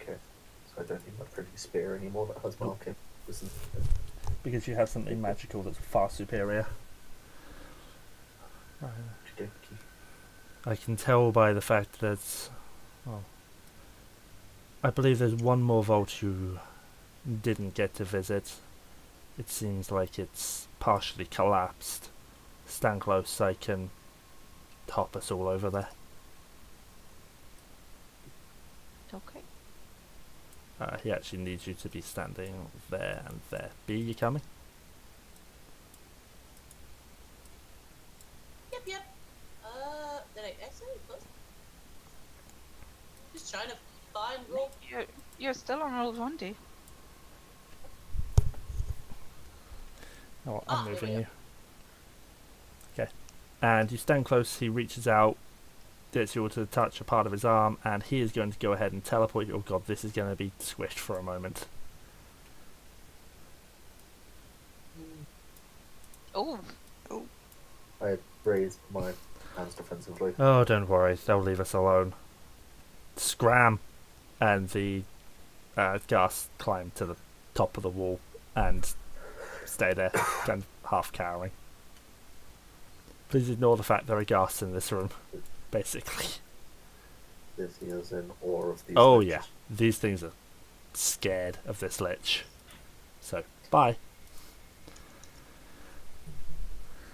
Okay, so I don't need my pretty spear anymore that has marking. This is Because you have something magical that's far superior. okey-dokey. I can tell by the fact that, well, I believe there's one more vault you didn't get to visit. It seems like it's partially collapsed. Stand close, I can hop us all over there. Okay. He actually needs you to be standing there and there. B, you coming? Yep. Did I accidentally close? Just trying to find roll. You're still on roll 20. Oh, Ah, I'm there moving we you. Okay. And you stand close, he reaches out, gets you all to touch a part of his arm, and he is going to go ahead and teleport you. Oh god, this is going to be squished for a moment. Oh, I raised my hands defensively. Oh, don't worry, they'll leave us alone. Scram! And the ghast climb to the top of the wall and stay there, kind of half cowering. Please ignore the fact there are ghasts in this room, basically. Is he is in awe of these Oh things. yeah, these things are scared of this lich. So, bye.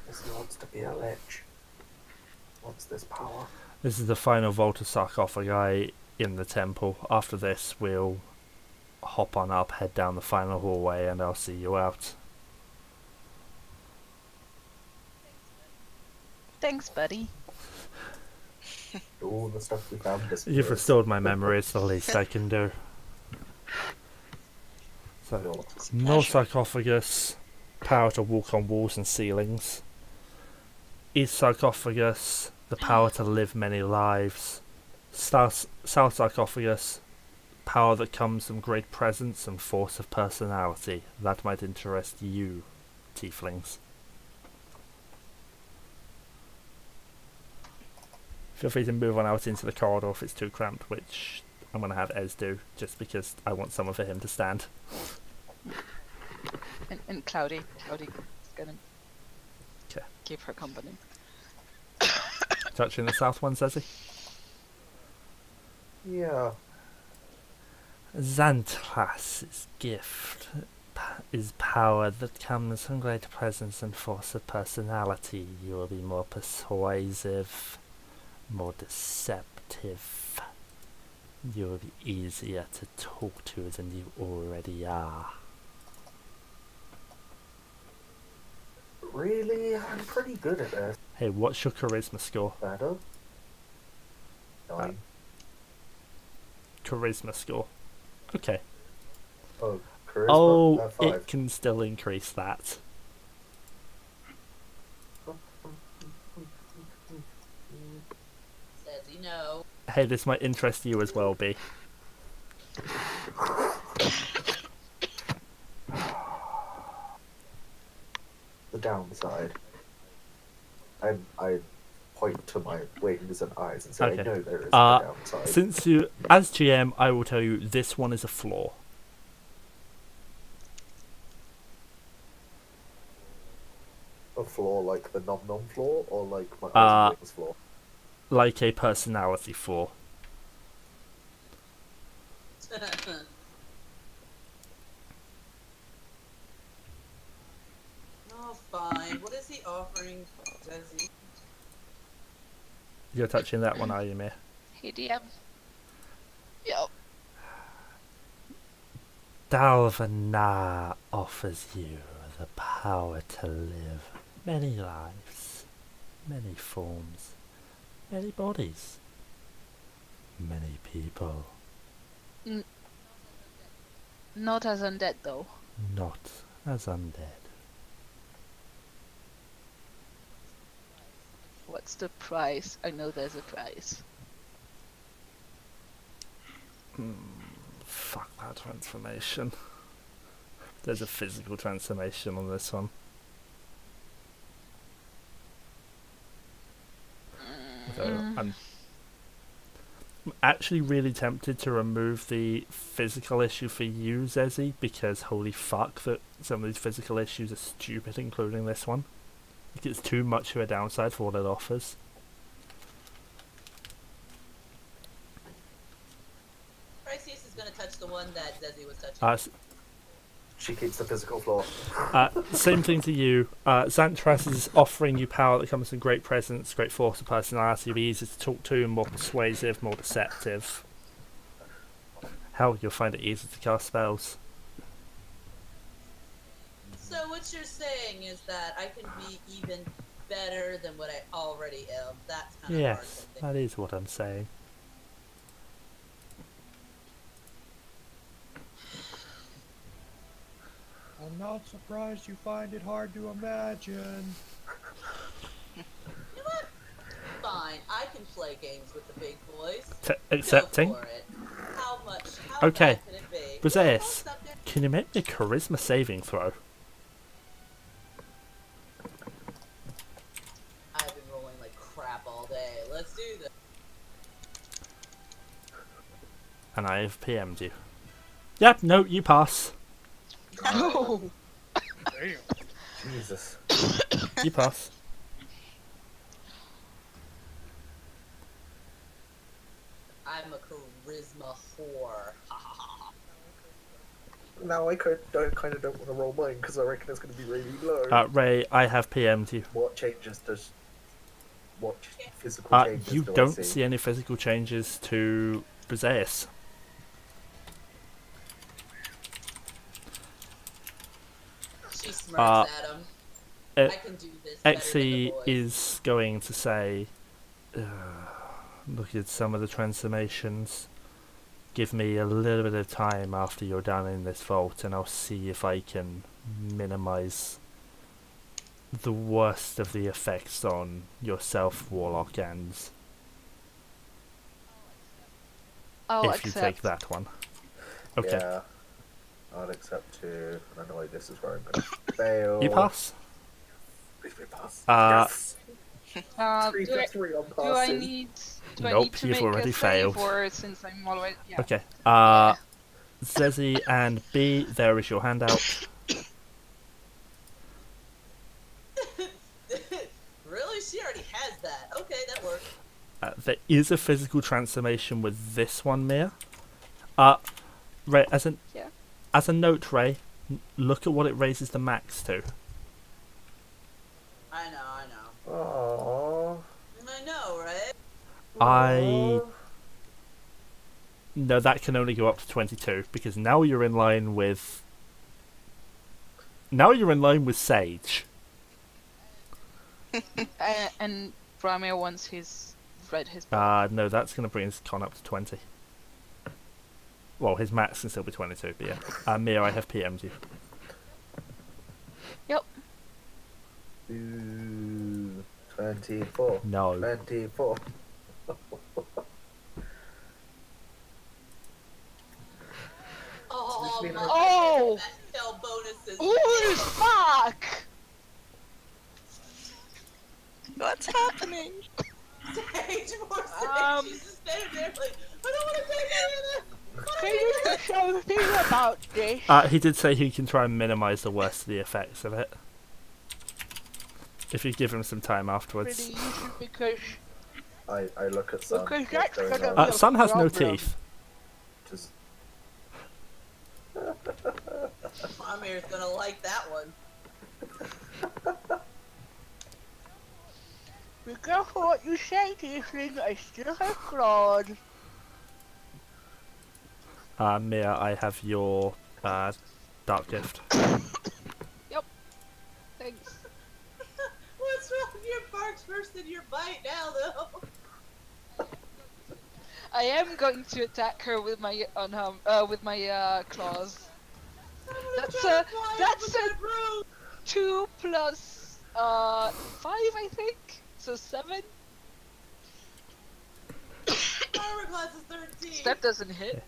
Yes, he wants to be a lich. Wants this power. This is the final vault of sarcophagi in the temple. After this, we'll hop on up, head down the final hallway, and I'll see you out. thanks, buddy. All the stuff we found disappears. You've restored my memory, it's the least I can do. So, No. no sarcophagus, power to walk on walls and ceilings. East sarcophagus, the power to live many lives. South sarcophagus, power that comes from great presence and force of personality. That might interest you, tieflings. Feel free to move on out into the corridor if it's too cramped, which I'm going to have Ez do, just because I want someone for him to stand. And Cloudy's gonna 'Kay. keep her company. Touching the south one, Zesi? Yeah. Xantlas's gift is power that comes from great presence and force of personality. You will be more persuasive, more deceptive, receptive. You'll be easier to talk to than you already are. Really? I'm pretty good at this. Hey, what's your charisma score? Better? 9. Charisma score. Okay. Oh, charisma? Oh, 5. it can still increase that. Zesi, no. Hey, this might interest you as well, B. The downside. And I point to my wings and eyes and say, Okay. I know there is a downside. Since you, as GM, I will tell you this one is a flaw. A flaw like the nom-nom flaw, or like my eyes and wings flaw? Like a personality flaw. Oh, fine. What is he offering, Zesi? You're touching that one, are you, Miya? Hey, DM. Yo. Dalvanar offers you the power to live many lives, many forms, many bodies, many people. Not as undead, though. Not as undead. What's the price? I know there's a price. Fuck that transformation. There's a physical transformation on this one. So I'm actually really tempted to remove the physical issue for you, Zesi, because holy fuck that some of these physical issues are stupid, including this one. Like, it's too much of a downside for what it offers. Bryseis is gonna touch the one that Zesi was touching. She keeps the physical flaw. Same thing to you. Xantras is offering you power that comes from great presence, great force of personality, be easy to talk to, more persuasive, more deceptive. Hell, you'll find it easy to cast spells. So what you're saying is that I can be even better than what I already am. That's kind of hard to Yes, think. that is what I'm saying. I'm not surprised you find it hard to imagine. You know what? Fine, I can play games with the big boys. Accepting. Go for it. How much? How Okay, bad can it be? Bryseis, Well, subject- can you make me a charisma saving throw? I've been rolling like crap all day. Let's do this. And I have PM'd you. Yep, no, you pass. Oh! Damn. Jesus. You pass. I'm a charisma whore. Now I kind of don't want to roll mine because I reckon it's going to be really low. Ray, I have PM'd you. What physical changes You do don't I see any physical changes to Bryseis. She smirks at him. I can do this better than the Exie boys. is going to say, look at some of the transformations. Give me a little bit of time after you're done in this vault and I'll see if I can minimize the worst of the effects on yourself, Warlock, and I'll if you take that one. Okay, Yeah. I'll accept 2. I know this is where I'm going to fail. you pass. Please be pass. Yes. 3 Do for I, 3 on do I passing. need? Do I Nope, need to you've make already a save, failed. or since I'm already? Yeah. Okay, Zesi and B, there is your handout. Really? She already has that. Okay, that works. There is a physical transformation with this one, Miya. Ray, as a note, Ray, look at what it raises the max to. I know. Aww. I know, right? I No, that can only go up to 22 because now you're in line with. Now you're in line with Sage. And Brammyr once he's read his book. No, that's going to bring his con up to 20. Well, his max can still be 22, but yeah. Miya, I have PM'd you. Yep. Ooh, 24. No. 24. Oh, mean my Oh! spell bonuses. Holy fuck! What's happening? Sage more Um, Sage. She's just standing there like, I don't want to take any of this. Can you do something about this? He did say he can try and minimise the worst of the effects of it. If you give him some time afterwards. Really easy because I look at Sun. Because what's that's going gonna on? be a Sun has no problem. teeth. Just Brammyr's gonna like that one. be careful what you say, tiefling. I still have claws. Miya, I have your dark gift. Thanks. What's wrong? Your bark's worse than your bite now, though. I am going to attack her with my claws. That's a 2 plus 5, I think. So 7. Armor class is 13. That doesn't hit.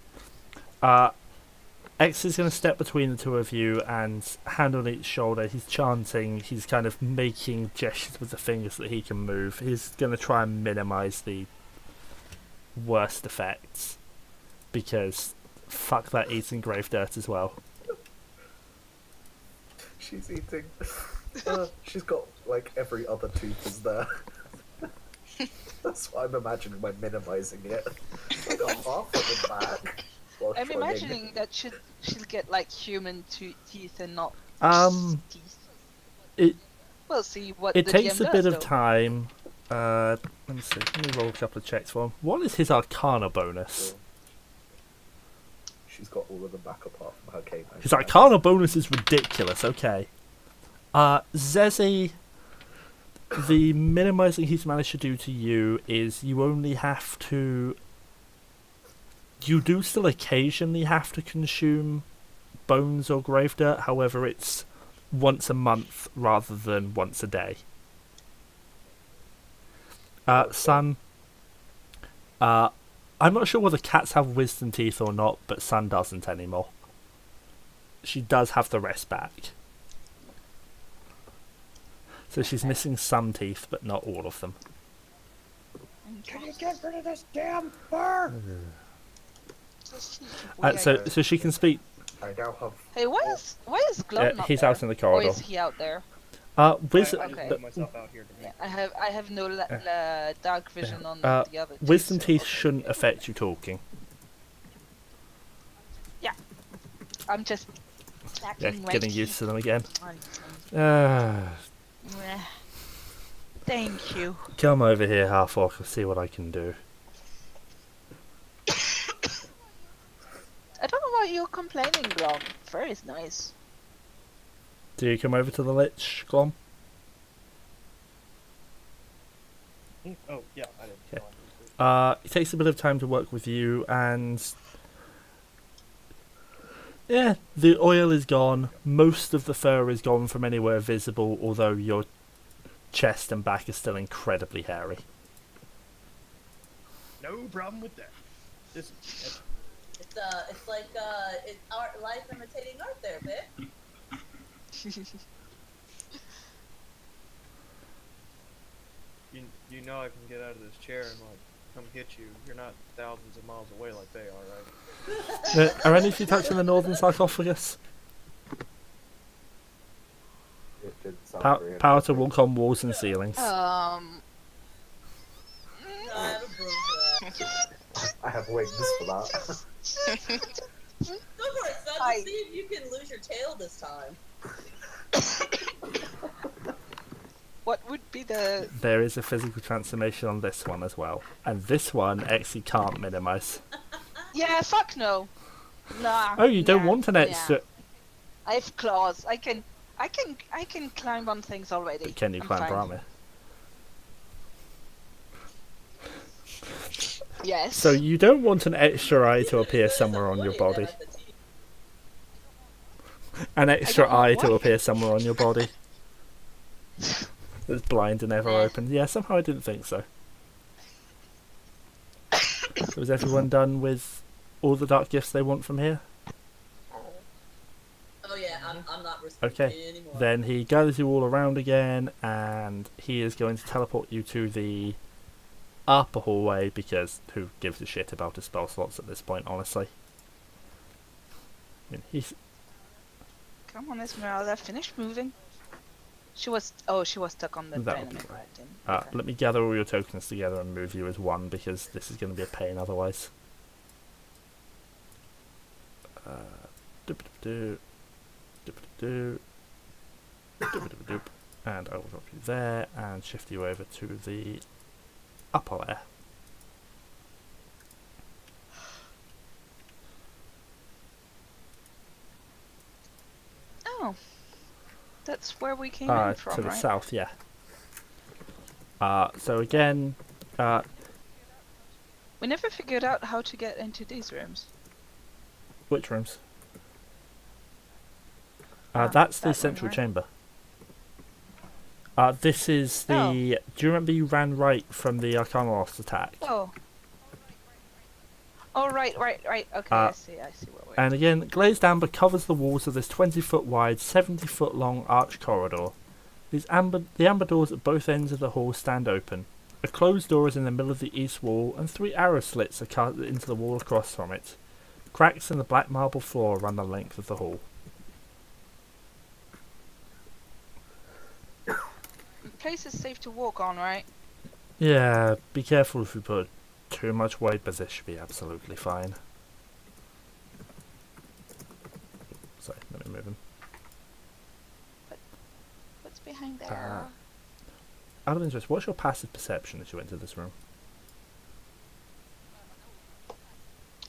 X is going to step between the two of you and hand on each shoulder. He's chanting. He's kind of making gestures with the fingers that he can move. He's going to try and minimise the worst effects. Because fuck that eating grave dirt as well. she's eating. She's got like every other tooth is there. That's what I'm imagining by minimizing it. I got half of them back. while I'm shrugging. imagining that she'll get like human teeth and not teeth. It We'll see what it the takes GM a bit does, of though. time. Let me see. Let me roll a couple of checks for him. What is his Arcana bonus? She's got all of them back apart from her canine. His Arcana bonus is ridiculous. Okay. Zesi, the minimizing he's managed to do to you is you only have to. You do still occasionally have to consume bones or grave dirt. However, it's once a month rather than once a day. Sun. I'm not sure whether cats have wisdom teeth or not, but Sun doesn't anymore. She does have the rest back. So she's missing some teeth, but not all of them. Can you get rid of this damn fur? So she can speak. I now have. Hey, why is Glom not He's there? out in the corridor. Or is he out there? Wisdom. I just Okay. put myself out here to be. Yeah, I have no dark vision on the other. two, Wisdom so- teeth shouldn't affect you talking. I'm just. Yeah, getting used to them again. Meh. Thank you. Come over here, half-orc. I'll see what I can do. I don't know why you're complaining, Glom. Fur is nice. Do you come over to the Lich, Glom? Oh, yeah, I didn't. Okay. know I needed to. It takes a bit of time to work with you, and yeah, the oil is gone. Most of the fur is gone from anywhere visible, although your chest and back is still incredibly hairy. No problem with that. This is It's like it's art, life imitating art there, babe. you know I can get out of this chair and like come hit you. You're not thousands of miles away like they are, right? Are any of you touching the northern sarcophagus? It did sound very Power to interesting. walk on walls and ceilings. I have a broom for that. I have wings for that. Go for it, son. Hi. Let's see if you can lose your tail this time. What would be the? There is a physical transformation on this one as well, and this one actually can't minimize. Yeah, fuck no. Nah. Oh, you don't nah, want an extra... I have claws. I can climb on things already. But can you I'm climb fine. Brammyr? Yes. So you don't want an extra eye to Even appear if there's a somewhere on your 20 that body. has the teeth. An extra don't want eye to what? appear somewhere on your body. That's blind and ever Nah. open. Yeah, somehow I didn't think so. Was everyone done with all the dark gifts they want from here? Oh yeah, I'm not risking Okay, anymore. then he gathers you all around again, and he is going to teleport you to the upper hallway, because who gives a shit about his spell slots at this point, honestly? I mean, he's... Come on, Esmeralda. Finish moving. She was stuck on the That would be dynamite, right. right? Then. Okay. Let me gather all your tokens together and move you as one, because this is going to be a pain otherwise. Doop-a-doop-doo. Doop-a-doop-doo. Doop-a-doop-doop. And I will drop you there and shift you over to the upper layer. Oh, that's where we came in from, To the right? south, yeah. So again, We never figured out how to get into these rooms. which rooms? Ah, That's the that one, central right? chamber. This is the... Oh. Do you remember you ran right from the Arcanolost attack? Oh. Oh, right. Okay, I see where we're And again, glazed amber covers the walls of this 20-foot wide, 70-foot long arch corridor. The amber doors at both ends of the hall stand open. A closed door is in the middle of the east wall, and 3 arrow slits are cut into the wall across from it. Cracks in the black marble floor run the length of the hall. The place is safe to walk on, right? Yeah, be careful if you put too much weight, but this should be absolutely fine. Sorry, let me move him. What's behind there? Out of interest, what's your passive perception as you enter this room?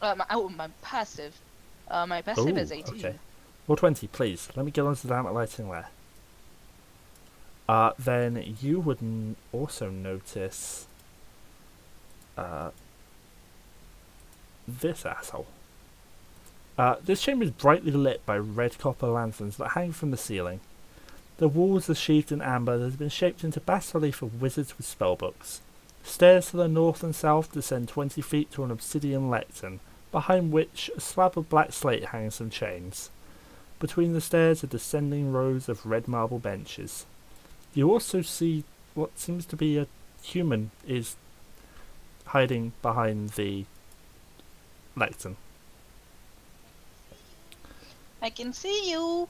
My passive. My passive is 18. Okay. Roll 20, please. Let me get onto the damn lighting there. Then you would also notice this asshole. This chamber is brightly lit by red copper lanterns that hang from the ceiling. The walls are sheathed in amber that has been shaped into bas-relief of wizards with spellbooks. Stairs to the north and south descend 20 feet to an obsidian lectern, behind which a slab of black slate hangs from chains. Between the stairs are descending rows of red marble benches. You also see what seems to be a human is hiding behind the lectern. I can see you.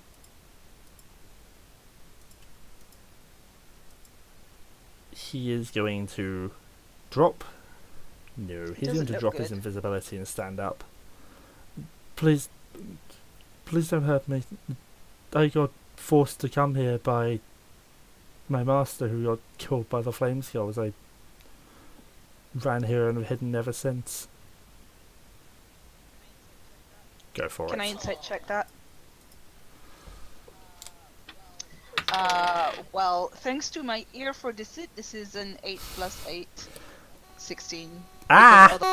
He is going to drop. No, he's going Doesn't to look drop his good. invisibility and stand up. Please don't hurt me. I got forced to come here by my master, who got killed by the flame skulls. I ran here and have hidden ever since. Go for Can it. I insight check that? Well, thanks to my ear for deceit, this is an 8 plus 8, 16. Ah! Because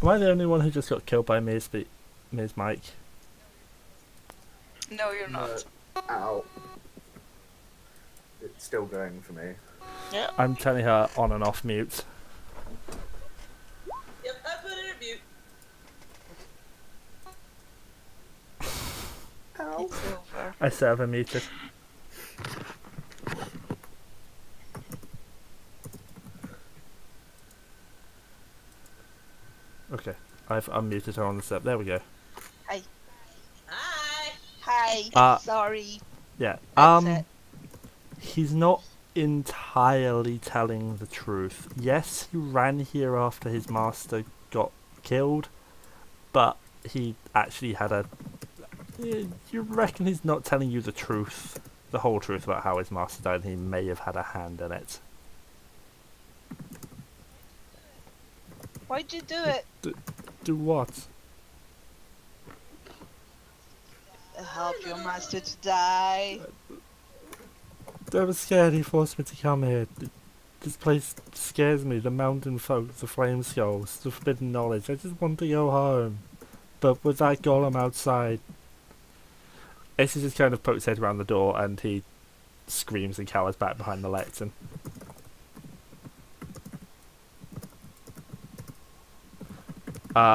Am I the only one who just got killed by Mia's mic? No, you're not. Ow. It's still going for me. Yeah. I'm telling her on and off mute. Yep, I put it in mute. Ow. It's over. I serve her muted. Okay, I've unmuted her on the step. There we go. Hi. hi, sorry. Yeah. That's it. He's not entirely telling the truth. Yes, he ran here after his master got killed, but he actually had a... You reckon he's not telling you the truth the whole truth about how his master died, and he may have had a hand in it. Why'd you do it? Do what? Help your master to die. I was scared. He forced me to come here. This place scares me. The mountain folk, the flame skulls, the forbidden knowledge. I just want to go home. But with that golem outside... Zesi just kind of pokes his head around the door and he screams and cowers back behind the lectern.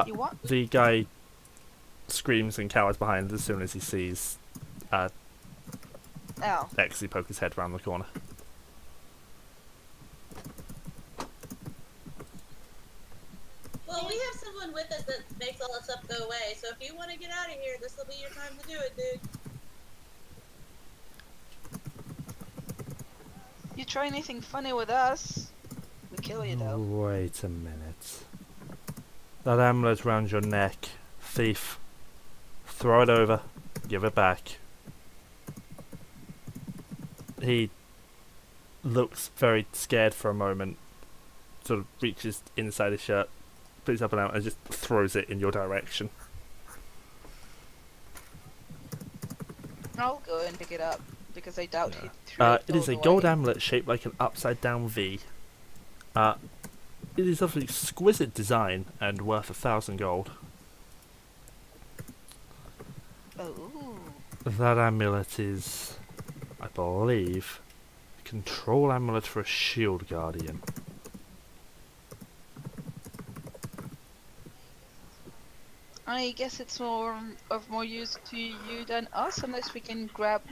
You what? The guy screams and cowers behind as soon as he sees Oh. Zesi poke his head around the corner. Well, we have someone with us that makes all that stuff go away, so if you want to get out of here, this will be your time to do it, dude. You try anything funny with us, we kill you though. Wait a minute. That amulet round your neck. Thief. Throw it over. Give it back. He looks very scared for a moment. Sort of reaches inside his shirt, puts it up and out, and just throws it in your direction. I'll go and pick it up because I doubt he threw it. It is all a the gold way. amulet shaped like an upside down V. It is of exquisite design and worth 1,000 gold. Oh. That amulet is, I believe, a control amulet for a shield guardian. I guess it's more use to you than us, unless we can grab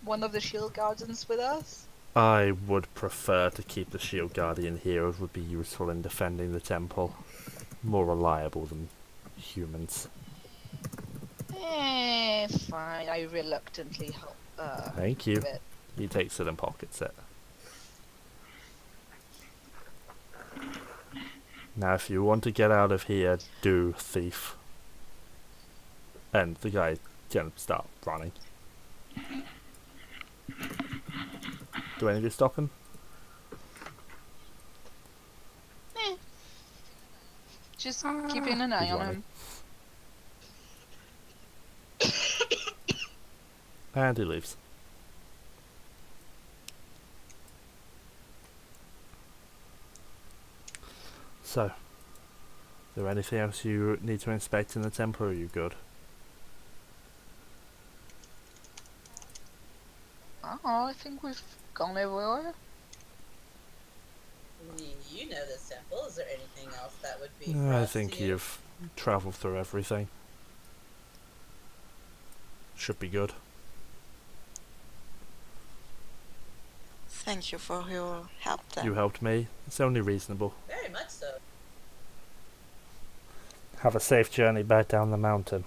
one of the shield guardians with us. I would prefer to keep the shield guardian here. It would be useful in defending the temple. More reliable than humans. Fine. I reluctantly help. Thank you. give it. He takes it and pockets it. Now, if you want to get out of here, do, thief. And the guy can start running. Do any of you stop him? Just keeping an eye He's on running. him. And he leaves. So, is there anything else you need to inspect in the temple, or are you good? Oh, I think we've gone everywhere. You know this temple. Is there anything else that would be? I think you've travelled through everything. Should be good. Thank you for your help then. You helped me. It's only reasonable. Very much so. Have a safe journey back down the mountain.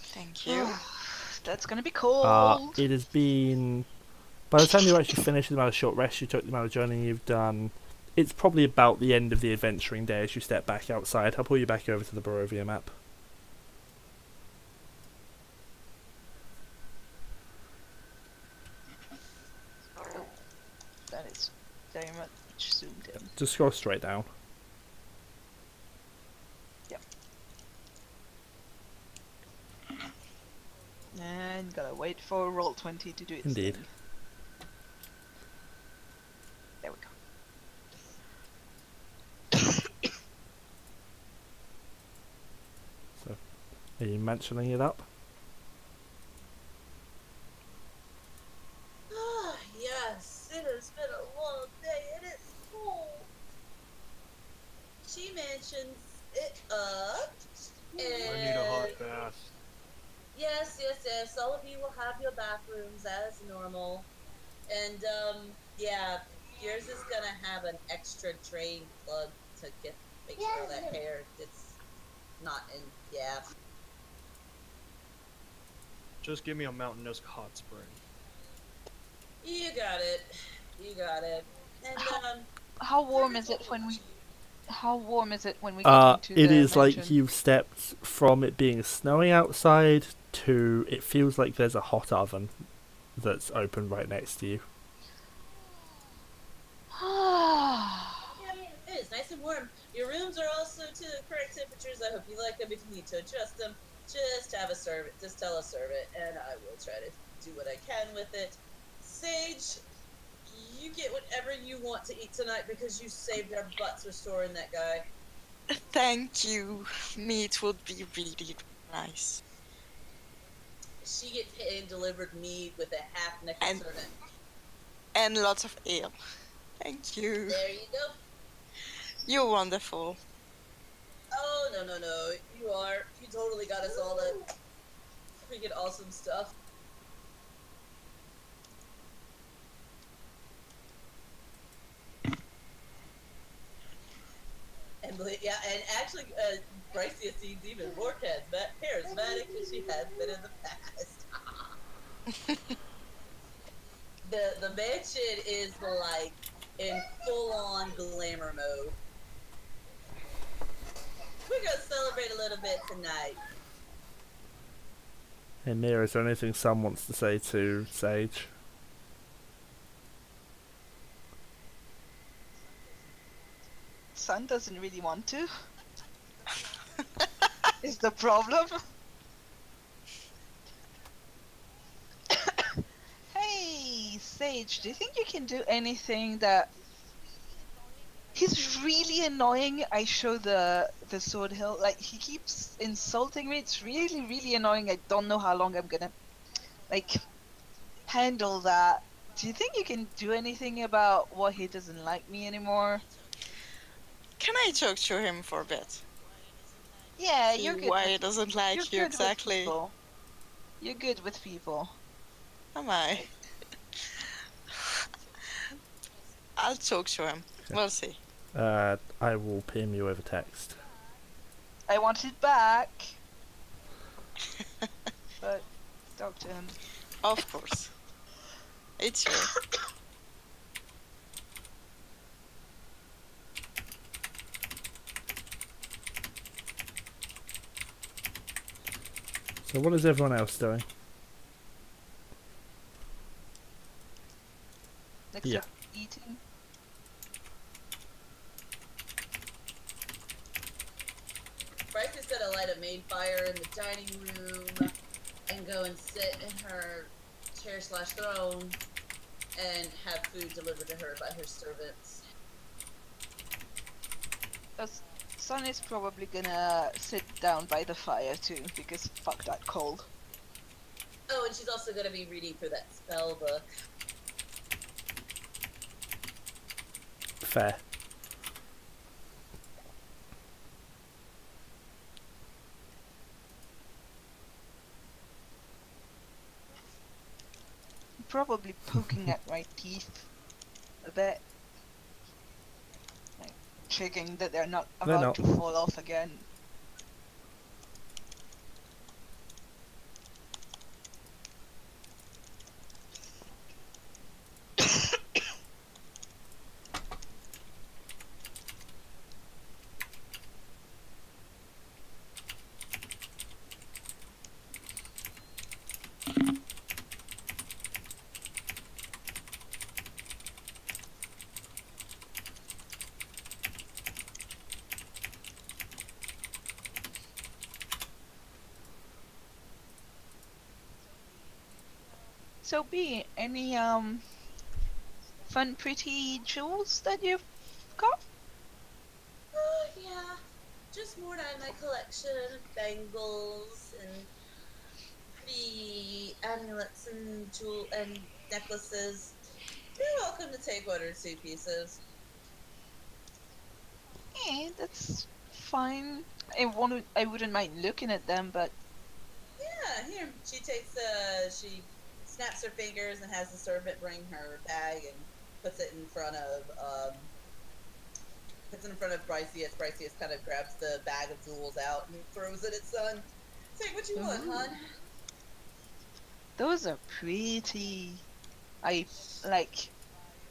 Thank you. That's gonna be cold. It has been... By the time you actually finish the amount of short rest you took, the amount of journeying you've done, it's probably about the end of the adventuring day as you step back outside. I'll pull you back over to the Barovia map. That is very much zoomed in. Just scroll straight down. Yep. And gotta wait for Roll20 to do its Indeed. thing. There we go. So, are you mentioning it up? Ah, yes. It has been a long day and it's cold. She mentions it up. I need a hot bath. Yes. All of you will have your bathrooms as normal. And, yeah, yours is gonna have an extra drain plug to make sure that hair gets not in, yeah. Just give me a mountainous hot spring. You got it. And, How warm is it when we How warm is it when we get into It the is like mansion? you've stepped from it being snowing outside to it feels like there's a hot oven that's open right next to you. Yeah, it is nice and warm. Your rooms are also to the correct temperatures. I hope you like them. If you need to adjust them, just have a servant. Just tell a servant, and I will try to do what I can with it. Sage, you get whatever you want to eat tonight because you saved our butts restoring that guy. Thank you. Meat would be really nice. She gets hand delivered mead with a half naked And- servant. And lots of ale. Thank you. There you go. You're wonderful. Oh no! You totally got us all the freaking awesome stuff. And actually, Bryseis seems even more charismatic than she has been in the past. The mansion is like in full-on glamour mode. We're gonna celebrate a little bit tonight. Hey Mia, is there anything Sam wants to say to Sage? Sun doesn't really want to. Is the problem? Hey, Sage, do you think you can do anything that... He's really annoying. I show the sword hilt. Like, he keeps insulting me. It's really, really annoying. I don't know how long I'm gonna, like, handle that. Do you think you can do anything about why he doesn't like me anymore? Can I talk to him for a bit? Yeah, See you're good. why he doesn't like You're you good with exactly. people. You're good with people. Am I? I'll talk to him. We'll see. I will PM you over text. I want it back. But talk to him. Of course. It's yours. So what is everyone else doing? Except eating. Bryce is gonna light a main fire in the dining room and go and sit in her chair/throne and have food delivered to her by her servants. Sun is probably gonna sit down by the fire too, because fuck that cold. Oh, and she's also gonna be reading through that spell book. Fair. Probably poking at my teeth a bit. Like, checking that they're not They're about not. to fall off again. So B, any fun pretty jewels that you've got? Oh, yeah. Just more down my collection of bangles and pretty amulets and and necklaces. You're welcome to take one or two pieces. Yeah, that's fine. I wouldn't mind looking at them, but Yeah, here. She snaps her fingers and has the servant bring her bag and puts it in front of Bryseis. Bryseis kind of grabs the bag of jewels out and throws it at Sun. Take what you want, Ooh. hon. those are pretty. I like.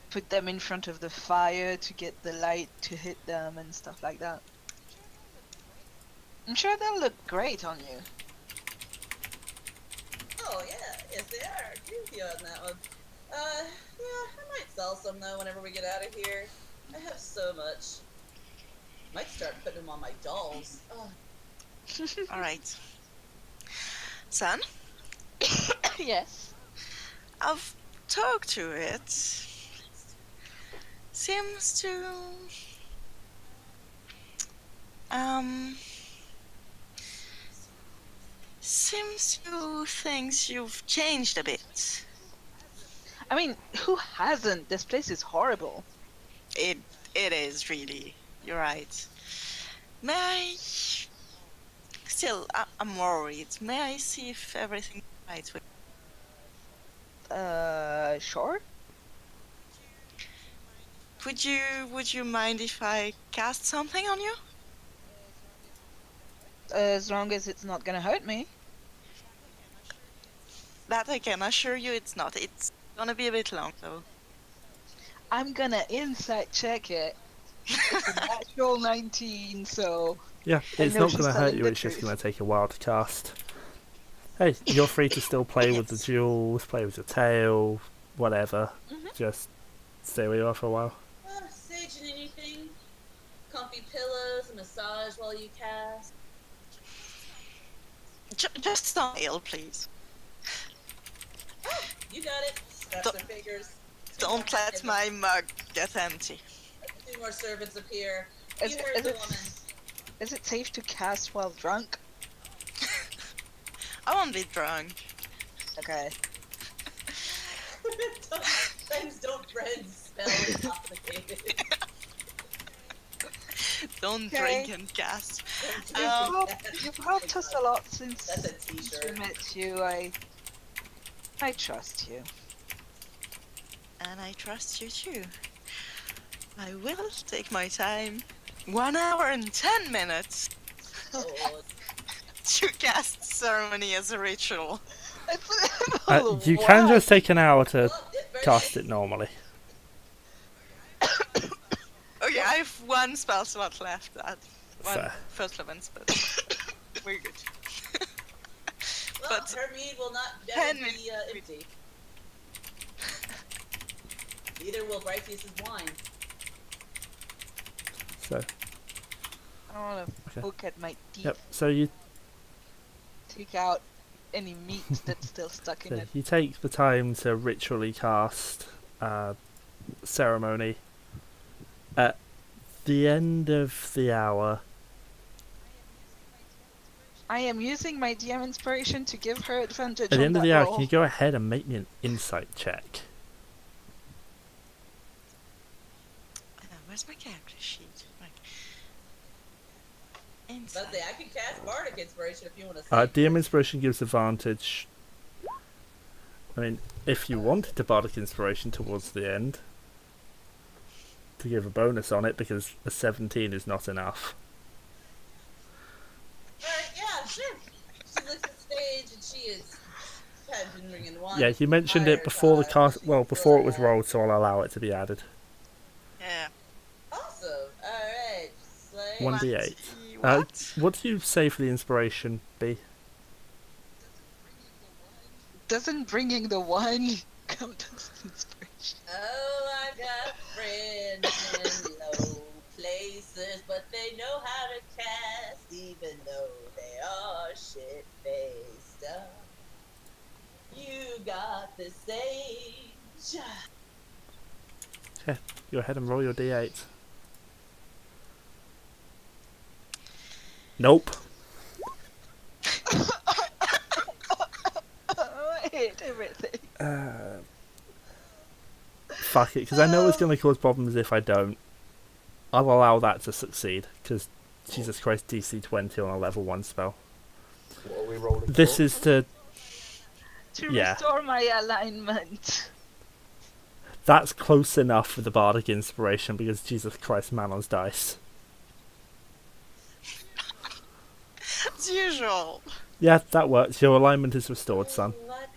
put them in front of the fire to get the light to hit them and stuff like that. I'm sure they'll look great on you. Oh yeah, yes they are. Agree with you on that one. Yeah, I might sell some though whenever we get out of here. I have so much. Might start putting them on my dolls. Oh. All right. Son, Yes. I've talked to it. Seems to seems to thinks you've changed a bit. I mean, who hasn't? This place is horrible. It is really. You're right. May I? Still, I'm worried. May I see if everything's right with? Sure. Would you mind if I cast something on you? As long as it's not gonna hurt me. That I can assure you it's not. It's gonna be a bit long though. I'm gonna insight check it. It's a natural 19, so... Yeah, I it's know not she's going to hurt telling you, the it's just truth. going to take a while to cast. Hey, you're free to still play with the Yes. jewels, play with your tail, whatever. Mhm. Just stay where you are for a while. Sage and anything? Comfy pillows, a massage while you cast. Just smile, please. Oh, you got it. Snaps Don't- their fingers. Don't let my mug get empty. 2 more servants appear. Is, You heard is the it, woman. is it safe to cast while drunk? I won't be drunk. Okay. Friends don't friends spell complicated. Don't Okay. drink and cast. You've helped us a lot since That's a we t-shirt. met you. I trust you. And I trust you too. I will take my time. 1 hour and 10 minutes Oh, to cast ceremony as a ritual. You can just take an hour to well, it's cast it Bryseis. normally. Okay, I have 1 spell slot left. One Fair. first level spell. We're good. Well, But her mead will not 10 never be empty. Neither will Bryseis' wine. So, I want to Okay. poke at my teeth, yep. So you take out any meat that's still stuck in so it. you take the time to ritually cast ceremony. At the end of the hour, I am using my DM inspiration to give her advantage at the on end of that the hour, roll. can you go ahead and make me an insight check? Where's my character sheet? Like, But inside. I can cast Bardic Inspiration if you want to see. DM inspiration gives advantage. I mean, if you wanted to bardic inspiration towards the end, to give a bonus on it, because a 17 is not enough. Alright, yeah, sure. She looks at stage and she is been ringing one. Yeah, you mentioned it fire before the time. cast. Well, before it was rolled, so I'll allow it to be added. Yeah. Awesome. Alright. Slay. 1d8. What? What do you say for the inspiration, B? Doesn't bringing the one count as inspiration? Oh, I got friends in low places, but they know how to cast, even though they are shit-faced up. You got the sage. Go ahead and roll your d8. Nope. I hate everything. Fuck it, because I know it's going to cause problems if I don't. I'll allow that to succeed, because Jesus Christ, DC 20 on a level 1 spell. What are we rolling This for? is to... To Yeah. restore my alignment. That's close enough for the bardic inspiration, because Jesus Christ, Manon's dice. As usual. Yeah, that works. Your alignment is restored, son. Like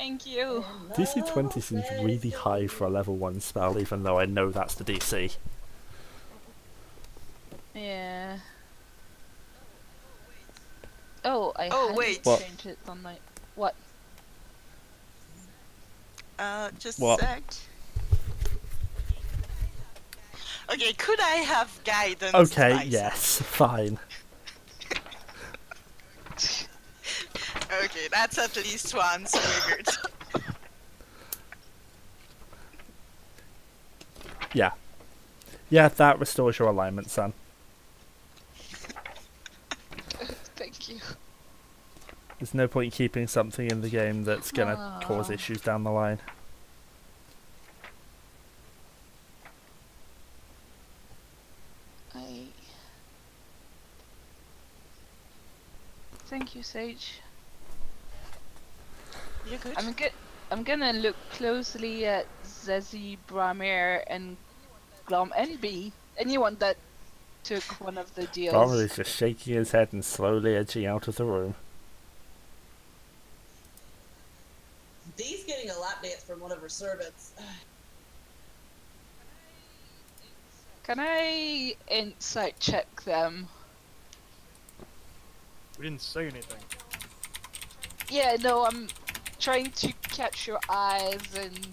Thank you. DC 20 seems really high for a level 1 spell, even though I know that's the DC. Yeah. Oh, I Oh, hadn't wait. What? changed it on my... What? Just What? a sec. Okay, could I have guidance? Okay, myself? yes, fine. Okay, that's at least once triggered. Yeah. Yeah, that restores your alignment, son. Thank you. There's no point keeping something in the game that's gonna cause issues down the line. Thank you, Sage. You're good. I'm gonna look closely at Zesi, Brammyr, and Glom, and B. Anyone that took one of the deals. Brammyr is just shaking his head and slowly edging out of the room. Dee's getting a lap dance from one of her servants. Can I insight check them? We didn't say anything. Yeah, no, I'm trying to catch your eyes and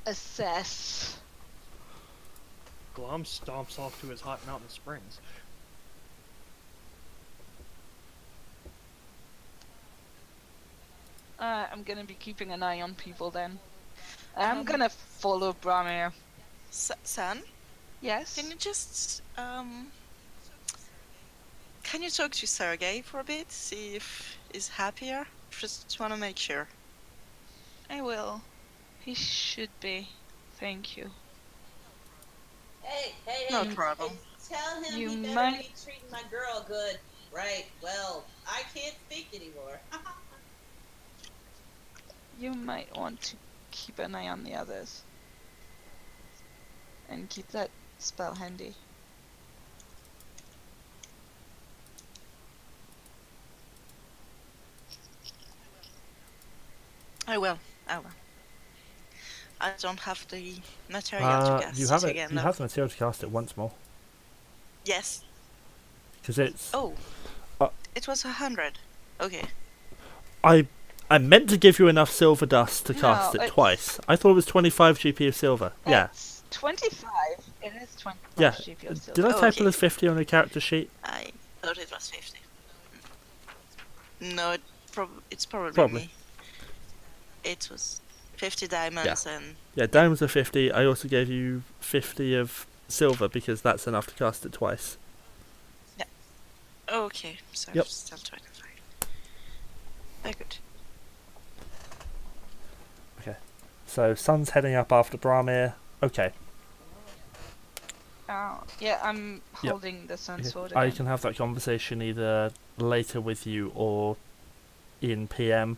assess. Glom stomps off to his hot mountain springs. I'm gonna be keeping an eye on people then. I'm gonna follow Brammyr. San, Yes? can you just can you talk to Sergei for a bit? See if he's happier? Just wanna make sure. I will. He should be. Thank you. Hey, No problem. hey, tell him You he better might- be treating my girl good. Right, well, I can't speak anymore. You might want to keep an eye on the others. And keep that spell handy. I will. I don't have the material to cast You have it it. again. You though. have the material to cast it once more Yes. because it's. Oh. Uh, It was 100. Okay. I meant to give you enough silver dust to cast No, it it's- twice. I thought it was 25 GP of silver. Yeah. It's 25. It is 25 Yeah. GP of silver. Did I type Okay. it as 50 on the character sheet? I thought it was 50. No, it's probably Probably. me. It was 50 diamonds and Yeah, diamonds are 50. I also gave you 50 of silver because that's enough to cast it twice. okay, so Yep. still 25. Very good. So, Sun's heading up after Brammyr. Okay. Yeah, I'm Yep. holding the sun Okay. sword I again. can have that conversation either later with you or in PM.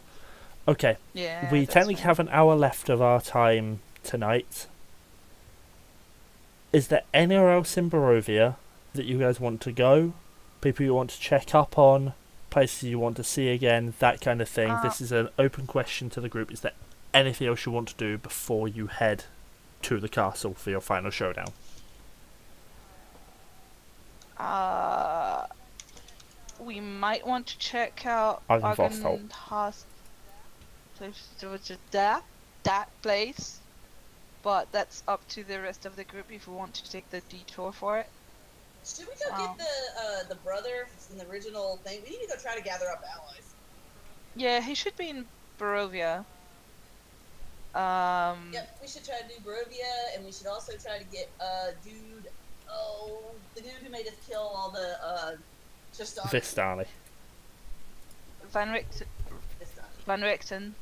Okay. Yeah. We that's technically fine. have an hour left of our time tonight. Is there anywhere else in Barovia that you guys want to go? People you want to check up on? Places you want to see again? That kind of thing. This is an open question to the group. Is there anything else you want to do before you head to the castle for your final showdown? We might want to check out Argenvost. that place, but that's up to the rest of the group if we want to take the detour for it. Should we go get the brother from the original thing? We need to go try to gather up allies. Yeah, he should be in Barovia. Yep, we should try to do Barovia, and we should also try to get the dude who made us kill all the Tristani. Vistani. Van Richten.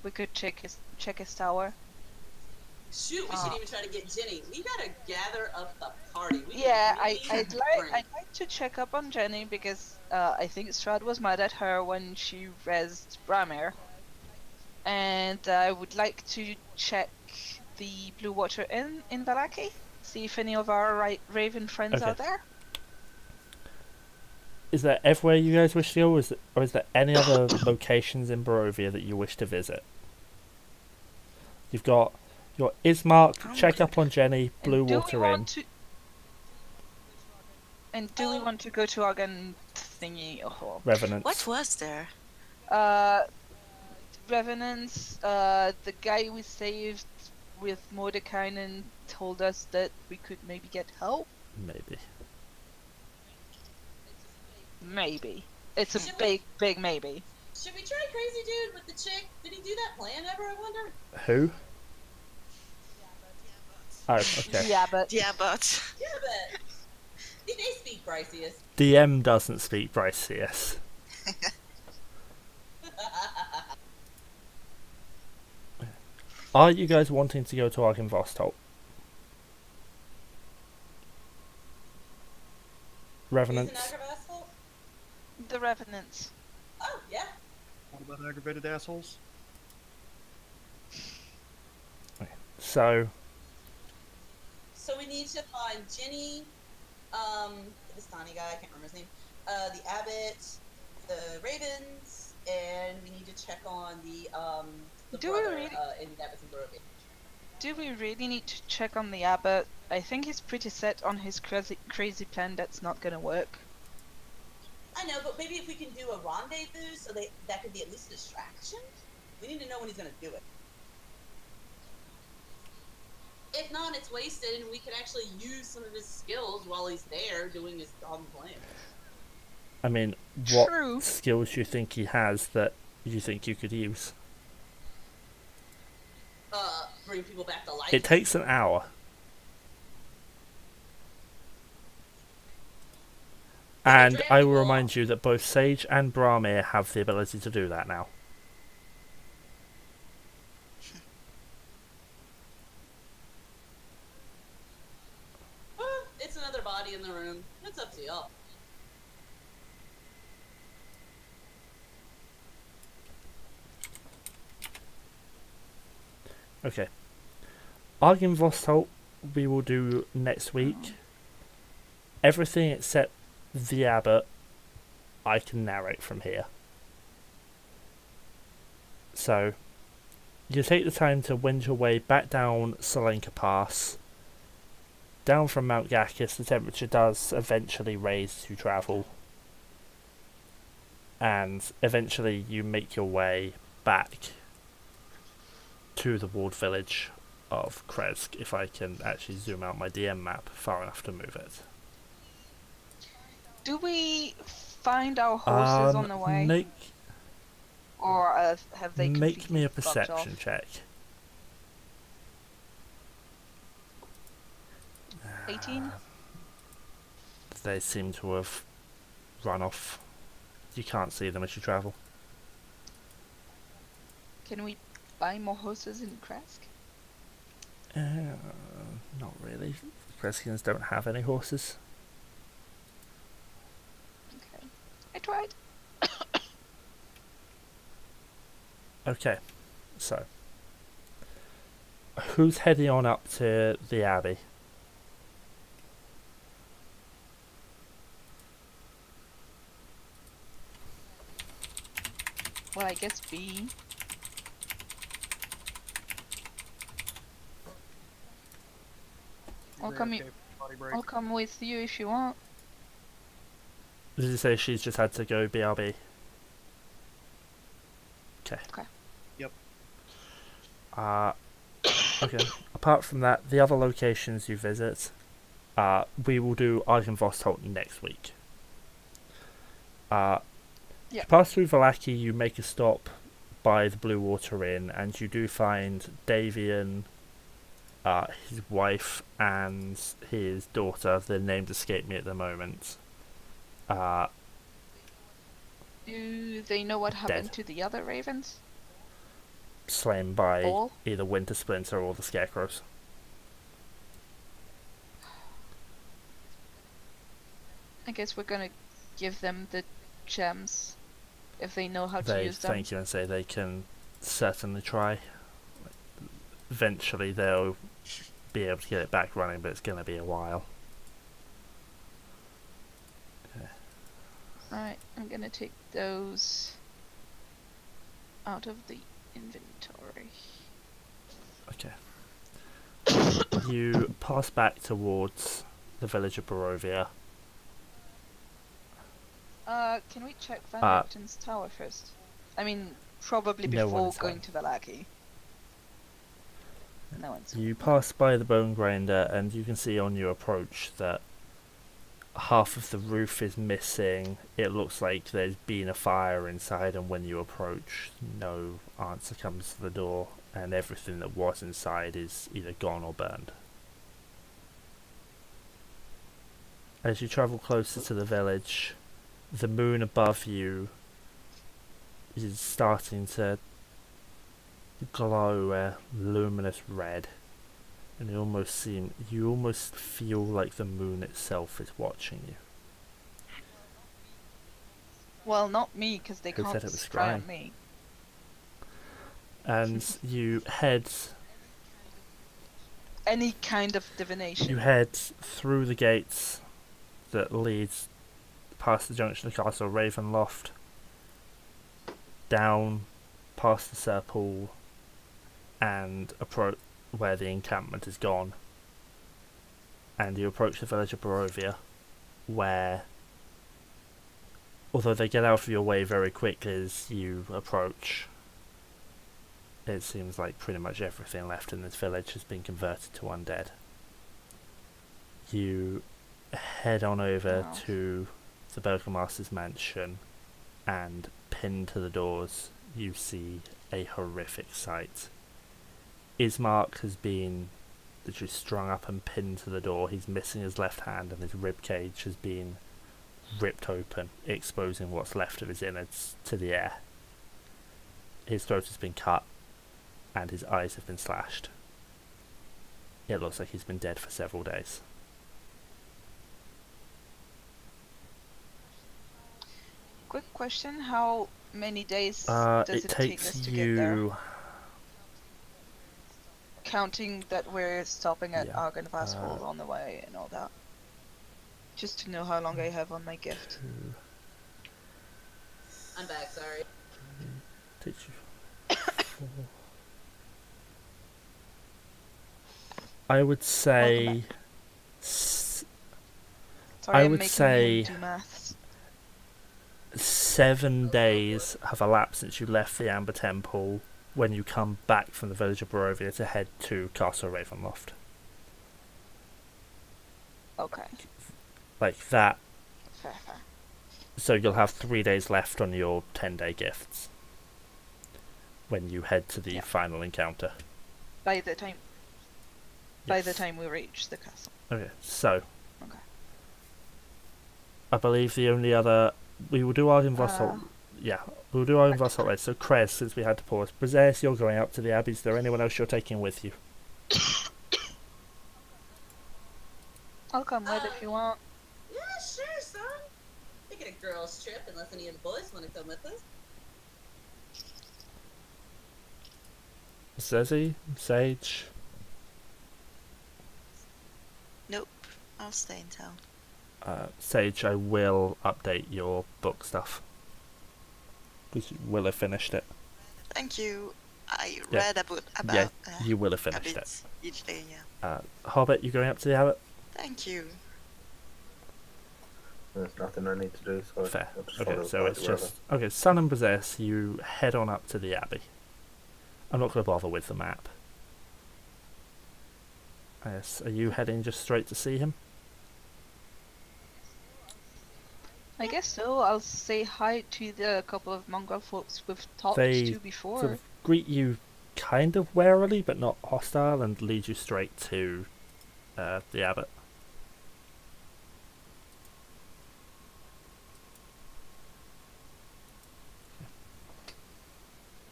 We could check his tower. Shoot, we should even try to get Jenny. We gotta gather up the party. We Yeah, really I'd like to check up on Jenny because I think Strahd was mad at her when she rezzed Brammyr, and I would like to check the Blue Water Inn in Vallaki, see if any of our Raven friends Okay. are there. is there everywhere you guys wish to go, or is there any other locations in Barovia that you wish to visit? You've got your Ismark, check up on Jenny, Blue Water Inn. And do we want to go to Argan thingy? Oh. Revenants. What was there? Revenants. The guy we saved with Mordekainen told us that we could maybe get help. Maybe. Maybe. It's a Should big maybe. Should we try Crazy Dude with the chick? Did he do that plan ever, I wonder? Who? Oh, okay. Yeah, but Yeah, but Yeah, but... Did they speak Bryseis? DM doesn't speak Bryseis. Are you guys wanting to go to Argynvostholt? Revenants. Is an asshole? the Revenants. Oh, yeah. What about aggravated assholes? So, So we need to find Jenny, this tiny guy, I can't remember his name, the Abbot, the Ravens, and we need to check on the Do we brother really- in the Abbot's in Barovia. Do we really need to check on the Abbot? I think he's pretty set on his crazy plan that's not gonna work. I know, but maybe if we can do a rendezvous so that could be at least a distraction? We need to know when he's gonna do it. If not, it's wasted and we can actually use some of his skills while he's there doing his dumb plan. I mean, what True. skills do you think he has that you think you could use? Bring people back to life. It takes an hour. And I will remind you that both Sage and Brammyr have the ability to do that now. It's another body in the room. It's up to y'all. Okay. Argynvostholt we will do next week. Everything except the Abbot I can narrate from here. So, you take the time to wend your way back down Solenka Pass. Down from Mount Gakis, the temperature does eventually raise to travel. And eventually you make your way back to the walled village of Kresk, if I can actually zoom out my DM map far enough to move it. Do we find our horses on the way? Or have they Make me a completely fucked off? perception check. 18? They seem to have run off. You can't see them as you travel. Can we buy more horses in Kresk? Not really. Kreskians don't have any horses. Okay. I tried. Okay, so who's heading on up to the Abbey? Well, I guess B. I'll come with you if you want. Did you say she's just had to go BRB? Okay. Okay. Yep. Okay. Apart from that, the other locations you visit, we will do Argynvostholt next week. You pass through Vallaki, you make a stop by the Blue Water Inn, and you do find Davian, his wife, and his daughter. Their names escape me at the moment. Do they know what happened Dead. to the other ravens? Slain by All? either Winter Splinter or the Scarecrows. I guess we're gonna give them the gems if they know how to They use them. thank you and say they can certainly try. Eventually they'll be able to get it back running, but it's going to be a while. Right, I'm gonna take those out of the inventory. Okay. You pass back towards the village of Barovia. Can we check Van Uh, Richten's tower first? I mean, probably No one before is going home. to Vallaki. No one's You home. pass by the bone grinder, and you can see on your approach that half of the roof is missing. It looks like there's been a fire inside, and when you approach, no answer comes to the door, and everything that was inside is either gone or burned. As you travel closer to the village, the moon above you is starting to glow a luminous red, and you almost feel like the moon itself is watching you. Well, not me, because they Who can't said it was spy on scrying? me. And you head Any kind of divination. through the gates that leads past the junction of Castle Ravenloft, down past the Serpool, and approach where the encampment is gone. And you approach the village of Barovia, where, although they get out of your way very quickly as you approach, it seems like pretty much everything left in this village has been converted to undead. You head on over Wow. to the Burgomaster's mansion, and pinned to the doors you see a horrific sight. Ismark has been literally strung up and pinned to the door. He's missing his left hand, and his rib cage has been ripped open, exposing what's left of his innards to the air. His throat has been cut, and his eyes have been slashed. It looks like he's been dead for several days. Quick question: how many days It does it take takes us to get there? you... Counting that we're stopping at Yeah, Argynvast Hall on the way and all that. Just to know how long I have on my gift. I'm back, sorry. Takes you 4. I would say... Sorry, I I'm would making say- him do maths. 7 days have elapsed since you left the Amber Temple when you come back from the village of Barovia to head to Castle Ravenloft. Okay, Like that. fair. So you'll have 3 days left on your 10-day gifts when you head to the Yeah. final encounter. By the Yes. time we reach the castle. Okay, so Okay. I believe the only other... We will do Argynvast Uh, Yeah, we'll do Argynvast later. So Krez, since we had to pause. Bryseis, you're going up to the Abbey. Is there anyone else you're taking with you? I'll come with if you want. Yeah, sure, son. Taking a girls' trip unless any of the boys want to come with us. Zesi? Sage? Nope, I'll stay in town. Sage, I will update your book stuff. Because you will have finished it. Thank you. I Yeah. read about Yeah, you will have finished it. habits each day, yeah. Hobbit, you going up to the Abbot? Thank you. There's nothing I need to do, so Fair. I'll just Okay, follow so the it's river. just... Okay, Sun and Bryseis, you head on up to the Abbey. I'm not going to bother with the map. Yes, are you heading just straight to see him? I guess so. I'll say hi to the couple of mongrel folks we've talked They to before. Sort of greet you kind of warily, but not hostile, and lead you straight to the Abbot.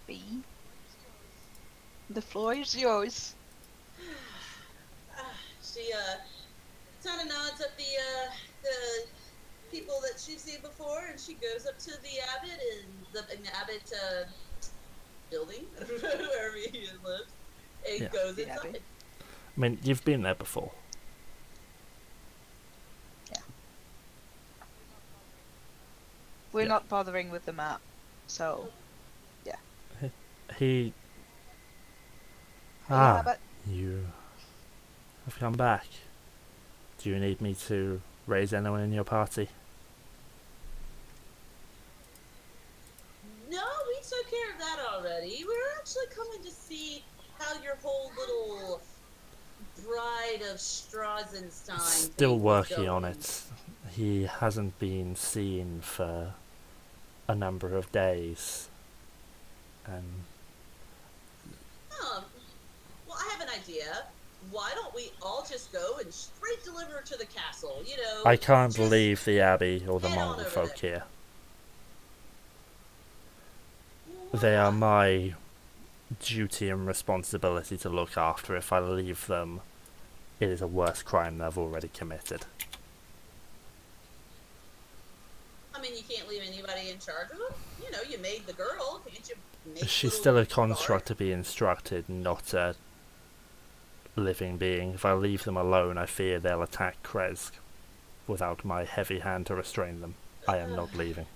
B. The floor is yours. She kind of nods at the people that she's seen before, and she goes up to the abbot in the abbot building, wherever he lives, and Yeah. goes The inside. abbey. I mean, you've been there before. We're Yeah. not bothering with the map, so He... Hey, Ah, Hobbit. you have come back. Do you need me to raise anyone in your party? No, we took care of that already. We were actually coming to see how your whole little Bride of Strazenstein Still thing was working on going. it. He hasn't been seen for a number of days. And Well, I have an idea. Why don't we all just go and straight deliver to the castle? You know, I can't just believe the Abbey or the head on Mongol over folk there. here. Well, They why are not? my duty and responsibility to look after. If I leave them, it is a worse crime they've already committed. I mean, you can't leave anybody in charge of them. You know, you made the girl. Can't you make She's little still a guard? construct to be instructed, not a living being. If I leave them alone, I fear they'll attack Kresk. Without my heavy hand to restrain them, I am not leaving.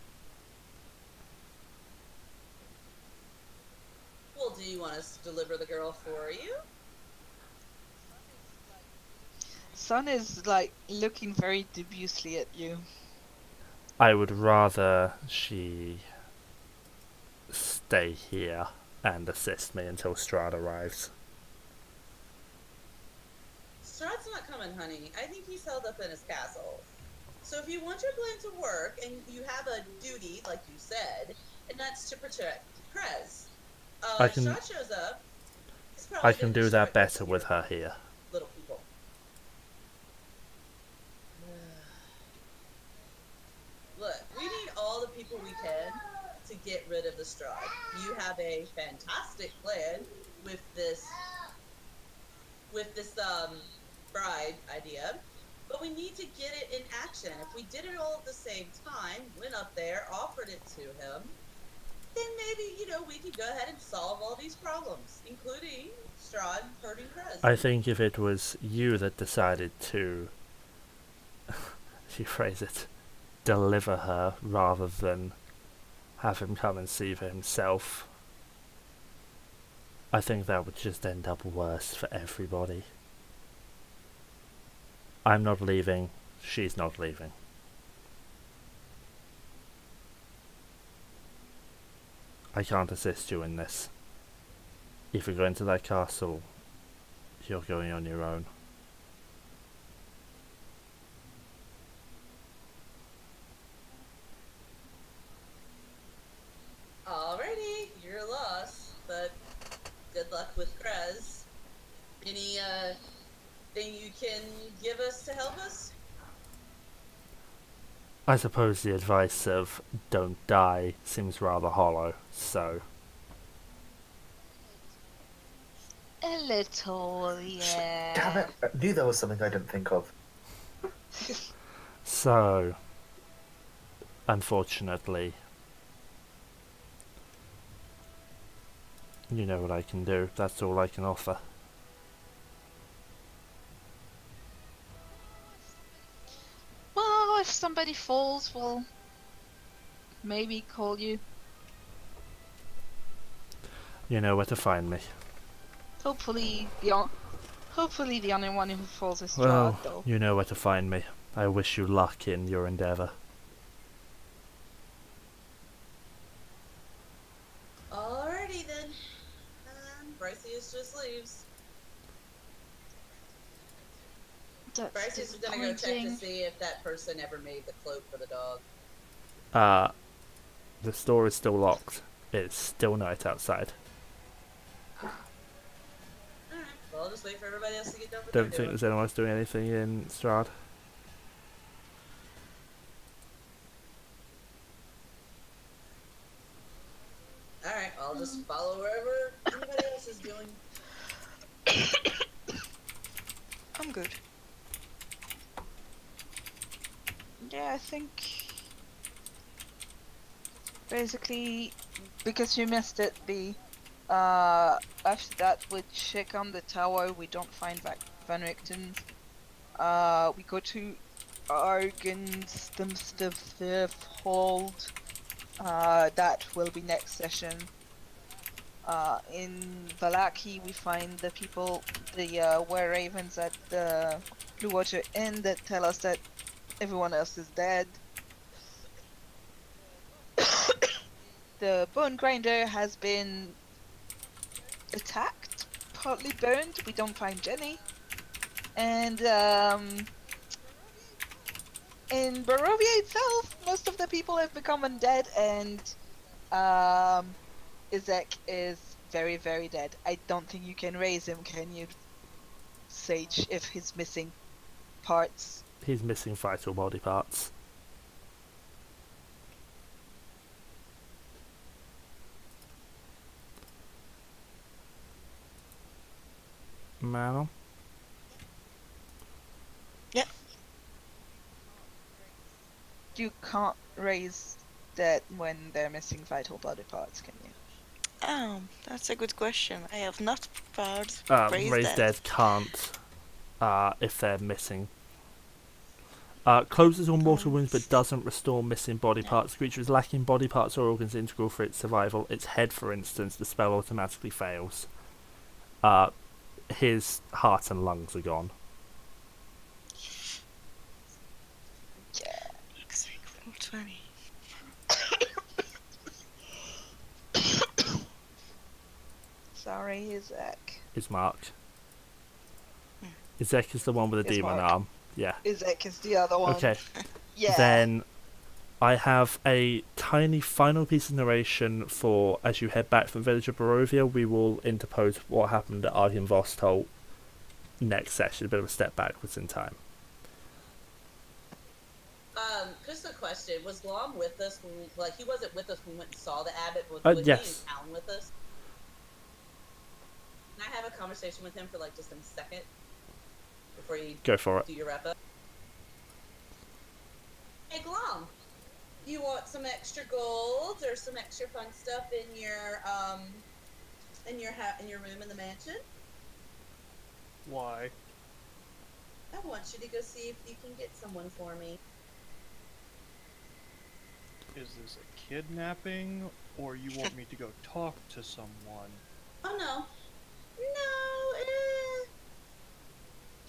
Well, do you want us to deliver the girl for you? Sun is like looking very dubiously at you. I would rather she stay here and assist me until Strahd arrives. Strahd's not coming, honey. I think he's held up in his castle. So if you want your plan to work, and you have a duty, like you said, and that's to protect Krez. I If can- Strahd shows up, he's probably I can gonna do that destroy better your with her here. little people. Look, we need all the people we can to get rid of the Strahd. You have a fantastic plan with this bride idea, but we need to get it in action. If we did it all at the same time, went up there, offered it to him, then maybe, you know, we could go ahead and solve all these problems, including Strahd hurting Krez. I think if it was you that decided to, if you phrase it, deliver her rather than have him come and see for himself, I think that would just end up worse for everybody. I'm not leaving, she's not leaving. I can't assist you in this. If you go into that castle, you're going on your own. Alrighty, you're lost, but good luck with Krez. Any thing you can give us to help us? I suppose the advice of don't die seems rather hollow, so A little, yeah. Damn it! I knew there was something I didn't think of. unfortunately, you know what I can do. That's all I can offer. Well, if somebody falls, we'll maybe call you. You know where to find me. Hopefully the only one who falls is Strahd, Well, though. you know where to find me. I wish you luck in your endeavour. Alrighty then. And Bryseis just leaves. That's Bryseis is gonna go check to disappointing. see if that person ever made the cloak for the dog. The store is still locked. It's still night outside. Alright, well, I'll just wait for everybody else to get done with Don't their think doing. there's anyone else doing anything in Strahd. Alright, I'll just follow wherever anybody else is doing. I'm good. Yeah, I think basically because you missed it, after that we check on the tower, we don't find Van Richten's. We go to Argen's hold. That will be next session. In Valaki, we find the people, the were ravens at the Blue Water Inn that tell us that everyone else is dead. The bone grinder has been attacked, partly burned. We don't find Jenny. And in Barovia itself, most of the people have become undead, and Izek is very, very dead. I don't think you can raise him, can you, Sage, if he's missing parts? He's missing vital body parts. Mal? You can't raise dead when they're missing vital body parts, can you? Oh, that's a good question. I have not prepared. Raised dead can't if they're missing. Closes all mortal wounds but doesn't restore missing body parts. The creature is lacking body parts or organs integral for its survival. Its head, for instance, the spell automatically fails. His heart and lungs are gone. Yeah. Looks like roll 20. Sorry, Izek. Is Mark. Izek is the one with the Is demon Mark. arm. Yeah. Izek is the other one. Okay. Yeah. Then I have a tiny final piece of narration for as you head back from the village of Barovia. We will interpose what happened at Argynvostholt next session, a bit of a step backwards in time. Just a question. Was Glom with us when he wasn't with us when we went and saw the abbot, but was Yes. he in town with us? Can I have a conversation with him for just a second? Before you Go for it. do your wrap up? Hey Glom, you want some extra gold or some extra fun stuff in your room in the mansion? Why? I want you to go see if you can get someone for me. Is this a kidnapping, or you want me to go talk to someone? Oh no.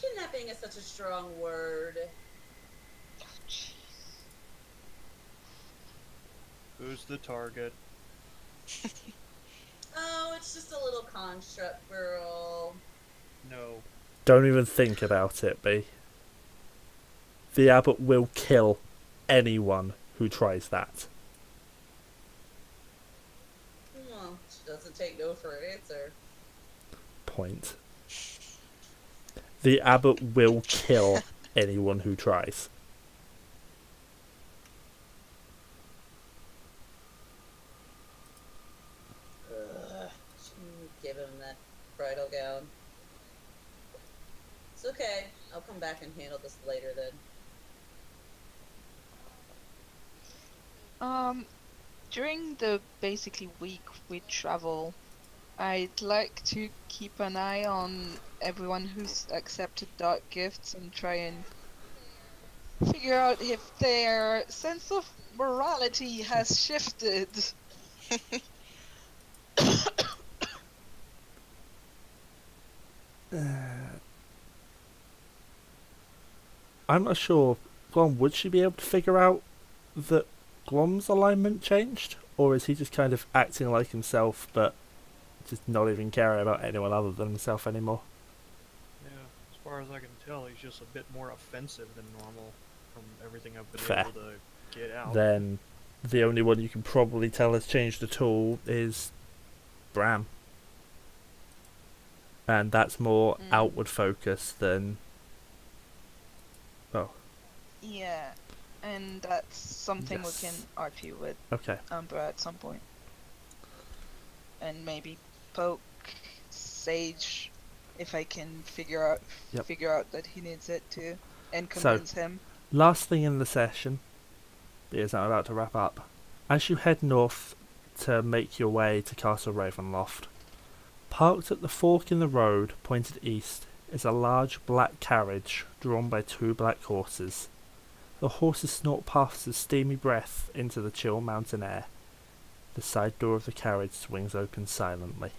Kidnapping is such a strong word. Who's the target? Oh, it's just a little construct girl. No. Don't even think about it, B. The abbot will kill anyone who tries that. Well, she doesn't take no for an answer. Point. The abbot will kill anyone who tries. Give him that bridal gown. It's okay. I'll come back and handle this later then. During the basically week we travel, I'd like to keep an eye on everyone who's accepted dark gifts and try and figure out if their sense of morality has shifted. I'm not sure. Glom, would she be able to figure out that Glom's alignment changed? Or is he just kind of acting like himself but just not even caring about anyone other than himself anymore? Yeah, as far as I can tell, he's just a bit more offensive than normal from everything I've been Fair. able to get out. Then the only one you can probably tell has changed at all is Bram. And that's more outward focus than... Oh, Yeah, and that's something Yes. we can argue with okay. Umbra at some point. And maybe poke Sage if I can figure out that he needs it too, and So- convince him. Last thing in the session, because I'm about to wrap up. As you head north to make your way to Castle Ravenloft, parked at the fork in the road pointed east is a large black carriage drawn by 2 black horses. The horses snort puffs of steamy breath into the chill mountain air. The side door of the carriage swings open silently.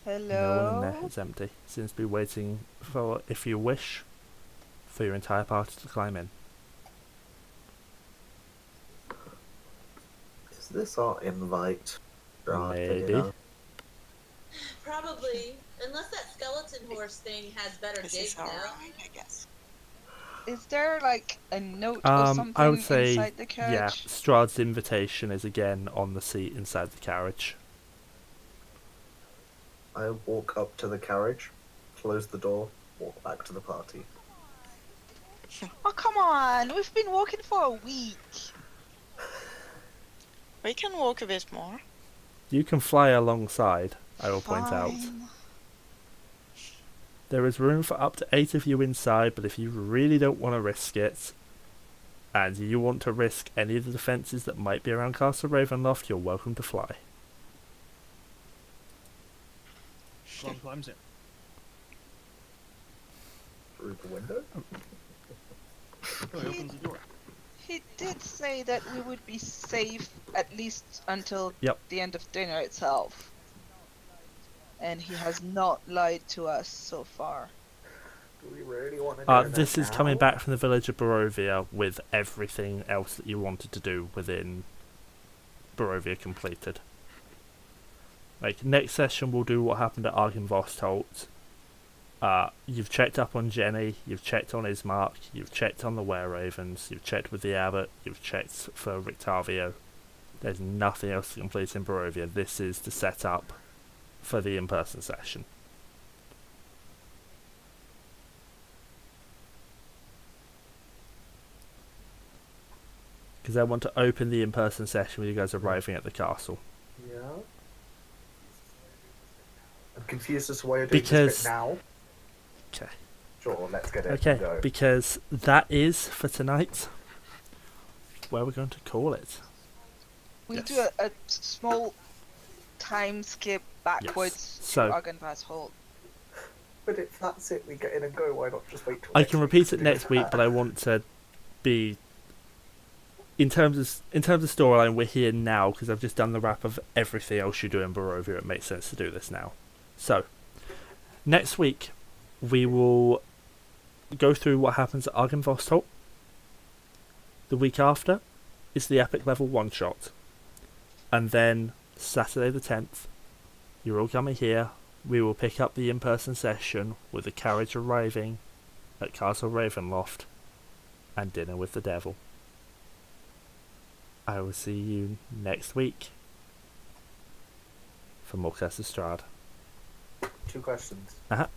No one in there. Hello? It's empty. Seems to be waiting for, if you wish, for your entire party to climb in. Is this our invite? Strahd, Maybe. you know? Probably, unless that skeleton horse thing has better This digs is now. alright, I guess. Is there like a note or something I would say, inside the carriage? yeah, Strahd's invitation is again on the seat inside the carriage. I walk up to the carriage, close the door, walk back to the party. Oh, come on! We've been walking for a week. We can walk a bit more. You can fly alongside, I will point out. Fine. There is room for up to 8 of you inside, but if you really don't want to risk it, and you want to risk any of the defences that might be around Castle Ravenloft, you're welcome to fly. Glom climbs in. Through the window? Oh, he opens the door. He did say that we would be safe at least until Yep. the end of dinner itself. And he has not lied to us so far. Do we really want to do This that is coming now? back from the village of Barovia with everything else that you wanted to do within Barovia completed. Like, next session we'll do what happened at Argynvostholt. You've checked up on Jenny, you've checked on Ismark, you've checked on the Were-Ravens, you've checked with the Abbot, you've checked for Rictavio. There's nothing else to complete in Barovia. This is the setup for the in-person session. Because I want to open the in-person session with you guys arriving at the castle. Yeah. I'm confused as to why you're doing Because- this bit now. Okay. Sure, let's get it. Okay, Go. because that is, for tonight, where we're going to call it. We'll Yes. do a small time skip backwards So- to Argynvostholt. But if that's it, we get in and go. Why not just wait till I next can week repeat to it do next week, that? but I want to be... In terms of storyline, we're here now, because I've just done the wrap of everything else you do in Barovia. It makes sense to do this now. So, next week, we will go through what happens at Argynvostholt. The week after is the epic level one-shot. And then, Saturday the 10th, you're all coming here. We will pick up the in-person session with the carriage arriving at Castle Ravenloft and dinner with the devil. I will see you next week for more Curse of Strahd. 2 questions. Uh-huh.